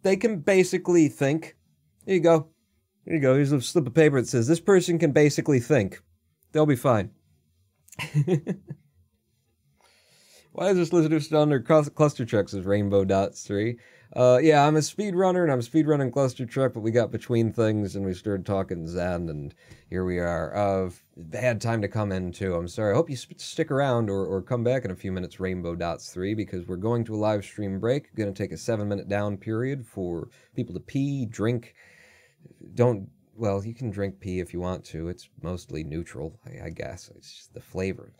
they can basically think. Here you go. Here you go. Here's a slip of paper that says, this person can basically think. They'll be fine. Why is this listener still under Clustertruck, says Rainbow Dots 3. Yeah, I'm a speedrunner, and I'm speedrunning Clustertruck, but we got between things, and we started talking Zen, and here we are. Bad time to come in, too. I'm sorry. I hope you stick around or come back in a few minutes, Rainbow Dots 3, because we're going to a live stream break. Going to take a 7-minute down period for people to pee, drink. Well, you can drink pee if you want to. It's mostly neutral, I guess. It's just the flavor.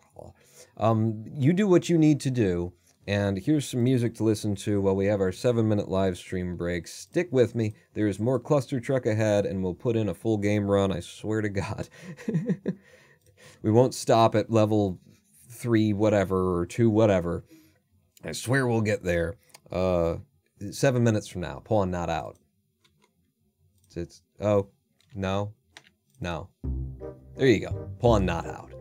You do what you need to do, and here's some music to listen to while we have our 7-minute live stream break. Stick with me. There is more Clustertruck ahead, and we'll put in a full game run, I swear to God. We won't stop at level 3 whatever, or 2 whatever. I swear we'll get there. 7 minutes from now. Pawn not out. Oh, no. No. There you go. Pawn not out.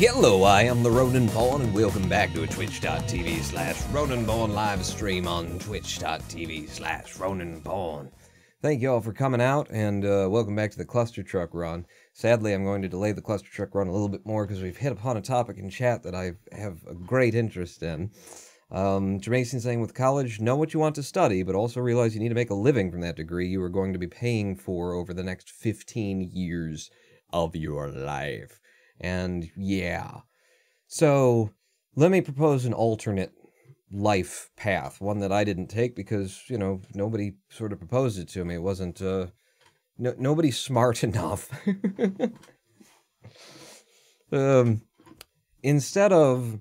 Hello, I am the Roninpawn, and welcome back to a twitch.tv/Roninpawn live stream on twitch.tv/Roninpawn. Thank you all for coming out, and welcome back to the Clustertruck run. Sadly, I'm going to delay the Clustertruck run a little bit more because we've hit upon a topic in chat that I have a great interest in. Jermaine saying, with college, know what you want to study, but also realize you need to make a living from that degree you are going to be paying for over the next 15 years of your life. And yeah, so let me propose an alternate life path, one that I didn't take because, you know, nobody sort of proposed it to me. It wasn't, nobody's smart enough. Instead of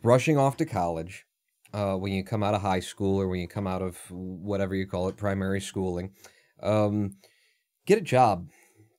rushing off to college, when you come out of high school or when you come out of whatever you call it, primary schooling, get a job.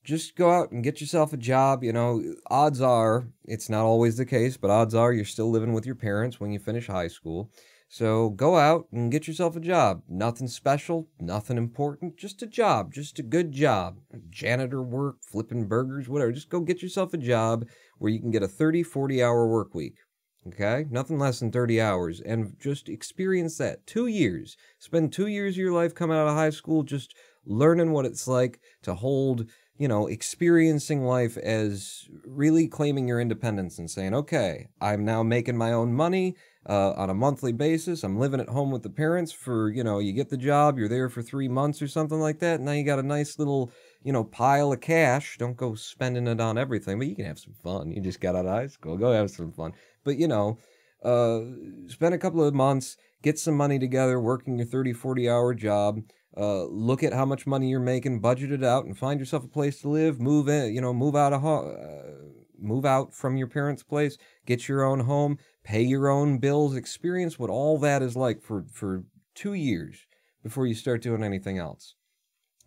Just go out and get yourself a job. You know, odds are, it's not always the case, but odds are you're still living with your parents when you finish high school. So go out and get yourself a job. Nothing special, nothing important, just a job, just a good job. Janitor work, flipping burgers, whatever. Just go get yourself a job where you can get a 30, 40-hour work week. Okay? Nothing less than 30 hours. And just experience that. 2 years. Spend 2 years of your life coming out of high school just learning what it's like to hold, you know, experiencing life as really claiming your independence and saying, okay, I'm now making my own money on a monthly basis. I'm living at home with the parents for, you know, you get the job, you're there for 3 months or something like that. And now you got a nice little, you know, pile of cash. Don't go spending it on everything, but you can have some fun. You just got out of high school. Go have some fun. But, you know, spend a couple of months, get some money together, working your 30, 40-hour job. Look at how much money you're making, budget it out, and find yourself a place to live. Move in, you know, move out from your parents' place, get your own home, pay your own bills, experience what all that is like for 2 years before you start doing anything else.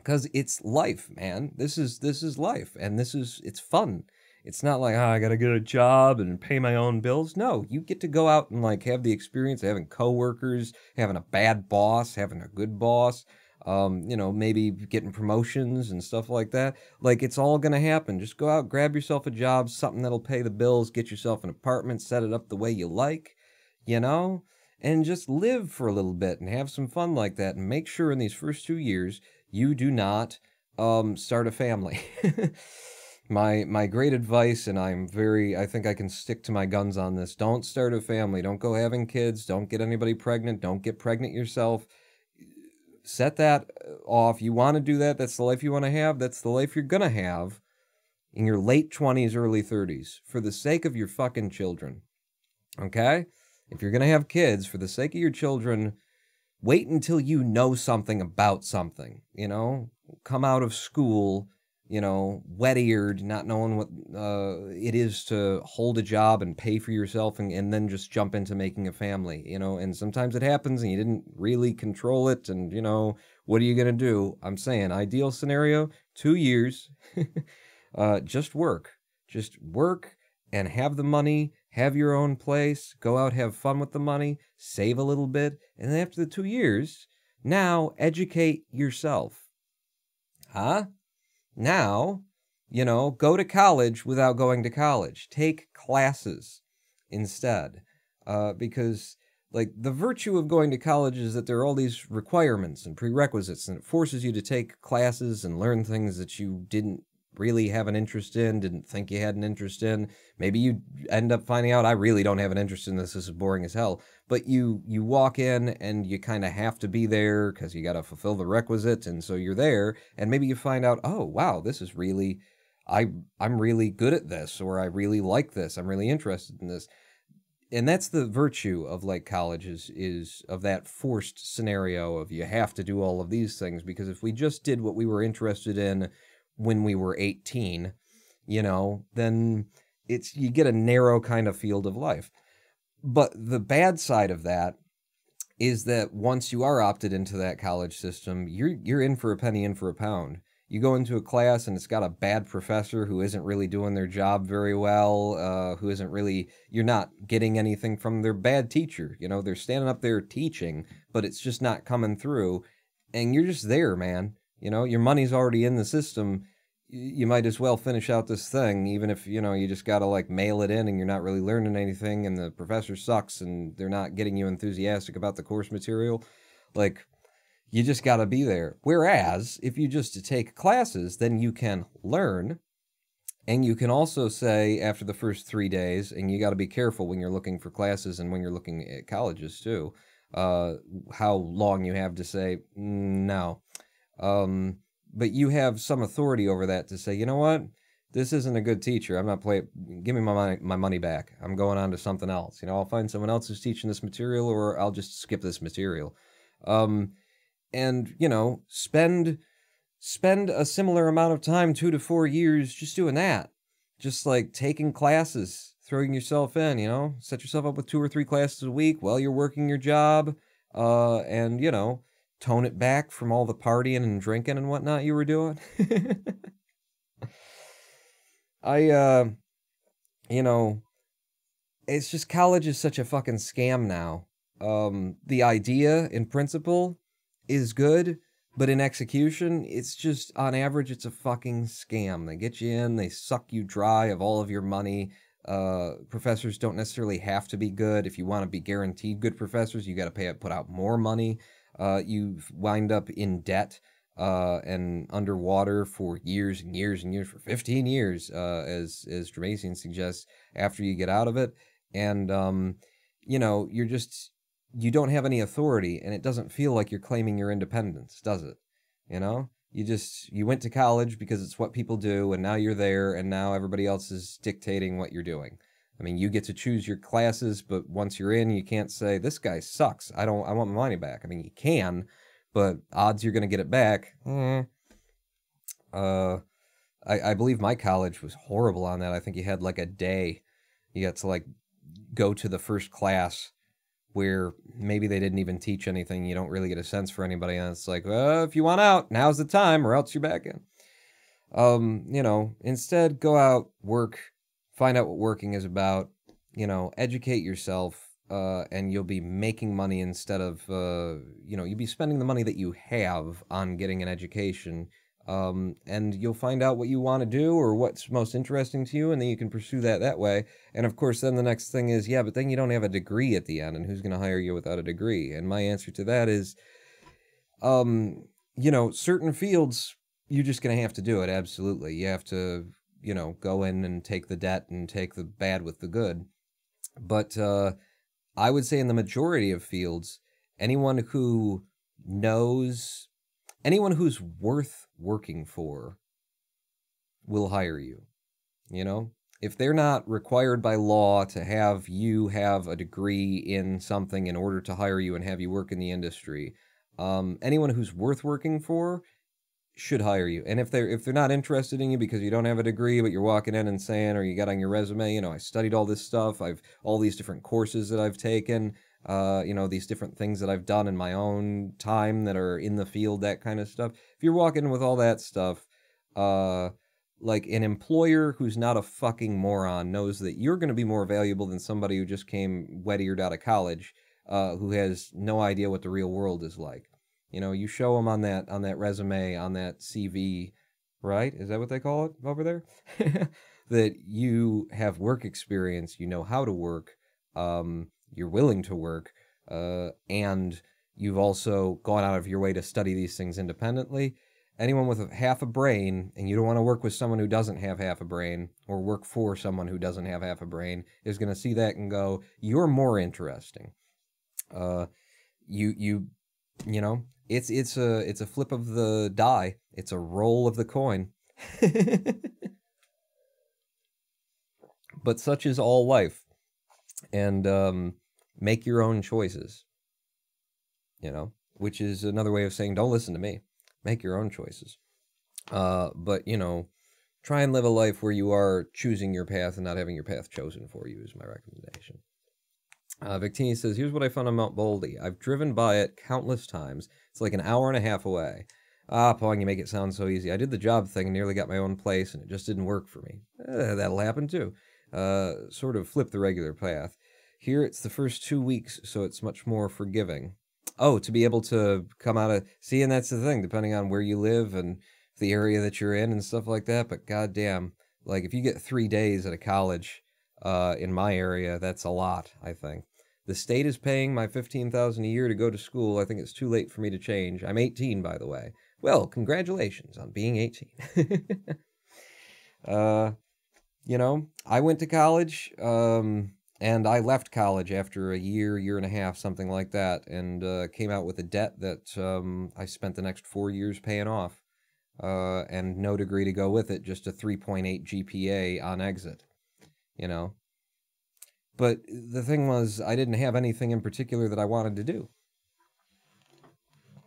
Because it's life, man. This is life, and it's fun. It's not like, I gotta get a job and pay my own bills. No, you get to go out and like have the experience of having coworkers, having a bad boss, having a good boss, maybe getting promotions and stuff like that. Like, it's all gonna happen. Just go out, grab yourself a job, something that'll pay the bills, get yourself an apartment, set it up the way you like, and just live for a little bit and have some fun like that. And make sure in these first 2 years you do not start a family. My great advice, and I think I can stick to my guns on this: don't start a family, don't go having kids, don't get anybody pregnant, don't get pregnant yourself. Set that off. You want to do that, that's the life you want to have, that's the life you're gonna have in your late 20s, early 30s, for the sake of your fucking children. Okay? If you're gonna have kids, for the sake of your children, wait until you know something about something, come out of school, wet-eared, not knowing what it is to hold a job and pay for yourself, and then just jump into making a family, and sometimes it happens and you didn't really control it, and, what are you going to do? I'm saying, ideal scenario, 2 years, just work and have the money, have your own place, go out, have fun with the money, save a little bit, and then after the 2 years, now educate yourself. Huh? Now, go to college without going to college. Take classes instead. Because, like, the virtue of going to college is that there are all these requirements and prerequisites, and it forces you to take classes and learn things that you didn't really have an interest in, didn't think you had an interest in. Maybe you end up finding out, I really don't have an interest in this is boring as hell. But you walk in and you kind of have to be there because you got to fulfill the requisite, and so you're there, and maybe you find out, oh, wow, this is really, I'm really good at this, or I really like this, I'm really interested in this. And that's the virtue of, like, college is of that forced scenario of you have to do all of these things, because if we just did what we were interested in when we were 18, then you get a narrow kind of field of life. But the bad side of that is that once you are opted into that college system, you're in for a penny, in for a pound. You go into a class and it's got a bad professor who isn't really doing their job very well, you're not getting anything from their bad teacher. They're standing up there teaching, but it's just not coming through. And you're just there, man. Your money's already in the system. You might as well finish out this thing, even if, you just got to, like, mail it in and you're not really learning anything and the professor sucks and they're not getting you enthusiastic about the course material. Like, you just got to be there. Whereas, if you just take classes, then you can learn, and you can also say after the first 3 days, and you got to be careful when you're looking for classes and when you're looking at colleges too, how long you have to say, no. But you have some authority over that to say, you know what? This isn't a good teacher. I'm not playing. Give me my money back. I'm going on to something else. I'll find someone else who's teaching this material, or I'll just skip this material. And, spend a similar amount of time, 2 to 4 years, just doing that. Just, like, taking classes, throwing yourself in, set yourself up with 2 or 3 classes a week while you're working your job, and, tone it back from all the partying and drinking and whatnot you were doing. It's just, college is such a fucking scam now. The idea in principle is good, but in execution, it's just, on average, it's a fucking scam. They get you in, they suck you dry of all of your money. Professors don't necessarily have to be good. If you want to be guaranteed good professors, you got to put out more money. You wind up in debt and underwater for years and years and years, for 15 years, as Dramatian suggests, after you get out of it. And, you don't have any authority, and it doesn't feel like you're claiming your independence, does it? You went to college because it's what people do, and now you're there, and now everybody else is dictating what you're doing. I mean, you get to choose your classes, but once you're in, you can't say, this guy sucks, I want my money back. I mean, you can, but odds you're going to get it back, I believe my college was horrible on that. I think you had, like, a day. You got to, like, go to the first class where maybe they didn't even teach anything. You don't really get a sense for anybody. And it's like, well, if you want out, now's the time, or else you're back in. You know, instead, go out, work, find out what working is about, you know, educate yourself, and you'll be making money instead of, you know, you'll be spending the money that you have on getting an education, and you'll find out what you want to do or what's most interesting to you, and then you can pursue that way. And of course, then the next thing is, yeah, but then you don't have a degree at the end, and who's going to hire you without a degree? And my answer to that is, you know, certain fields, you're just going to have to do it, absolutely. You have to, you know, go in and take the debt and take the bad with the good. But I would say in the majority of fields, anyone who's worth working for will hire you, you know? If they're not required by law to have you have a degree in something in order to hire you and have you work in the industry, anyone who's worth working for should hire you. And if they're not interested in you because you don't have a degree, but you're walking in and saying, or you got on your resume, you know, I studied all this stuff, I've all these different courses that I've taken, you know, these different things that I've done in my own time that are in the field, that kind of stuff. If you're walking with all that stuff, like an employer who's not a fucking moron knows that you're going to be more valuable than somebody who just came wet-eared out of college, who has no idea what the real world is like. You know, you show them on that resume, on that CV, right? Is that what they call it over there? That you have work experience, you know how to work, you're willing to work, and you've also gone out of your way to study these things independently. Anyone with half a brain, and you don't want to work with someone who doesn't have half a brain, or work for someone who doesn't have half a brain, is going to see that and go, you're more interesting. You know, it's a flip of the die. It's a roll of the coin. But such is all life. And make your own choices. You know, which is another way of saying don't listen to me. Make your own choices. But, you know, try and live a life where you are choosing your path and not having your path chosen for you is my recommendation. Victini says, here's what I found on Mount Baldy. I've driven by it countless times. It's like an hour and a half away. Ah, Pong, you make it sound so easy. I did the job thing and nearly got my own place, and it just didn't work for me. That'll happen too. Sort of flip the regular path. Here, it's the first 2 weeks, so it's much more forgiving. Oh, to be able to come out of... See, and that's the thing, depending on where you live and the area that you're in and stuff like that, but goddamn, like, if you get 3 days at a college in my area, that's a lot, I think. The state is paying my $15,000 a year to go to school. I think it's too late for me to change. I'm 18, by the way. Well, congratulations on being 18. You know, I went to college, and I left college after a year and a half, something like that, and came out with a debt that I spent the next 4 years paying off, and no degree to go with it, just a 3.8 GPA on exit, you know. But the thing was, I didn't have anything in particular that I wanted to do.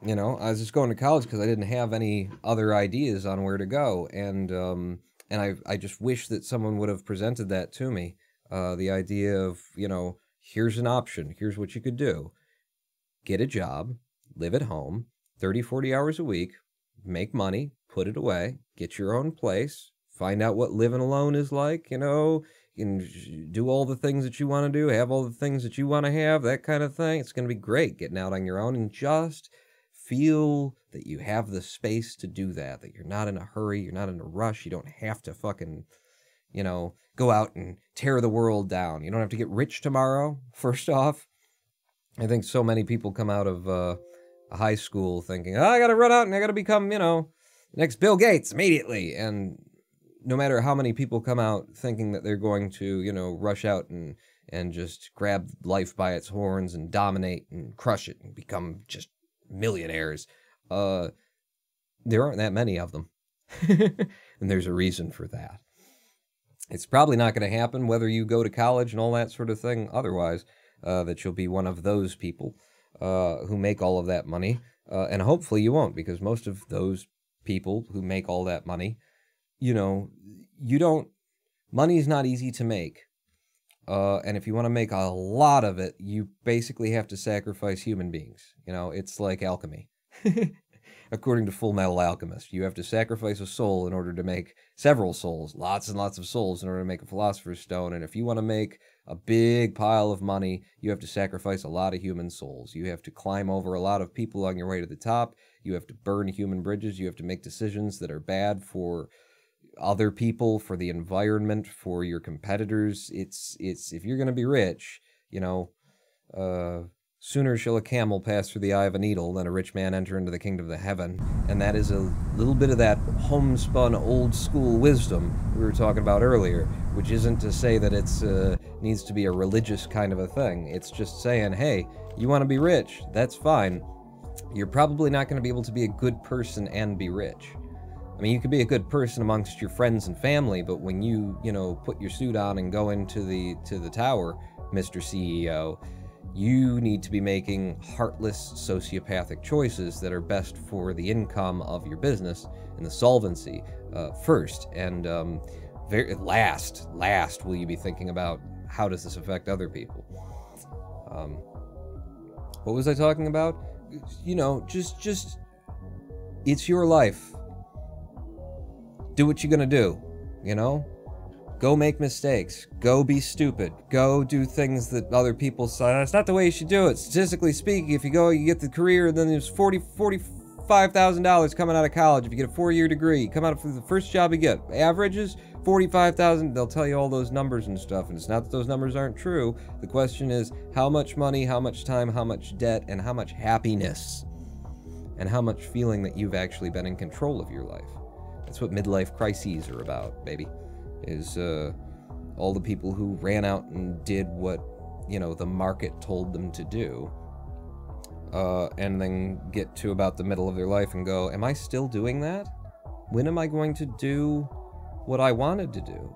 You know, I was just going to college because I didn't have any other ideas on where to go, and I just wish that someone would have presented that to me. The idea of, you know, here's an option, here's what you could do. Get a job, live at home, 30, 40 hours a week, make money, put it away, get your own place, find out what living alone is like, you know, you can do all the things that you want to do, have all the things that you want to have, that kind of thing. It's going to be great getting out on your own and just feel that you have the space to do that, that you're not in a hurry, you're not in a rush, you don't have to fucking, you know, go out and tear the world down. You don't have to get rich tomorrow, first off. I think so many people come out of high school thinking, oh, I got to run out and I got to become, you know, next Bill Gates immediately. And no matter how many people come out thinking that they're going to, you know, rush out and just grab life by its horns and dominate and crush it and become just millionaires, there aren't that many of them. And there's a reason for that. It's probably not going to happen whether you go to college and all that sort of thing otherwise, that you'll be one of those people who make all of that money. And hopefully you won't, because most of those people who make all that money, you know, money's not easy to make. And if you want to make a lot of it, you basically have to sacrifice human beings. You know, it's like alchemy. According to Full Metal Alchemist, you have to sacrifice a soul in order to make several souls, lots and lots of souls in order to make a Philosopher's Stone. And if you want to make a big pile of money, you have to sacrifice a lot of human souls. You have to climb over a lot of people on your way to the top. You have to burn human bridges. You have to make decisions that are bad for other people, for the environment, for your competitors. It's if you're going to be rich, you know, sooner shall a camel pass through the eye of a needle than a rich man enter into the kingdom of heaven. And that is a little bit of that homespun old school wisdom we were talking about earlier, which isn't to say that it's needs to be a religious kind of a thing. It's just saying, hey, you want to be rich, that's fine. You're probably not going to be able to be a good person and be rich. I mean, you could be a good person amongst your friends and family, but when you know, put your suit on and go into the tower, Mr. CEO, you need to be making heartless, sociopathic choices that are best for the income of your business and the solvency first. And very last will you be thinking about how does this affect other people. What was I talking about? You know, just it's your life. Do what you're gonna do, you know? Go make mistakes. Go be stupid. Go do things that other people say, that's not the way you should do it. Statistically speaking, if you go, you get the career, then there's $45,000 coming out of college. If you get a 4-year degree, come out for the first job you get. Averages, $45,000. They'll tell you all those numbers and stuff, and it's not that those numbers aren't true. The question is, how much money, how much time, how much debt, and how much happiness, and how much feeling that you've actually been in control of your life. That's what midlife crises are about, baby. Is all the people who ran out and did what, you know, the market told them to do, and then get to about the middle of their life and go, am I still doing that? When am I going to do what I wanted to do?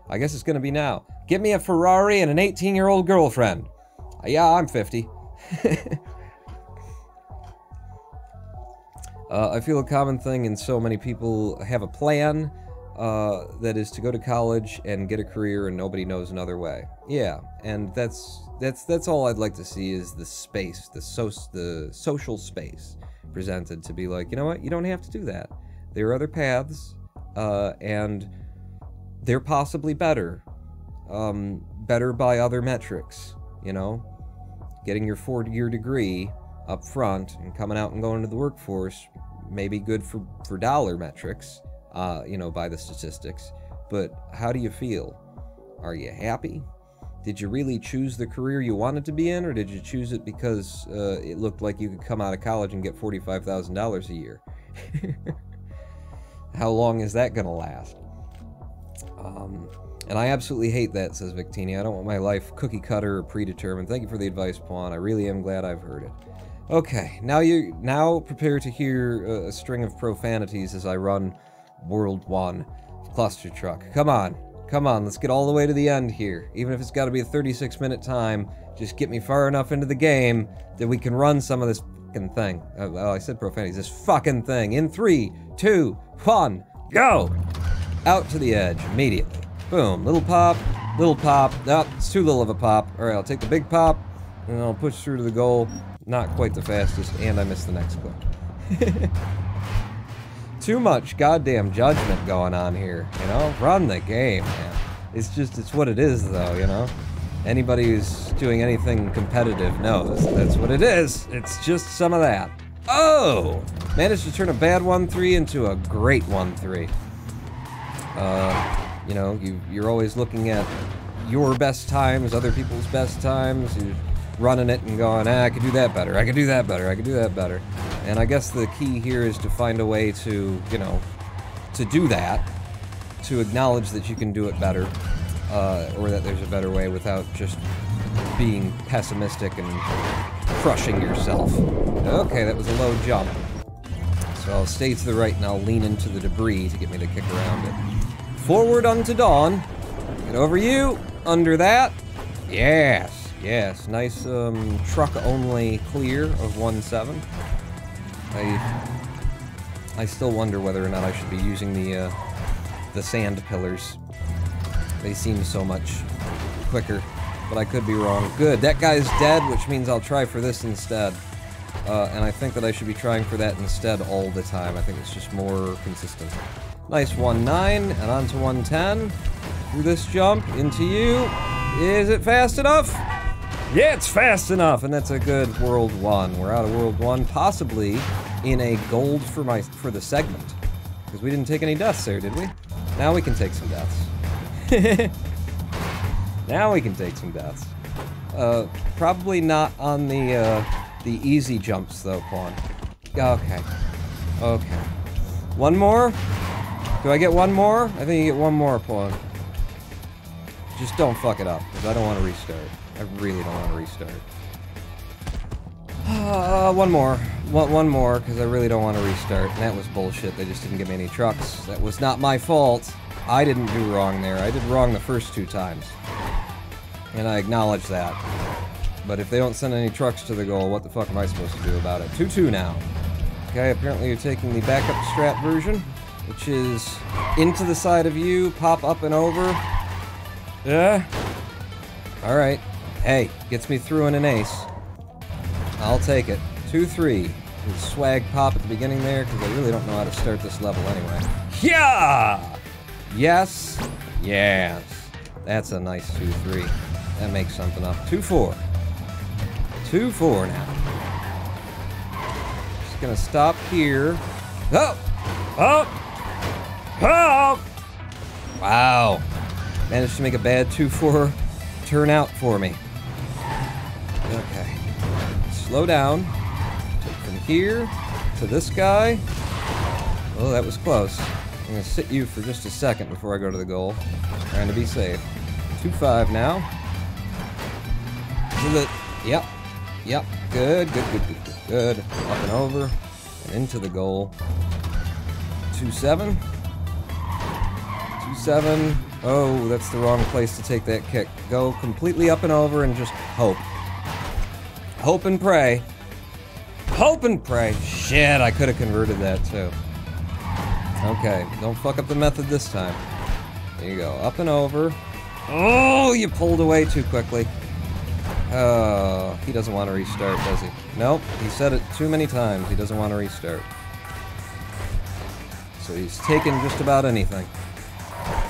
I guess it's gonna be now. Get me a Ferrari and an 18-year-old girlfriend. Yeah, I'm 50. I feel a common thing, and so many people have a plan that is to go to college and get a career, and nobody knows another way. Yeah, and that's all I'd like to see, is the space, the social space presented to be like, you know what, you don't have to do that. There are other paths, and they're possibly better, better by other metrics. You know, getting your 4-year degree up front and coming out and going into the workforce may be good for dollar metrics, you know, by the statistics, but how do you feel? Are you happy? Did you really choose the career you wanted to be in, or did you choose it because it looked like you could come out of college and get $45,000 a year? How long is that gonna last? And I absolutely hate that, says Victini. I don't want my life cookie cutter or predetermined. Thank you for the advice, Pawn. I really am glad I've heard it. Okay, now prepare to hear a string of profanities as I run World 1 Clustertruck. Come on, let's get all the way to the end here. Even if it's got to be a 36-minute time, just get me far enough into the game that we can run some of this fucking thing. Oh, I said profanities. This fucking thing. In 3, 2, 1, go! Out to the edge immediately. Boom. Little pop. Oh, it's too little of a pop. Alright, I'll take the big pop, and I'll push through to the goal. Not quite the fastest, and I missed the next clip. Too much goddamn judgment going on here, you know? Run the game, man. It's what it is, though, you know? Anybody who's doing anything competitive knows that's what it is. It's just some of that. Oh! Managed to turn a bad 1-3 into a great 1-3. You know, you're always looking at your best times, other people's best times. You're running it and going, I could do that better, I could do that better, I could do that better. And I guess the key here is to find a way to, you know, to do that, to acknowledge that you can do it better, or that there's a better way without just being pessimistic and crushing yourself. Okay, that was a low jump. So I'll stay to the right and I'll lean into the debris to get me to kick around it. Forward unto dawn. Get over you. Under that. Yes. Yes, nice truck only clear of 1-7. I still wonder whether or not I should be using the sand pillars They seem so much quicker, but I could be wrong. Good, that guy's dead, which means I'll try for this instead. And I think that I should be trying for that instead all the time. I think it's just more consistent. Nice 1-9, and on to 1-10. Through this jump, into you. Is it fast enough? Yeah, it's fast enough, and that's a good World 1. We're out of World 1, possibly in a gold for the segment. Because we didn't take any deaths there, did we? Now we can take some deaths. Now we can take some deaths. Probably not on the easy jumps, though, Pawn. Okay. Okay. One more? Do I get one more? I think you get one more, Pawn. Just don't fuck it up, because I don't want to restart. I really don't want to restart. One more. One more, because I really don't want to restart. And that was bullshit. They just didn't give me any trucks. That was not my fault. I didn't do wrong there. I did wrong the first 2 times. And I acknowledge that. But if they don't send any trucks to the goal, what the fuck am I supposed to do about it? 2-2 now. Okay, apparently you're taking the backup strat version, which is into the side of you, pop up and over. Yeah. Alright. Hey, gets me through in an ace. I'll take it. 2-3. Swag pop at the beginning there, because I really don't know how to start this level anyway. Yeah! Yes. Yes. That's a nice 2-3. That makes something up. 2-4. 2-4 now. Just gonna stop here. Oh! Oh! Oh! Wow. Managed to make a bad 2-4 turn out for me. Okay. Slow down. Take from here to this guy. Oh, that was close. I'm gonna sit you for just a second before I go to the goal. Just trying to be safe. 2-5 now. Yep. Yep. Good, good, good, good, good, good. Up and over. And into the goal. 2-7. 2-7. Oh, that's the wrong place to take that kick. Go completely up and over and just hope. Hope and pray. Hope and pray. Shit, I could have converted that too. Okay, don't fuck up the method this time. There you go. Up and over. Oh, you pulled away too quickly. Oh, he doesn't want to restart, does he? Nope, he said it too many times. He doesn't want to restart. So he's taken just about anything.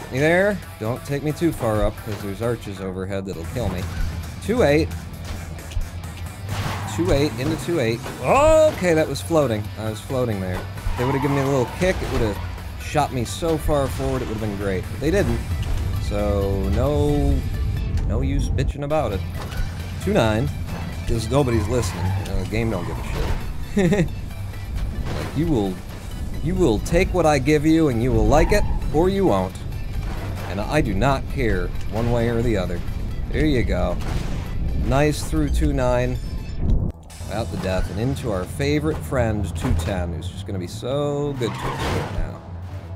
Get me there. Don't take me too far up, because there's arches overhead that'll kill me. 2-8. 2-8 into 2-8. Okay, that was floating. I was floating there. If they would have given me a little kick, it would have shot me so far forward, it would have been great. But they didn't. So, no use bitching about it. 2-9. Because nobody's listening. The game don't give a shit. Like, you will take what I give you, and you will like it, or you won't. And I do not care, one way or the other. There you go. Nice through 2-9. Out the death, and into our favorite friend, 2-10, who's just gonna be so good to us right now.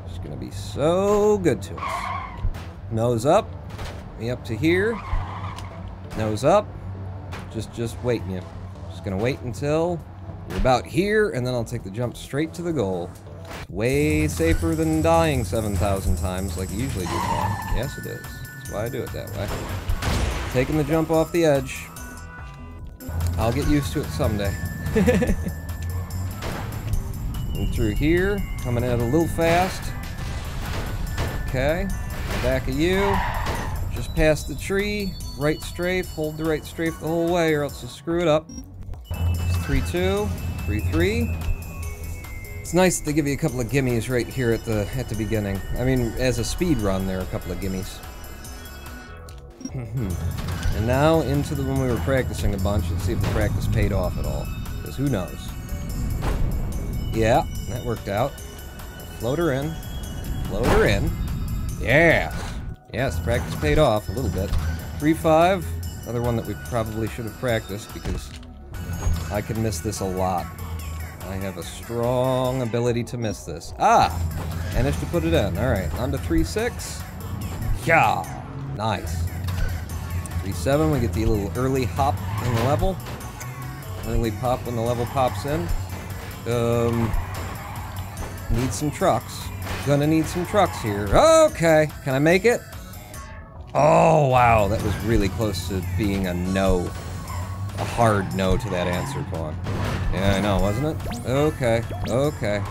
Just gonna be so good to us. Nose up. Me up to here. Nose up. Just waiting you. Just gonna wait until you're about here, and then I'll take the jump straight to the goal. It's way safer than dying 7,000 times like you usually do, Pawn. Yes, it is. That's why I do it that way. Taking the jump off the edge. I'll get used to it someday. And through here, coming in a little fast. Okay, back of you. Just past the tree, right strafe, hold the right strafe the whole way or else you'll screw it up. It's 3-2, 3-3. It's nice to give you a couple of gimmies right here at the beginning. I mean, as a speed run, there are a couple of gimmies. And now into the one we were practicing a bunch. Let's see if the practice paid off at all. Because who knows? Yeah, that worked out. Float her in. Float her in. Yeah. Yes, practice paid off a little bit. 3-5. Another one that we probably should have practiced because I can miss this a lot. I have a strong ability to miss this. Ah! Managed to put it in. Alright, on to 3-6. Yeah! Nice. 3-7, we get the little early hop in the level. Early pop when the level pops in. Need some trucks. Gonna need some trucks here. Okay, can I make it? Oh, wow, that was really close to being a no. A hard no to that answer, pawn. Yeah, I know, wasn't it? Okay, okay.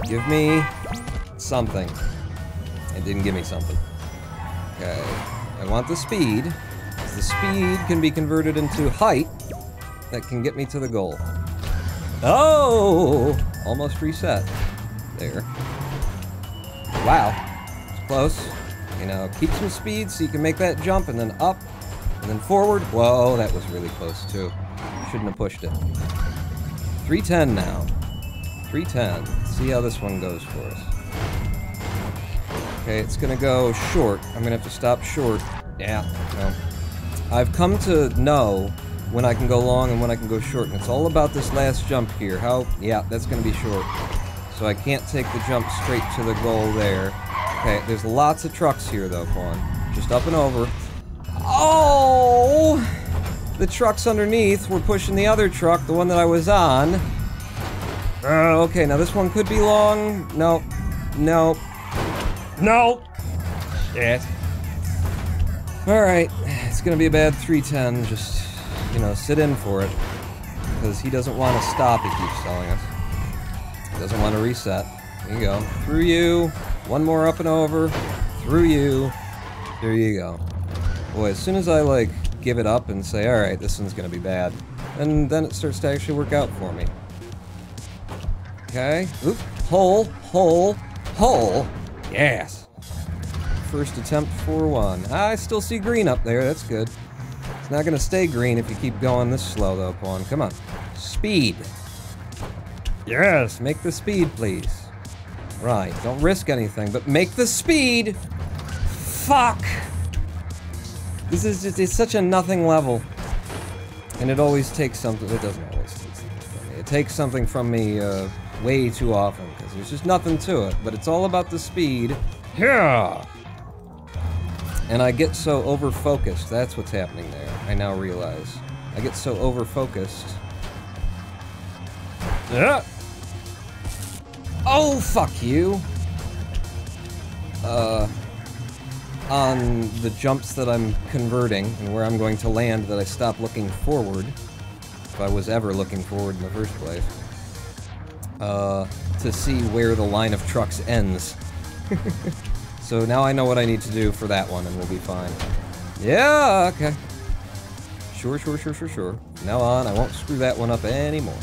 Give me something. It didn't give me something. Okay, I want the speed. The speed can be converted into height that can get me to the goal. Oh! Almost reset. There. Wow. It's close. You know, keep some speed so you can make that jump, and then up, and then forward. Whoa, that was really close too. Shouldn't have pushed it. 310 now. 310. Let's see how this one goes for us. Okay, it's gonna go short. I'm gonna have to stop short. Yeah, no. I've come to know when I can go long and when I can go short, and it's all about this last jump here. How, yeah, that's gonna be short. So I can't take the jump straight to the goal there. Okay, there's lots of trucks here though, pawn. Just up and over. Oh! The trucks underneath were pushing the other truck, the one that I was on. Okay, now this one could be long. No. No. No! Shit. Alright, it's gonna be a bad 310, just, you know, sit in for it. Because he doesn't want to stop, he keeps telling us. He doesn't want to reset. There you go. Through you. One more up and over. Through you. There you go. Boy, as soon as I, like, give it up and say, alright, this one's gonna be bad, and then it starts to actually work out for me. Okay. Oop. Hole. Hole. Hole. Yes. First attempt 4-1. I still see green up there. That's good. It's not gonna stay green if you keep going this slow, though, pawn. Come on. Speed. Yes, make the speed, please. Right, don't risk anything, but make the speed! Fuck! This is just, it's such a nothing level. And it always takes something, it doesn't always take something from me. It takes something from me, way too often, because there's just nothing to it, but it's all about the speed. Yeah! And I get so over-focused, that's what's happening there, I now realize. I get so over-focused. Yeah! Oh, fuck you! On the jumps that I'm converting, and where I'm going to land, that I stop looking forward, if I was ever looking forward in the first place, to see where the line of trucks ends. So now I know what I need to do for that one, and we'll be fine. Yeah, okay. Sure. From now on, I won't screw that one up anymore.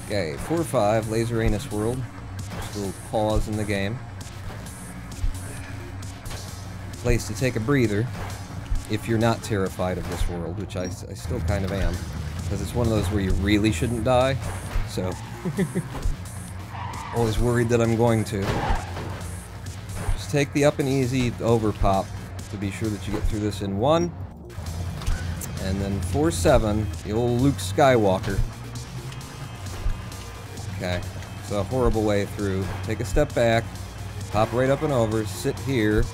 Okay, 4-5, Laser Anus World. Just a little pause in the game. Place to take a breather, if you're not terrified of this world, which I still kind of am. Because it's one of those where you really shouldn't die, so... always worried that I'm going to. Just take the up and easy over pop, to be sure that you get through this in one. And then 4-7, the old Luke Skywalker. Okay, it's a horrible way through. Take a step back, pop right up and over, sit here,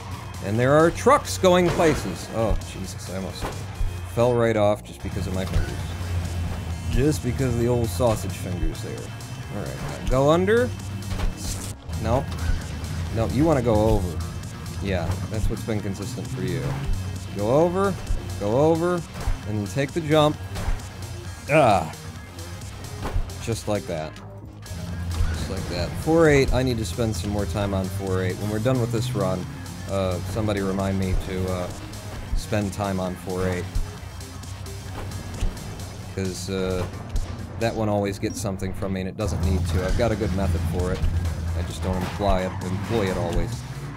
and there are trucks going places. Oh, Jesus, I almost fell right off just because of my fingers. Just because of the old sausage fingers there. Alright, now go under. Nope. No, you want to go over. Yeah, that's what's been consistent for you. Go over, and then take the jump. Ah! Just like that. Like that. 4-8, I need to spend some more time on 4-8. When we're done with this run, somebody remind me to spend time on 4-8. Because that one always gets something from me and it doesn't need to. I've got a good method for it. I just don't employ it always.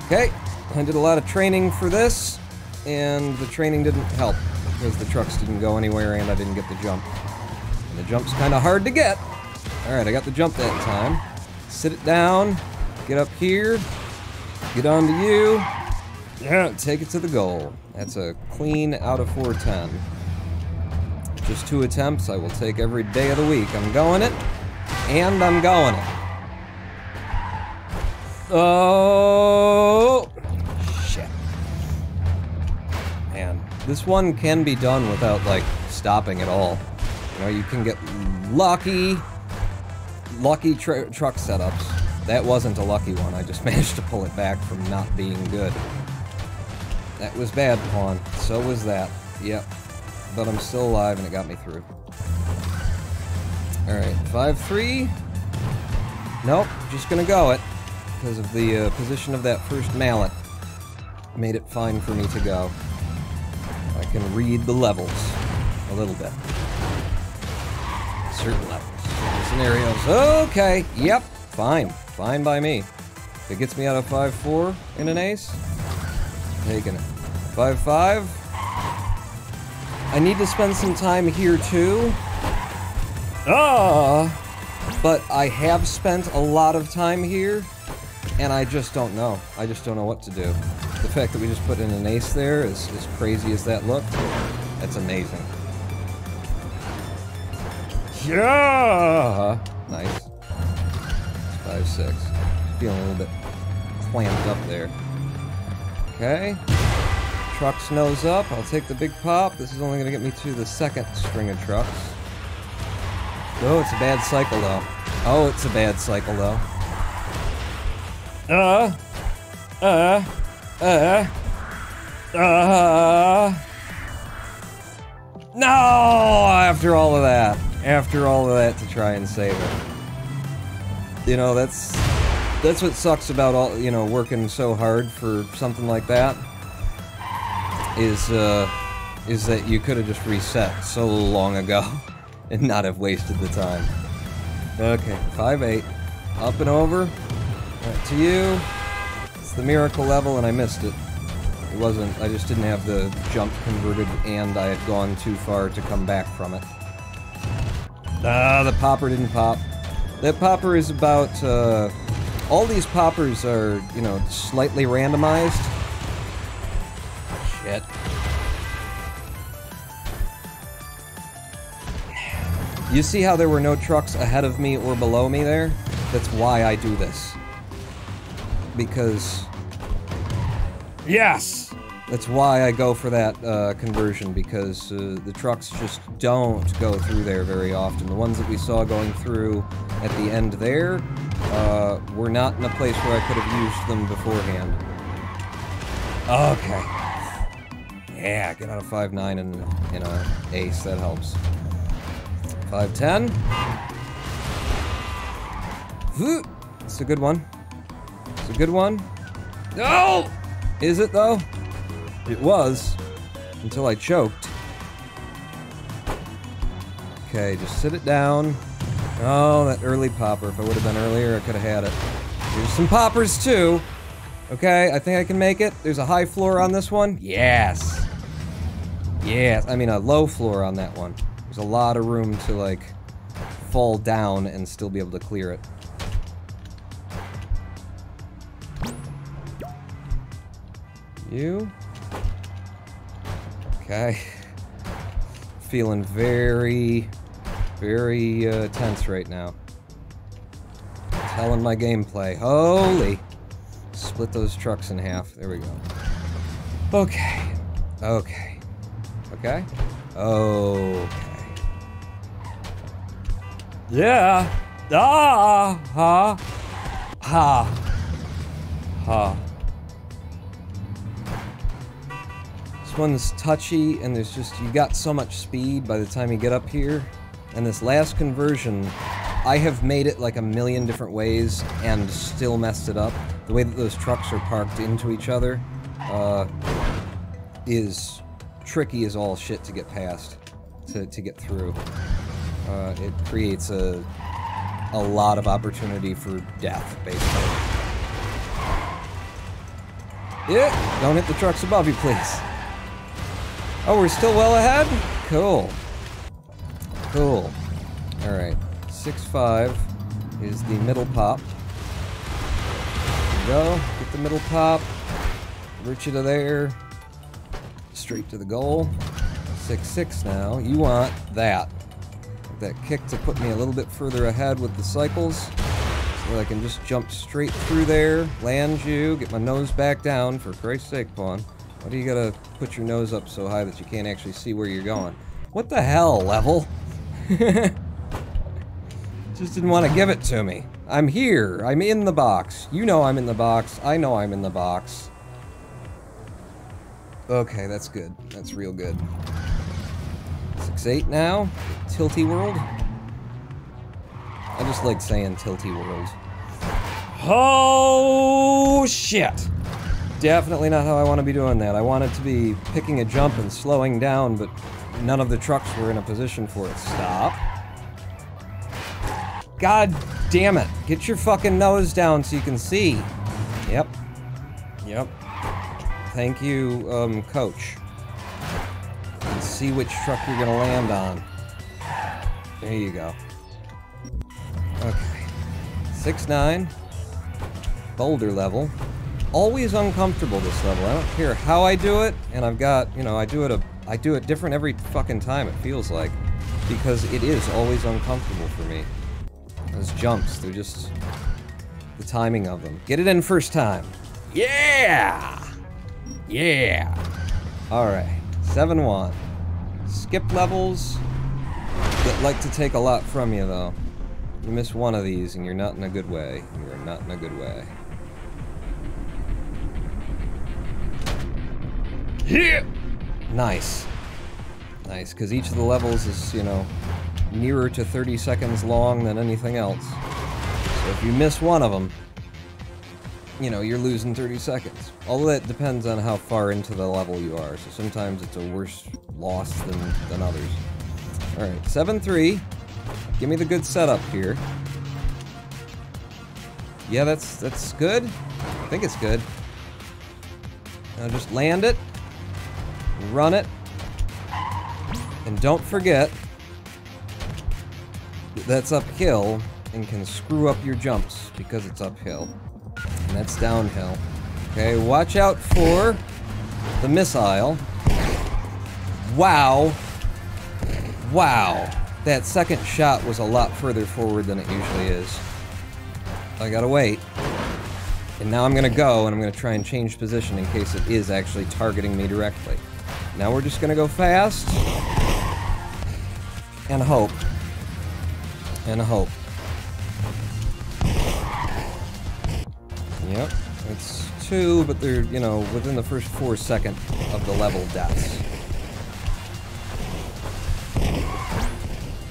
Okay, I did a lot of training for this, and the training didn't help because the trucks didn't go anywhere and I didn't get the jump. And the jump's kind of hard to get. Alright, I got the jump that time. Sit it down, get up here, get onto you, yeah, take it to the goal. That's a clean out of 410. Just 2 attempts, I will take every day of the week. I'm going it, and I'm going it. Oh, shit. Man, this one can be done without, like, stopping at all. You know, you can get lucky truck setups. That wasn't a lucky one, I just managed to pull it back from not being good. That was bad, Pawn. So was that. Yep. But I'm still alive and it got me through. Alright, 5-3. Nope, just gonna go it. Because of the position of that first mallet. Made it fine for me to go. I can read the levels a little bit. Certain levels. Certain scenarios. Okay, yep, fine. Fine by me. If it gets me out of 5-4 in an ace, taking it. 5-5. I need to spend some time here too. But I have spent a lot of time here, and I just don't know. I just don't know what to do. The fact that we just put in an ace there, as crazy as that looked, that's amazing. Yeah! Nice. 5-6. Feeling a little bit clamped up there. Okay. Truck's nose up. I'll take the big pop. This is only going to get me to the second string of trucks. Oh, it's a bad cycle, though. Oh, it's a bad cycle, though. No! After all of that. After all of that to try and save it. You know, that's what sucks about all, you know, working so hard for something like that. Is that you could have just reset so long ago and not have wasted the time. Okay, 5-8. Up and over. Right to you. It's the miracle level and I missed it. It wasn't, I just didn't have the jump converted and I had gone too far to come back from it. The popper didn't pop. That popper is about, all these poppers are, you know, slightly randomized. Shit. You see how there were no trucks ahead of me or below me there? That's why I do this. Because... Yes! That's why I go for that conversion, because the trucks just don't go through there very often. The ones that we saw going through at the end there were not in a place where I could have used them beforehand. Okay. Yeah, get out of 5-9 in a ace, that helps. 5-10. It's a good one. It's a good one. No! Is it, though? It was. Until I choked. Okay, just sit it down. Oh, that early popper. If I would have been earlier, I could have had it. There's some poppers, too. Okay, I think I can make it. There's a high floor on this one. Yes. Yes. I mean, a low floor on that one. There's a lot of room to, like, fall down and still be able to clear it. You. Okay. Feeling very, very tense right now. Telling my gameplay. Holy. Split those trucks in half. There we go. Okay. Okay. Okay. Okay. Yeah. Ah. Ha. Ha. Ha. This one's touchy, and there's just, you got so much speed by the time you get up here. And this last conversion, I have made it like a million different ways and still messed it up. The way that those trucks are parked into each other is tricky as all shit to get past, to get through. It creates a lot of opportunity for death, basically. Yeah, don't hit the trucks above you, please. Oh, we're still well ahead? Cool. Cool. Alright. 6-5 is the middle pop. There we go. Get the middle pop. Reach you to there. Straight to the goal. 6-6 now. You want that. That kick to put me a little bit further ahead with the cycles. So that I can just jump straight through there. Land you. Get my nose back down. For Christ's sake, Pawn. Why do you gotta put your nose up so high that you can't actually see where you're going? What the hell, level? Just didn't want to give it to me. I'm here. I'm in the box. You know I'm in the box. I know I'm in the box. Okay, that's good. That's real good. 6-8 now. Tilty world. I just like saying tilty world. Oh, shit! Definitely not how I want to be doing that. I wanted to be picking a jump and slowing down, but none of the trucks were in a position for it. Stop. God damn it. Get your fucking nose down so you can see. Yep. Yep. Thank you, coach. And see which truck you're gonna land on. There you go. Okay. 6-9. Boulder level. Always uncomfortable, this level. I don't care how I do it, and I've got, you know, I do it different every fucking time, it feels like. Because it is always uncomfortable for me. Those jumps, they're just the timing of them. Get it in first time. Yeah! Yeah! Alright, 7-1. Skip levels that like to take a lot from you, though. You miss one of these, and you're not in a good way. You're not in a good way. Yeah! Nice. Nice, because each of the levels is, you know, nearer to 30 seconds long than anything else. So if you miss one of them, you know, you're losing 30 seconds. Although that depends on how far into the level you are, so sometimes it's a worse loss than others. Alright, 7-3. Give me the good setup here. Yeah, that's good. I think it's good. Now just land it. Run it. And don't forget, that's uphill and can screw up your jumps because it's uphill. And that's downhill. Okay, watch out for the missile. Wow. Wow. That second shot was a lot further forward than it usually is. I gotta wait. And now I'm gonna go and I'm gonna try and change position in case it is actually targeting me directly. Now we're just gonna go fast. And hope. And hope. Yep, it's 2, but they're, you know, within the first 4 seconds of the level deaths.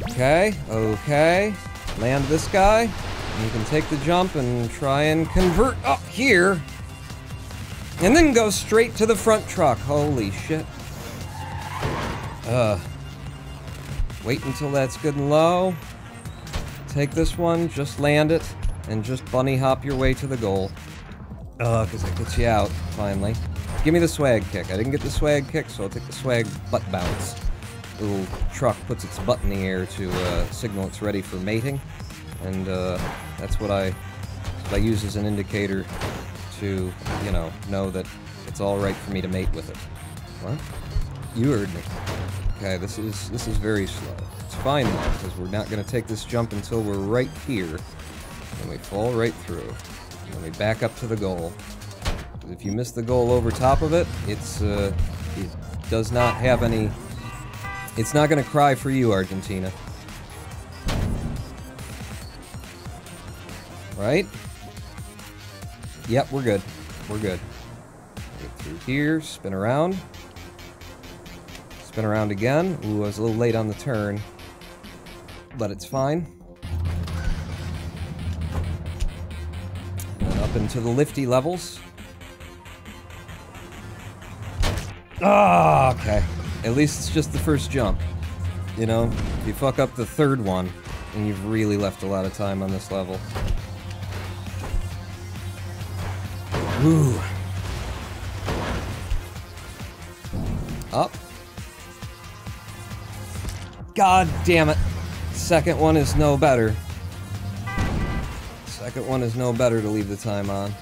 Okay, okay. Land this guy. And you can take the jump and try and convert up here. And then go straight to the front truck. Holy shit. Wait until that's good and low. Take this one, just land it, and just bunny hop your way to the goal. Because it gets you out, finally. Give me the swag kick. I didn't get the swag kick, so I'll take the swag butt bounce. Little truck puts its butt in the air to signal it's ready for mating. And that's what I use as an indicator to, you know that it's alright for me to mate with it. What? You heard me. Okay, this is very slow. It's fine though, because we're not going to take this jump until we're right here. And we fall right through. And then we back up to the goal. If you miss the goal over top of it, it does not have any... It's not going to cry for you, Argentina. Right? Yep, we're good. We're good. Get through here, spin around. Spin around again. Ooh, I was a little late on the turn. But it's fine. And up into the lifty levels. Ah, okay. At least it's just the first jump. You know, if you fuck up the third one, and you've really left a lot of time on this level. Ooh. Up. God damn it. Second one is no better. Second one is no better to leave the time on.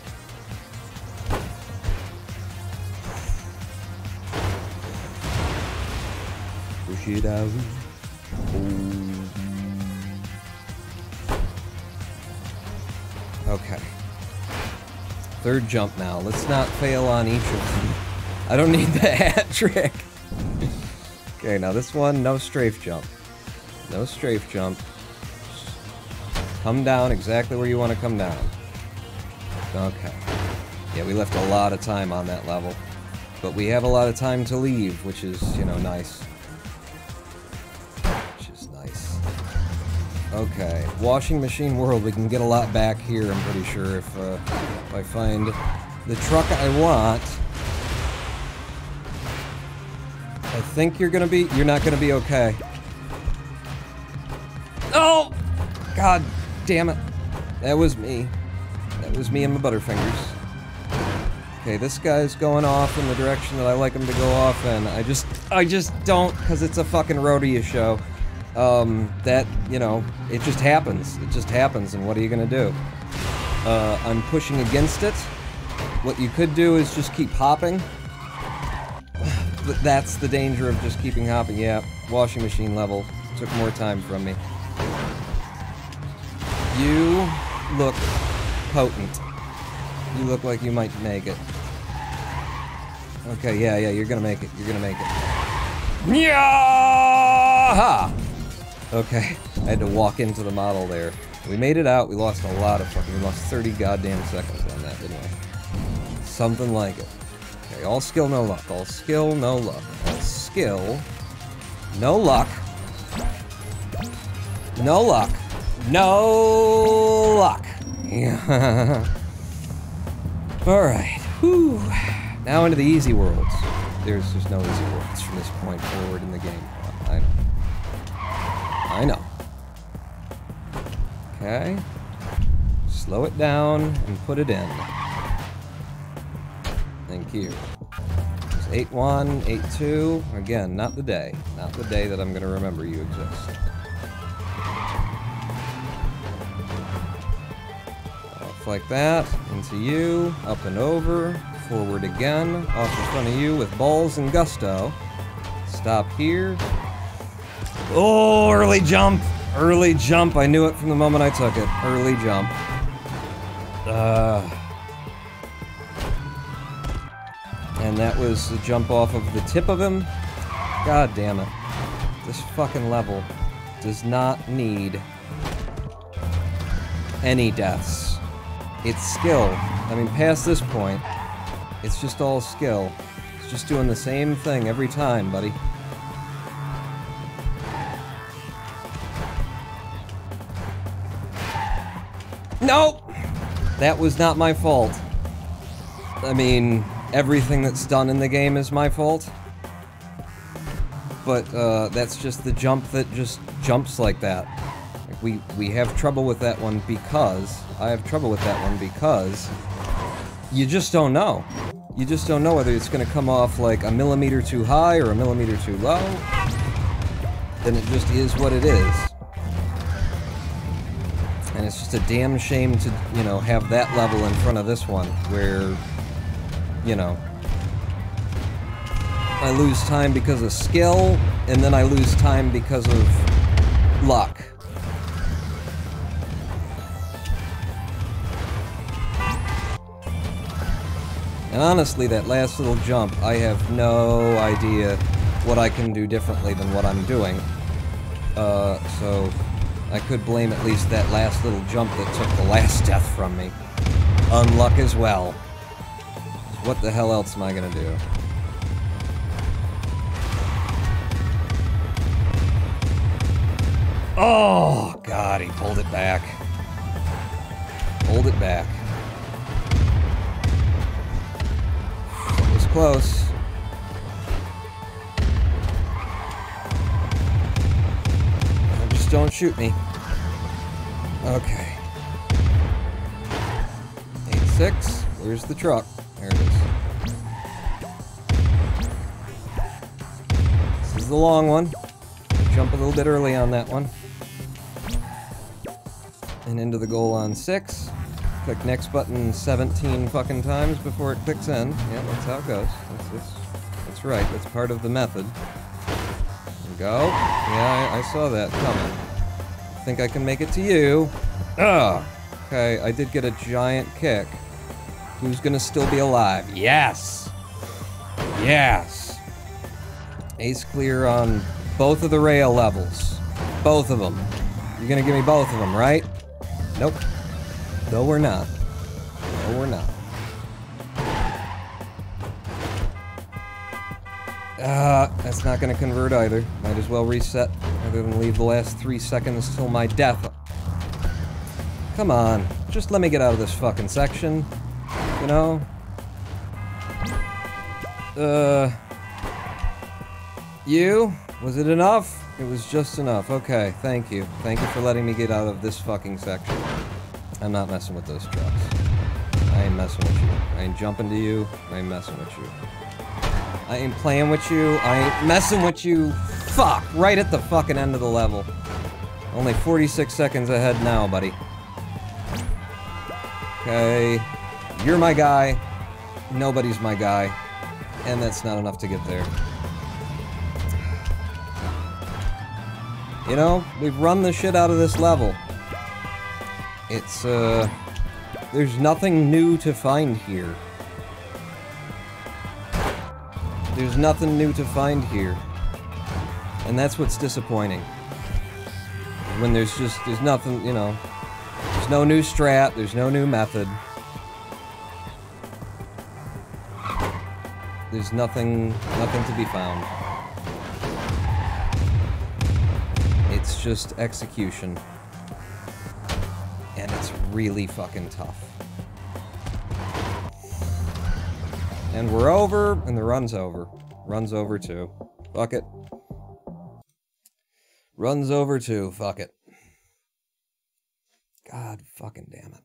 Push it out. Okay. Third jump now. Let's not fail on each of them. I don't need the hat trick. Okay, now this one, no strafe jump. No strafe jump. Come down exactly where you want to come down. Okay. Yeah, we left a lot of time on that level. But we have a lot of time to leave, which is, you know, nice. Which is nice. Okay, washing machine world, we can get a lot back here, I'm pretty sure, if I find the truck I want. I think you're not gonna be okay. Oh! God damn it. That was me. That was me and my butterfingers. Okay, this guy's going off in the direction that I like him to go off in. I just don't, because it's a fucking rodeo show. That, you know, it just happens. It just happens, and what are you gonna do? I'm pushing against it. What you could do is just keep hopping. That's the danger of just keeping hopping. Yeah, washing machine level. Took more time from me. You look potent. You look like you might make it. Okay, yeah, you're gonna make it. You're gonna make it. Yeah! Okay, I had to walk into the model there. We made it out. We lost a lot of fucking. We lost 30 goddamn seconds on that, didn't we? Something like it. Okay, all skill, no luck. All skill, no luck. All skill, no luck. No luck. No luck. Yeah. Alright. Whew. Now into the easy worlds. There's just no easy worlds from this point forward in the game. I know. Okay. Slow it down and put it in. Thank you. It's 8-1, 8-2. Again, not the day. Not the day that I'm gonna remember you exist. Off like that, into you, up and over, forward again, off in front of you with balls and gusto. Stop here. Oh, early jump! Early jump, I knew it from the moment I took it. Early jump. And that was a jump off of the tip of him. God damn it. This fucking level does not need any deaths. It's skill. I mean, past this point, it's just all skill. It's just doing the same thing every time, buddy. Nope! That was not my fault. I mean, everything that's done in the game is my fault. But, that's just the jump that just jumps like that. Like, we have trouble with that one because... I have trouble with that one because... You just don't know. You just don't know whether it's gonna come off like a millimeter too high or a millimeter too low. Then it just is what it is. And it's just a damn shame to, you know, have that level in front of this one, where, you know, I lose time because of skill, and then I lose time because of luck. And honestly, that last little jump, I have no idea what I can do differently than what I'm doing. So... I could blame at least that last little jump that took the last death from me. Unluck as well. What the hell else am I gonna do? Oh, God, he pulled it back. Pulled it back. It was close. Don't shoot me. Okay. 8-6. Where's the truck? There it is. This is the long one. Jump a little bit early on that one. And into the goal on 6. Click next button 17 fucking times before it clicks in. Yeah, that's how it goes. That's right. That's part of the method. Go. Yeah, I saw that coming. I think I can make it to you. Ugh. Okay, I did get a giant kick. Who's gonna still be alive? Yes! Yes! Ace clear on both of the rail levels. Both of them. You're gonna give me both of them, right? Nope. No, we're not. No, we're not. That's not gonna convert either. Might as well reset, rather than leave the last 3 seconds till my death. Come on, just let me get out of this fucking section, you know? You? Was it enough? It was just enough. Okay, thank you. Thank you for letting me get out of this fucking section. I'm not messing with those trucks. I ain't messing with you. I ain't jumping to you. I ain't messing with you. I ain't playing with you. I ain't messing with you. Fuck! Right at the fucking end of the level. Only 46 seconds ahead now, buddy. Okay. You're my guy. Nobody's my guy. And that's not enough to get there. You know, we've run the shit out of this level. It's, there's nothing new to find here. There's nothing new to find here. And that's what's disappointing. When there's nothing, you know, there's no new strat, there's no new method. There's nothing to be found. It's just execution. And it's really fucking tough. And we're over, and the run's over. Run's over too. Fuck it. Run's over too, fuck it. God fucking damn it.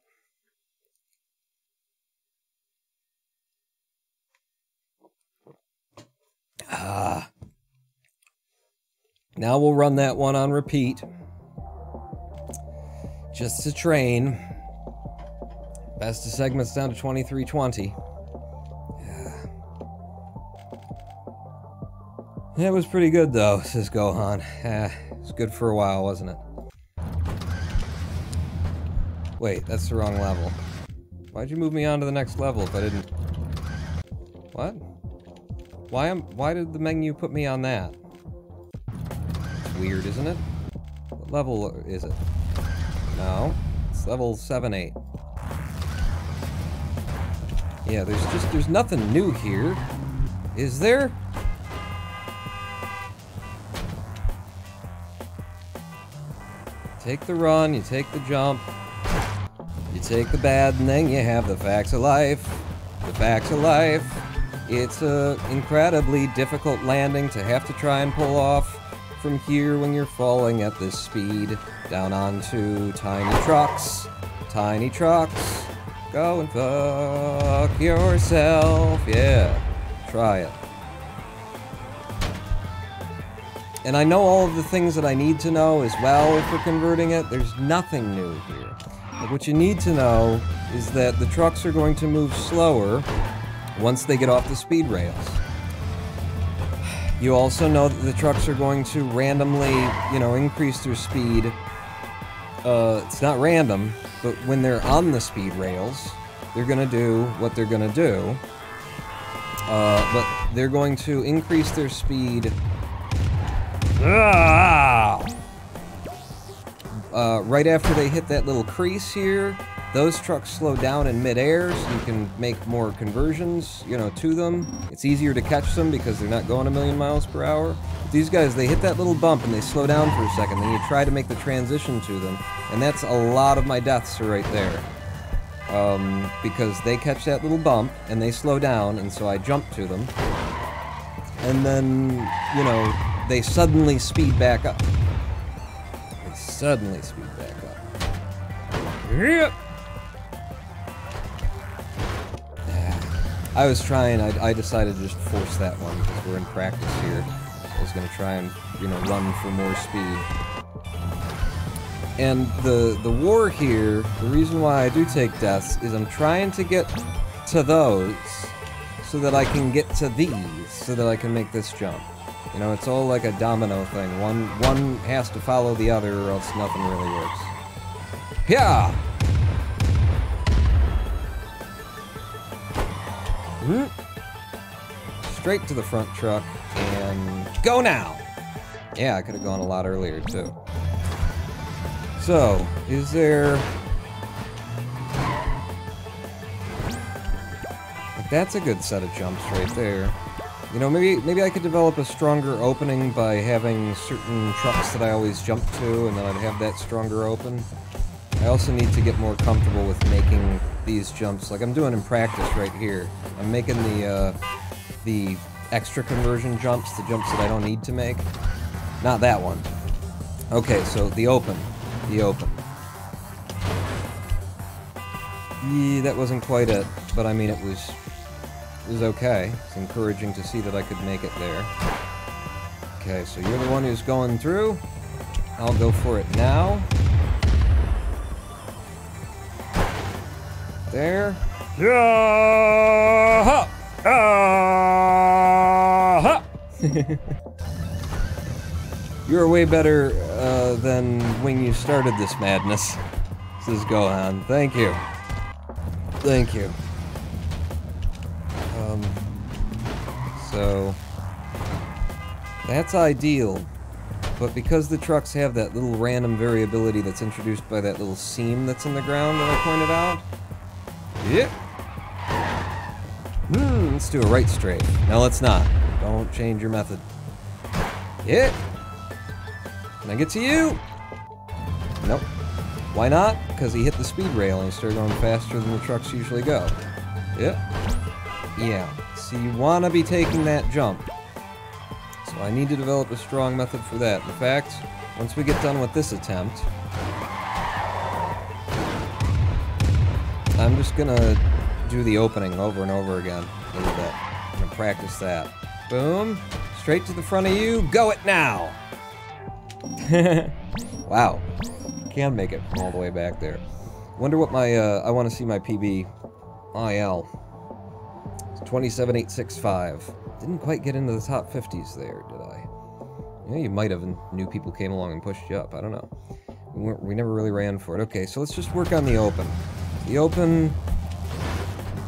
Now we'll run that one on repeat. Just to train. Best of segments down to 2320. It was pretty good though, says Gohan. It was good for a while, wasn't it? Wait, that's the wrong level. Why'd you move me on to the next level if I didn't... What? Why did the menu put me on that? It's weird, isn't it? What level is it? No, it's level 7-8. Yeah, there's nothing new here. Is there? Take the run, you take the jump, you take the bad, and then you have the facts of life. The facts of life. It's a incredibly difficult landing to have to try and pull off from here when you're falling at this speed down onto tiny trucks. Tiny trucks. Go and fuck yourself. Yeah. Try it. And I know all of the things that I need to know as well for converting it. There's nothing new here. Like, what you need to know is that the trucks are going to move slower once they get off the speed rails. You also know that the trucks are going to randomly, you know, increase their speed. It's not random, but when they're on the speed rails, they're gonna do what they're gonna do. But they're going to increase their speed right after they hit that little crease here. Those trucks slow down in midair, so you can make more conversions, you know, to them. It's easier to catch them because they're not going a million miles per hour. But these guys, they hit that little bump and they slow down for a second, then you try to make the transition to them, and that's a lot of my deaths are right there. Because they catch that little bump and they slow down, and so I jump to them. And then, you know, they suddenly speed back up. They suddenly speed back up. Yep. I was trying, I decided to just force that one because we're in practice here. I was gonna try and, you know, run for more speed. And the war here, the reason why I do take deaths is I'm trying to get to those so that I can get to these, so that I can make this jump. You know, it's all like a domino thing. One has to follow the other or else nothing really works. Yeah! Straight to the front truck, and go now! Yeah, I could have gone a lot earlier, too. So, is there... Like, that's a good set of jumps right there. You know, maybe I could develop a stronger opening by having certain trucks that I always jump to, and then I'd have that stronger open. I also need to get more comfortable with making these jumps, like I'm doing in practice right here. I'm making the extra conversion jumps, the jumps that I don't need to make. Not that one. Okay, so the open. The open. Yeah, that wasn't quite it, but I mean it was okay. It's encouraging to see that I could make it there. Okay, so you're the one who's going through. I'll go for it now. There. Yeah! You're way better than when you started this madness. This is Gohan. Thank you. Thank you. So that's ideal, but because the trucks have that little random variability that's introduced by that little seam that's in the ground that I pointed out. Yep. Let's do a right strafe. No, let's not. Don't change your method. Yeah. Can I get to you? Nope. Why not? Because he hit the speed rail and he started going faster than the trucks usually go. Yep. Yeah. So you want to be taking that jump. So I need to develop a strong method for that. In fact, once we get done with this attempt, I'm just gonna do the opening over and over again a little bit. I'm gonna practice that. Boom. Straight to the front of you. Go it now! Wow. Can make it from all the way back there. Wonder what my, I want to see my PB IL. It's 27865. Didn't quite get into the top 50s there, did I? Yeah, you might have, and new people came along and pushed you up. I don't know. We never really ran for it. Okay, so let's just work on the open. The open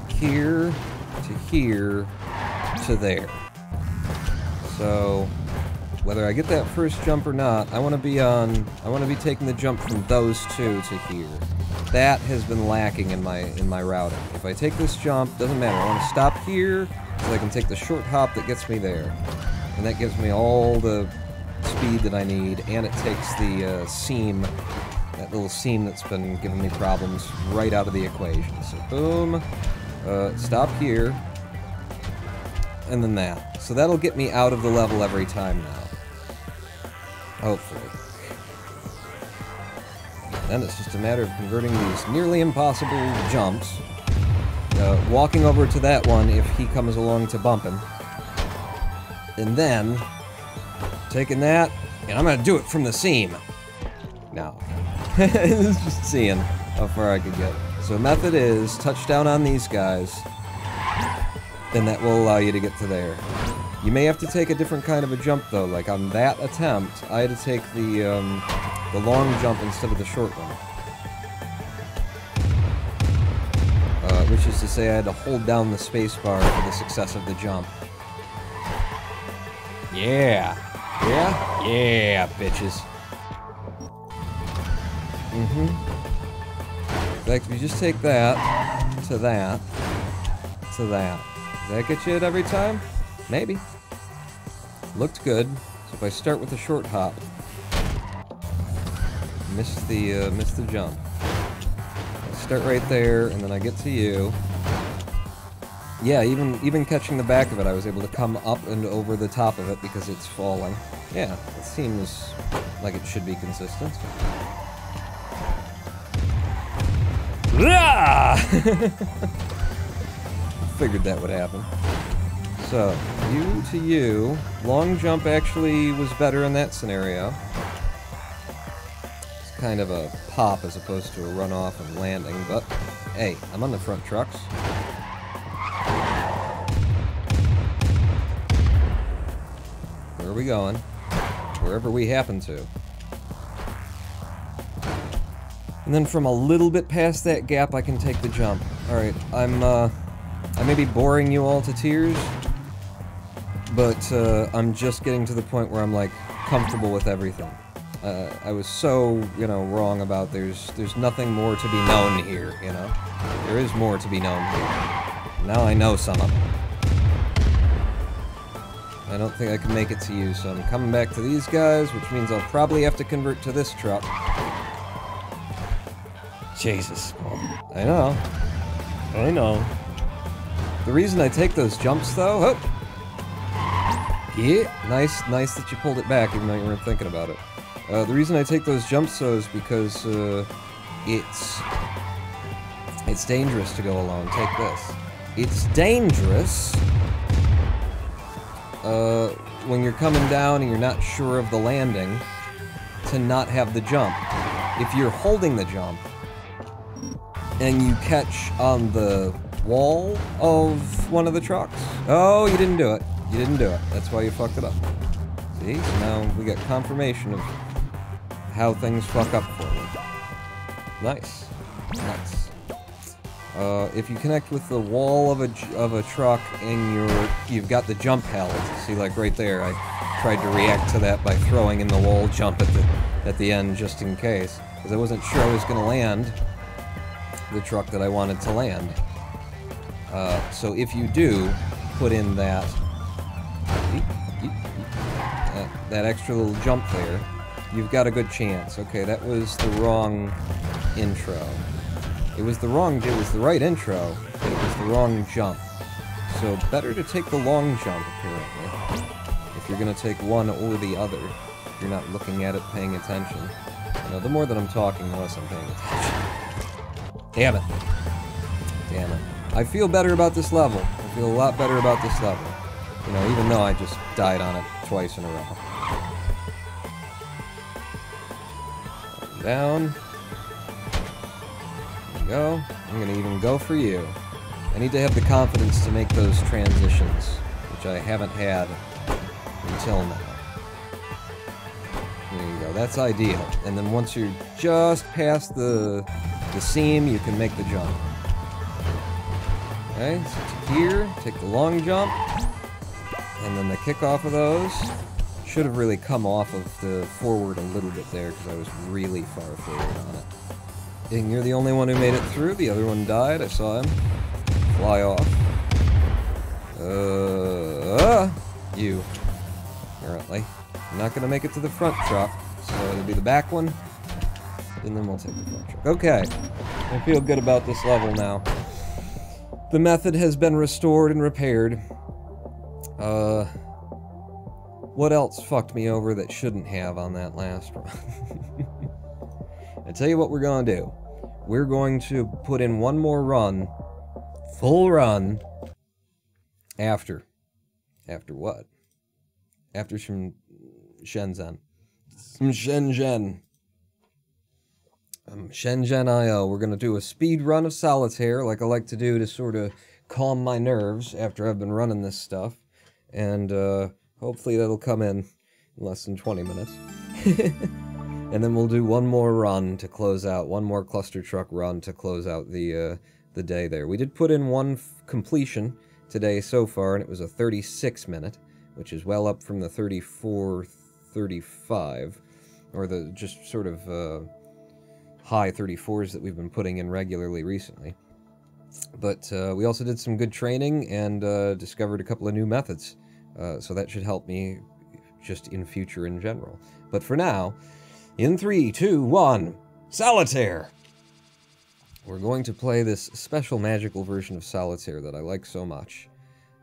here to here to there. So whether I get that first jump or not, I want to be taking the jump from those two to here. That has been lacking in my routing. If I take this jump, doesn't matter. I want to stop here so I can take the short hop that gets me there. And that gives me all the speed that I need, and it takes the seam, that little seam that's been giving me problems, right out of the equation. So boom, stop here, and then that. So that'll get me out of the level every time now. Hopefully. Then it's just a matter of converting these nearly impossible jumps. Walking over to that one if he comes along to bump him. And then taking that, and I'm gonna do it from the seam. No. It's just seeing how far I could get. So the method is touch down on these guys, then that will allow you to get to there. You may have to take a different kind of a jump though, like on that attempt, I had to take the long jump instead of the short one. Which is to say I had to hold down the space bar for the success of the jump. Yeah. Yeah? Yeah, bitches. In fact, if you just take that, to that, to that. Does that get you it every time? Maybe. Looked good. So if I start with a short hop, miss the jump. I start right there, and then I get to you. Yeah, even catching the back of it, I was able to come up and over the top of it because it's falling. Yeah, it seems like it should be consistent. Figured that would happen. So, you to you. Long jump actually was better in that scenario. It's kind of a pop as opposed to a runoff and landing, but hey, I'm on the front trucks. Where are we going? Wherever we happen to. And then from a little bit past that gap, I can take the jump. Alright, I may be boring you all to tears, but I'm just getting to the point where I'm, like, comfortable with everything. I was so, you know, wrong about there's nothing more to be known here, you know? There is more to be known here. Now I know some of it. I don't think I can make it to you, so I'm coming back to these guys, which means I'll probably have to convert to this truck. Jesus. I know. I know. The reason I take those jumps, though... Oh! Yeah, nice that you pulled it back, even though you weren't thinking about it. The reason I take those jumps, though, is because, it's dangerous to go alone. Take this. It's dangerous, when you're coming down and you're not sure of the landing, to not have the jump. If you're holding the jump, and you catch on the wall of one of the trucks... Oh, you didn't do it. You didn't do it. That's why you fucked it up. See? So now we got confirmation of how things fuck up for me. Nice. Nice. If you connect with the wall of a truck and you've got the jump held, see, like right there, I tried to react to that by throwing in the wall jump at the end just in case, because I wasn't sure I was going to land the truck that I wanted to land. So if you do put in that extra little jump there, you've got a good chance. Okay, that was the wrong intro. It was the right intro, but it was the wrong jump. So better to take the long jump, apparently. If you're gonna take one or the other, if you're not looking at it, paying attention. You know, the more that I'm talking, the less I'm paying attention. Damn it. Damn it. I feel better about this level. I feel a lot better about this level. You know, even though I just died on it twice in a row. Down. There we go. I'm gonna even go for you. I need to have the confidence to make those transitions, which I haven't had until now. There you go. That's ideal. And then once you're just past the seam, you can make the jump. Okay, so to here, take the long jump, and then the kickoff of those. Should have really come off of the forward a little bit there, because I was really far forward on it. And you're the only one who made it through, the other one died, I saw him fly off. You. Apparently. I'm not gonna make it to the front truck, so it'll be the back one, and then we'll take the front truck. Okay. I feel good about this level now. The method has been restored and repaired. What else fucked me over that shouldn't have on that last run? I tell you what we're gonna do. We're going to put in one more run, full run, after what? After some Shenzhen. Some Shenzhen. Shenzhen IO. We're gonna do a speed run of Solitaire, like I like to do to sort of calm my nerves after I've been running this stuff. And, hopefully that'll come in less than 20 minutes. And then we'll do one more run to close out, one more Clustertruck run to close out the day there. We did put in one completion today so far, and it was a 36-minute, which is well up from the 34, 35, or the just sort of high 34s that we've been putting in regularly recently. But we also did some good training and discovered a couple of new methods. So that should help me just in future in general. But for now, in 3, 2, 1, Solitaire! We're going to play this special magical version of Solitaire that I like so much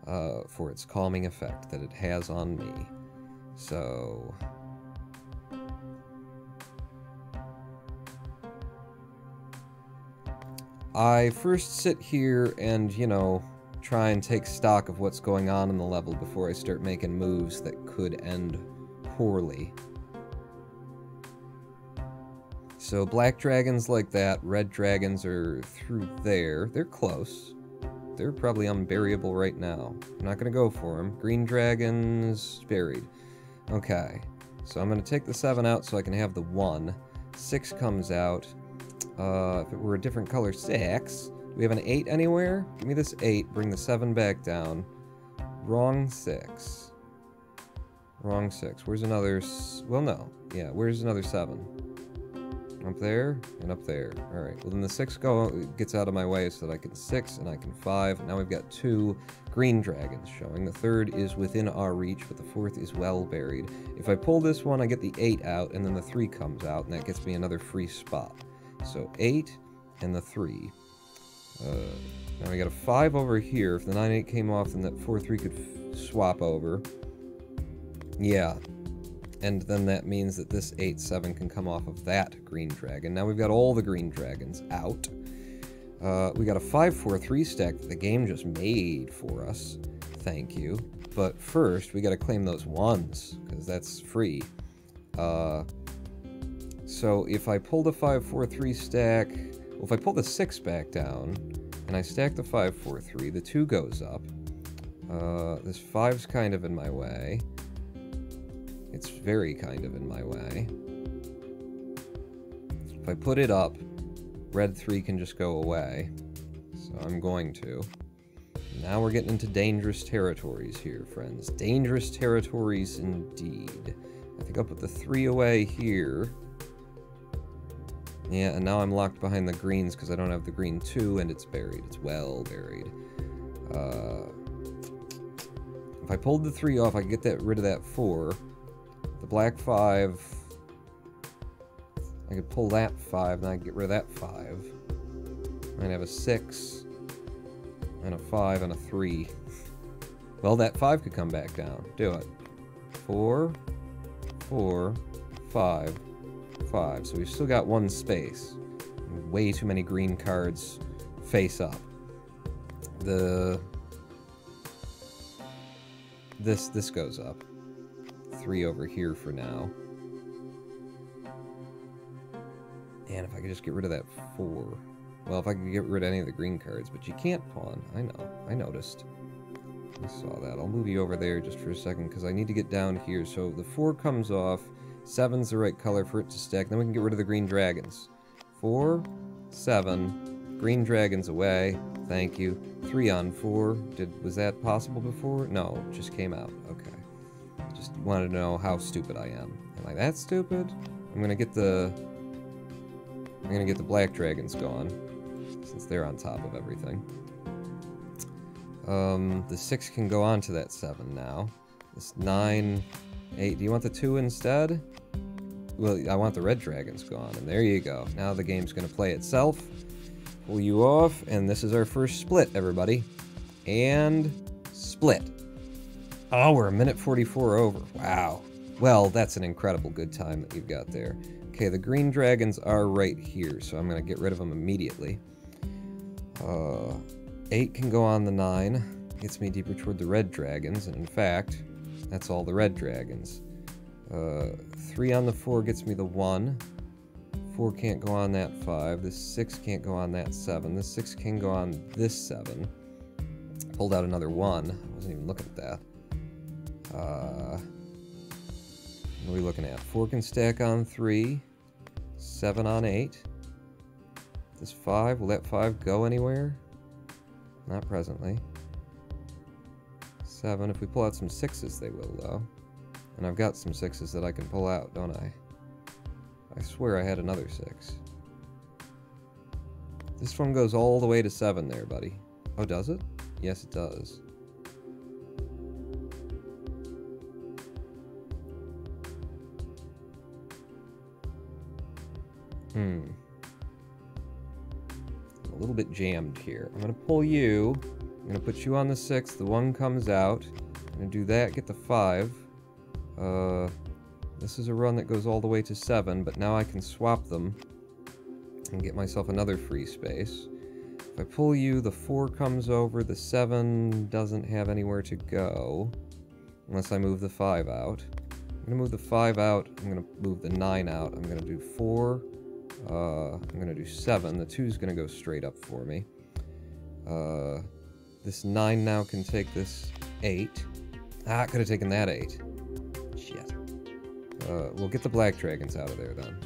for its calming effect that it has on me. So... I first sit here and, you know, try and take stock of what's going on in the level before I start making moves that could end poorly. So black dragons like that, red dragons are through there. They're close. They're probably unburyable right now. I'm not gonna go for them. Green dragons, buried. Okay, so I'm gonna take the 7 out so I can have the 1. 6 comes out. If it were a different color, 6. We have an 8 anywhere? Give me this 8, bring the 7 back down. Wrong 6. Wrong 6. Where's another... well, no. Yeah, where's another 7? Up there, and up there. Alright, well then the 6 gets out of my way so that I can 6 and I can 5. Now we've got 2 green dragons showing. The 3rd is within our reach, but the 4th is well buried. If I pull this one, I get the 8 out, and then the 3 comes out, and that gets me another free spot. So 8 and the 3. Now we got a 5 over here. If the 9-8 came off, then that 4-3 could swap over. Yeah. And then that means that this 8-7 can come off of that green dragon. Now we've got all the green dragons out. We got a 5-4-3 stack that the game just made for us. Thank you. But first, we got to claim those 1s, because that's free. So if I pull the 5-4-3 stack... Well, if I pull the 6 back down, and I stack the 5-4-3, the 2 goes up. This 5's kind of in my way. It's very kind of in my way. If I put it up, red 3 can just go away. So I'm going to. Now we're getting into dangerous territories here, friends. Dangerous territories indeed. I think I'll put the 3 away here. Yeah, and now I'm locked behind the greens because I don't have the green 2 and it's buried. It's well buried. If I pulled the 3 off, I could get rid of that 4. The black 5, I could pull that 5, and I could get rid of that 5. I'd have a 6, and a 5, and a 3. Well, that 5 could come back down. Do it. 4, 4, 5, 5. So we've still got 1 space. Way too many green cards face up. This goes up. 3 over here for now. And if I could just get rid of that 4. Well, if I could get rid of any of the green cards, but you can't pawn. I know. I noticed. I saw that. I'll move you over there just for a second, because I need to get down here. So the 4 comes off. 7's the right color for it to stack. Then we can get rid of the green dragons. 4, 7, green dragons away. Thank you. 3 on 4. Was that possible before? No, it just came out. Okay. Just wanted to know how stupid I am. Am I that stupid? I'm gonna get the black dragons gone, since they're on top of everything. The 6 can go on to that 7 now. This 9, 8. Do you want the 2 instead? Well, I want the red dragons gone, and there you go. Now the game's gonna play itself. Pull you off, and this is our first split, everybody. And split. Oh, we're a minute 44 over. Wow. Well, that's an incredible good time that you've got there. Okay, the green dragons are right here, so I'm going to get rid of them immediately. 8 can go on the 9. Gets me deeper toward the red dragons, and in fact, that's all the red dragons. 3 on the 4 gets me the 1. 4 can't go on that 5. This 6 can't go on that 7. This 6 can go on this 7. Pulled out another 1. I wasn't even looking at that. What are we looking at? 4 can stack on 3. 7 on 8. This 5, will that 5 go anywhere? Not presently. 7, if we pull out some 6s, they will, though. And I've got some 6s that I can pull out, don't I? I swear I had another 6. This one goes all the way to 7 there, buddy. Oh, does it? Yes, it does. I'm a little bit jammed here. I'm going to pull you. I'm going to put you on the 6. The 1 comes out. I'm going to do that, get the 5. This is a run that goes all the way to 7, but now I can swap them and get myself another free space. If I pull you, the 4 comes over. The 7 doesn't have anywhere to go unless I move the 5 out. I'm going to move the 5 out. I'm going to move the 9 out. I'm going to do 4. I'm going to do 7. The 2's going to go straight up for me. This 9 now can take this 8. Ah, I could have taken that 8. Shit. We'll get the black dragons out of there then.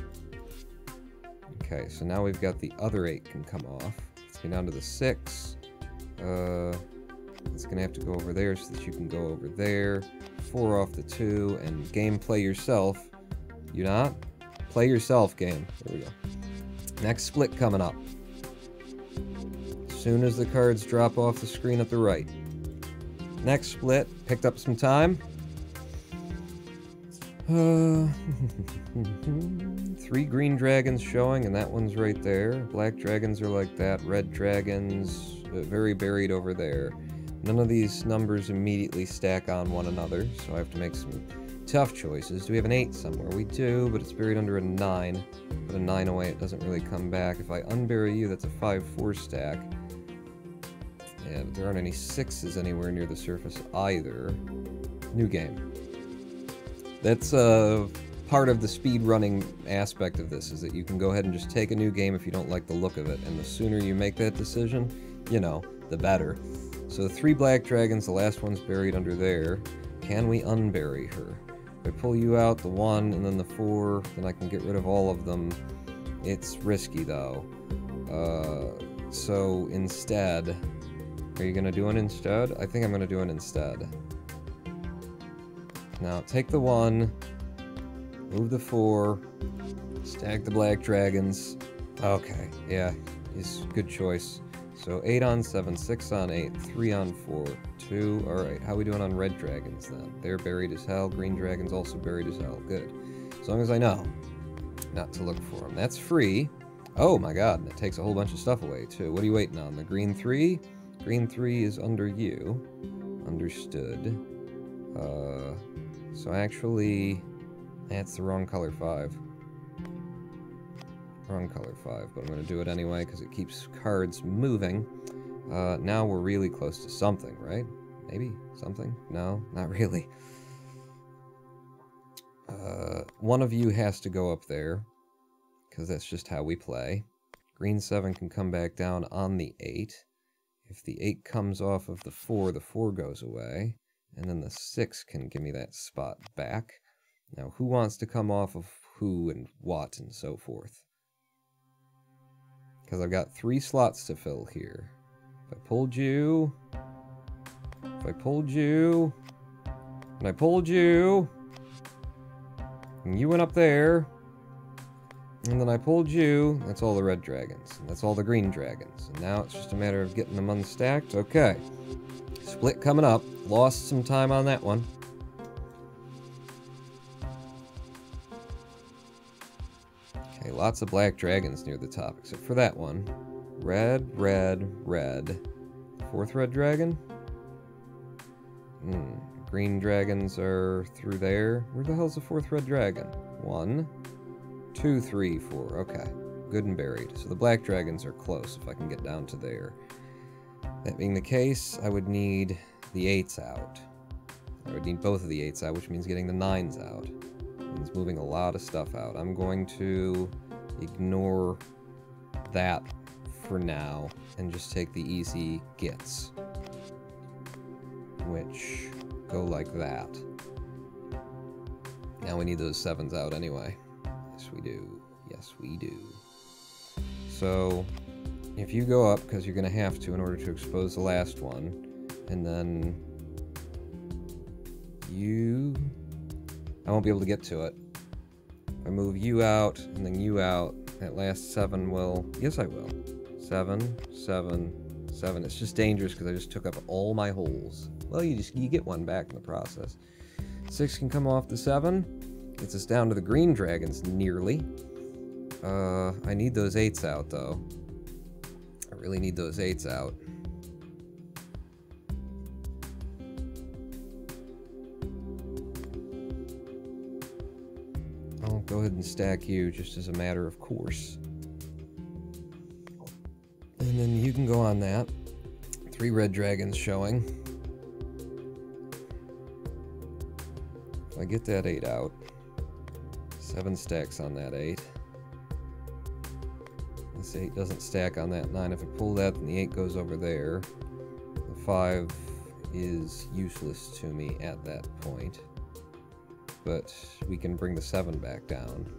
Okay, so now we've got the other 8 can come off. Let's get down to the 6. It's going to have to go over there so that you can go over there. 4 off the 2, and game play yourself. You not? Play yourself, game. There we go. Next split coming up. As soon as the cards drop off the screen at the right. Next split. Picked up some time. 3 green dragons showing, and that one's right there. Black dragons are like that. Red dragons, very buried over there. None of these numbers immediately stack on one another, so I have to make some tough choices. Do we have an 8 somewhere? We do, but it's buried under a 9. Put a 9 away, it doesn't really come back. If I unbury you, that's a 5-4 stack. Yeah, but there aren't any 6s anywhere near the surface either. New game. That's part of the speedrunning aspect of this, is that you can go ahead and just take a new game if you don't like the look of it, and the sooner you make that decision, you know, the better. So 3 black dragons, the last one's buried under there. Can we unbury her? If I pull you out, the 1 and then the 4, then I can get rid of all of them. It's risky though. So instead, are you gonna do an instead? I think I'm gonna do an instead. Now, take the 1, move the 4, stack the black dragons. Okay, yeah, is good choice. So 8 on 7, 6 on 8, 3 on 4, 2. Alright, how are we doing on red dragons then? They're buried as hell. Green dragons also buried as hell. Good. As long as I know not to look for them. That's free. Oh my god, and it takes a whole bunch of stuff away too. What are you waiting on? The green 3? Green 3 is under you. Understood. So actually, that's the wrong color 5. Wrong color 5, but I'm going to do it anyway because it keeps cards moving. Now we're really close to something, right? Maybe? Something? No, not really. One of you has to go up there because that's just how we play. Green 7 can come back down on the 8. If the 8 comes off of the 4 goes away. And then the 6 can give me that spot back. Now, who wants to come off of who and what and so forth? Because I've got 3 slots to fill here. If I pulled you... and I pulled you... and you went up there... and then I pulled you... that's all the red dragons. And that's all the green dragons. And now it's just a matter of getting them unstacked. Okay. Split coming up. Lost some time on that one. Okay, lots of black dragons near the top, except for that one. Red, red, red. 4th red dragon? Green dragons are through there. Where the hell's the 4th red dragon? 1, 2, 3, 4. Okay. Good and buried. So the black dragons are close if I can get down to there. That being the case, I would need the 8s out. I would need both of the 8s out, which means getting the 9s out. It means moving a lot of stuff out. I'm going to ignore that for now and just take the easy gets, which go like that. Now we need those 7s out anyway. Yes, we do. Yes, we do. So... if you go up, because you're going to have to in order to expose the last one, and then you... I won't be able to get to it. If I move you out, and then you out, that last 7 will... yes, I will. 7, 7, 7. It's just dangerous because I just took up all my holes. Well, you get one back in the process. 6 can come off the 7. Gets us down to the green dragons, nearly. I need those 8s out, though. I really need those 8s out. I'll go ahead and stack you just as a matter of course. And then you can go on that. 3 red dragons showing. If I get that 8 out, 7 stacks on that 8. This 8 doesn't stack on that 9. If I pull that, then the 8 goes over there. The 5 is useless to me at that point. But we can bring the 7 back down.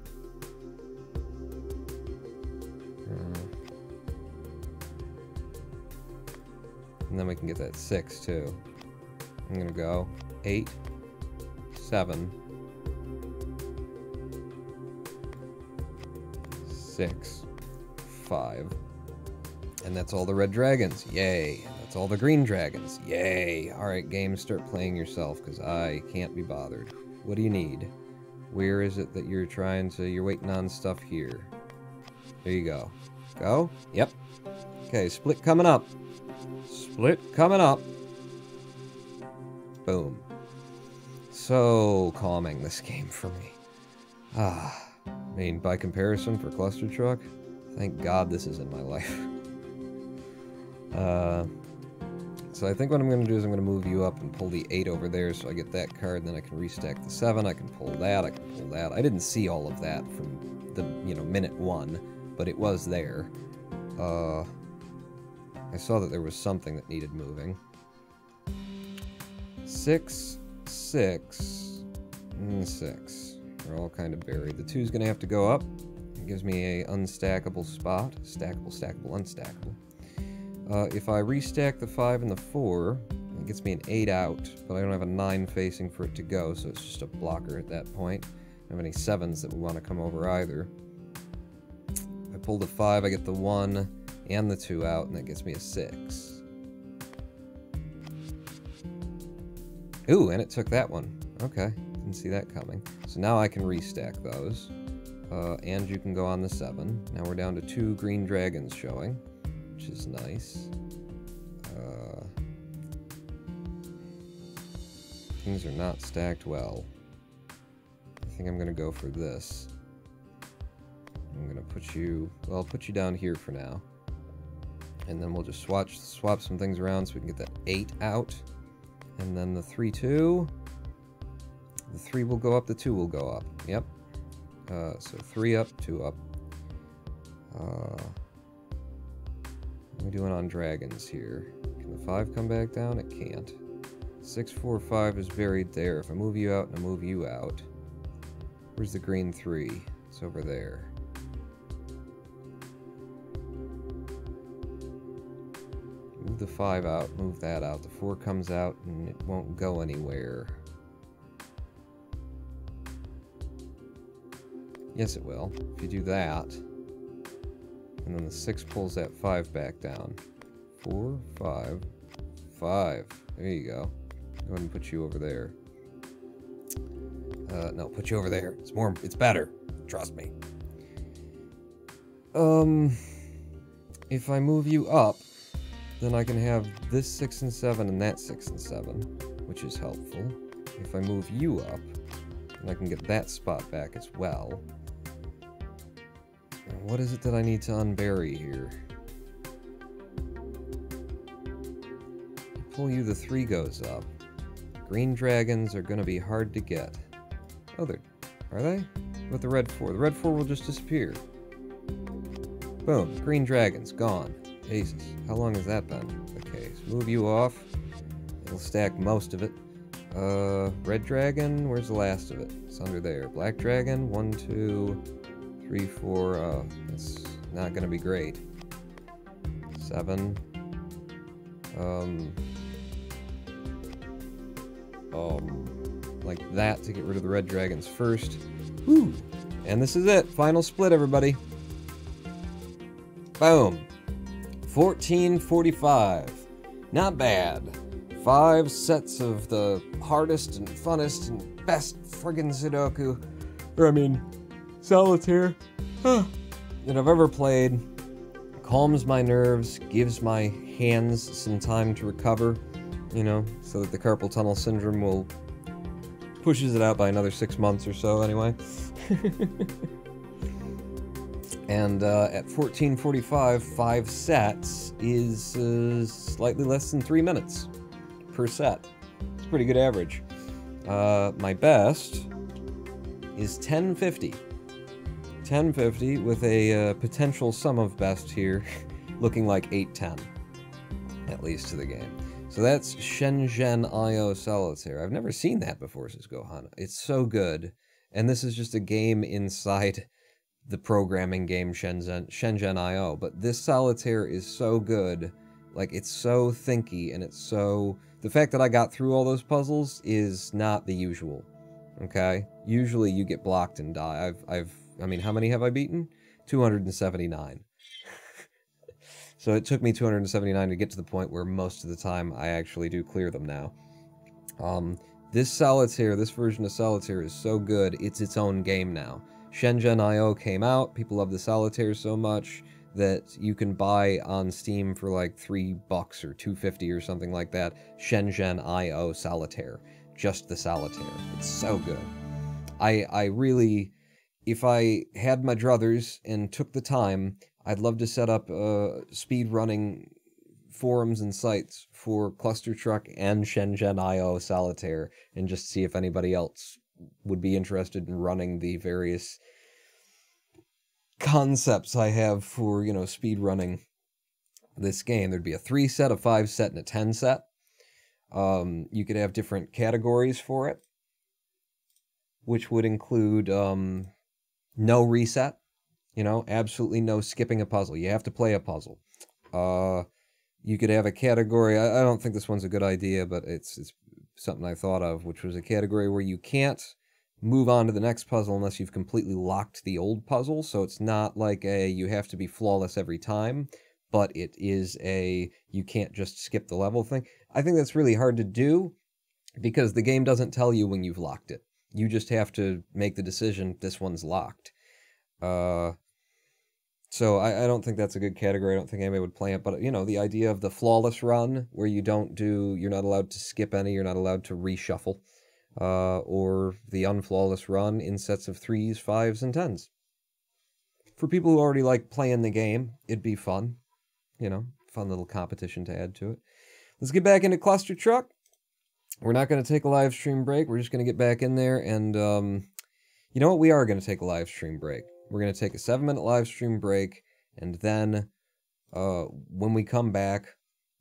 And then we can get that 6 too. I'm gonna go 8, 7, 6. 5. And that's all the red dragons. Yay. That's all the green dragons. Yay. Alright, game, start playing yourself, because I can't be bothered. What do you need? Where is it that you're trying to... You're waiting on stuff here. There you go. Go? Yep. Okay, split coming up. Split coming up. Boom. So calming, this game for me. I mean, by comparison for Clustertruck, thank God this is in my life. So I think what I'm going to do is I'm going to move you up and pull the 8 over there so I get that card, and then I can restack the 7, I can pull that, I can pull that. I didn't see all of that from the, minute 1, but it was there. I saw that there was something that needed moving. 6, 6, and 6. They're all kind of buried. The 2's going to have to go up. It gives me a unstackable spot. Stackable, stackable, unstackable. If I restack the 5 and the 4, it gets me an 8 out, but I don't have a 9 facing for it to go, so it's just a blocker at that point. I don't have any 7s that would want to come over either. If I pull the 5, I get the 1 and the 2 out, and that gets me a 6. Ooh, and it took that one. Okay, didn't see that coming. So now I can restack those. And you can go on the 7. Now we're down to 2 green dragons showing, which is nice. Things are not stacked well. I think I'm gonna go for this. I'm gonna put you, well, I'll put you down here for now. And then we'll just swap some things around so we can get that 8 out. And then the 3, 2. The 3 will go up, the 2 will go up. Yep. So 3 up, 2 up. What are we doing on dragons here? Can the 5 come back down? It can't. 6, 4, 5 is buried there. If I move you out and I move you out, where's the green 3? It's over there. Move the 5 out, move that out. The 4 comes out and it won't go anywhere. Yes, it will. If you do that. And then the 6 pulls that 5 back down. 4, 5, 5. There you go. Go ahead and put you over there. No, put you over there. It's better. Trust me. If I move you up, then I can have this 6 and 7 and that 6 and 7, which is helpful. If I move you up, then I can get that spot back as well. And what is it that I need to unbury here? Pull you, the 3 goes up. Green dragons are going to be hard to get. Oh, are they? With the red 4. The red 4 will just disappear. Boom. Green dragons, gone. Jesus. How long has that been the case? Move you off. It'll stack most of it. Red dragon, where's the last of it? It's under there. Black dragon, 1, 2, 3, 4. It's not going to be great. 7. Like that to get rid of the red dragons first. Woo! And this is it. Final split, everybody. Boom. 1445. Not bad. 5 sets of the hardest and funnest and best friggin' Sudoku, or I mean, solitaire, that I've ever played. Calms my nerves, gives my hands some time to recover, so that the carpal tunnel syndrome pushes it out by another 6 months or so anyway. And at 1445, 5 sets is slightly less than 3 minutes per set. It's a pretty good average. My best is 1050. 1050 with a potential sum of best here, looking like 810, at least to the game. So that's Shenzhen IO Solitaire. I've never seen that before, says Gohan. It's so good. And this is just a game inside the programming game Shenzhen IO. But this Solitaire is so good. Like, it's so thinky, and it's so... The fact that I got through all those puzzles is not the usual. Okay? Usually you get blocked and die. I mean, how many have I beaten? 279. So it took me 279 to get to the point where most of the time I actually do clear them now. This Solitaire, this version of Solitaire is so good, it's its own game now. Shenzhen.io came out, people love the Solitaire so much that you can buy on Steam for like $3 or $2.50 or something like that, Shenzhen.io Solitaire. Just the Solitaire. It's so good. I really, if I had my druthers and took the time, I'd love to set up speedrunning forums and sites for Clustertruck and Shenzhen.io Solitaire and just see if anybody else would be interested in running the various concepts I have for, you know, speedrunning this game. There'd be a 3 set, a 5 set, and a 10 set. You could have different categories for it, which would include no reset, you know, absolutely no skipping a puzzle. You have to play a puzzle. You could have a category, I don't think this one's a good idea, but it's something I thought of, which was a category where you can't move on to the next puzzle unless you've completely locked the old puzzle, so it's not like a you have to be flawless every time, but it is a you can't just skip the level thing. I think that's really hard to do because the game doesn't tell you when you've locked it. You just have to make the decision, this one's locked. So I don't think that's a good category. I don't think anybody would play it. But, you know, the idea of the flawless run, where you're not allowed to skip any, you're not allowed to reshuffle. Or the unflawless run in sets of 3s, 5s, and 10s. For people who already like playing the game, it'd be fun. You know, fun little competition to add to it. Let's get back into Clustertruck. We're not going to take a live stream break. We're just going to get back in there and, you know what? We are going to take a live stream break. We're going to take a 7-minute live stream break, and then when we come back,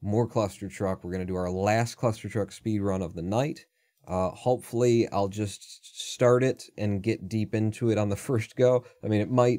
more Clustertruck. We're going to do our last Clustertruck speed run of the night. Hopefully, I'll just start it and get deep into it on the first go. I mean, it might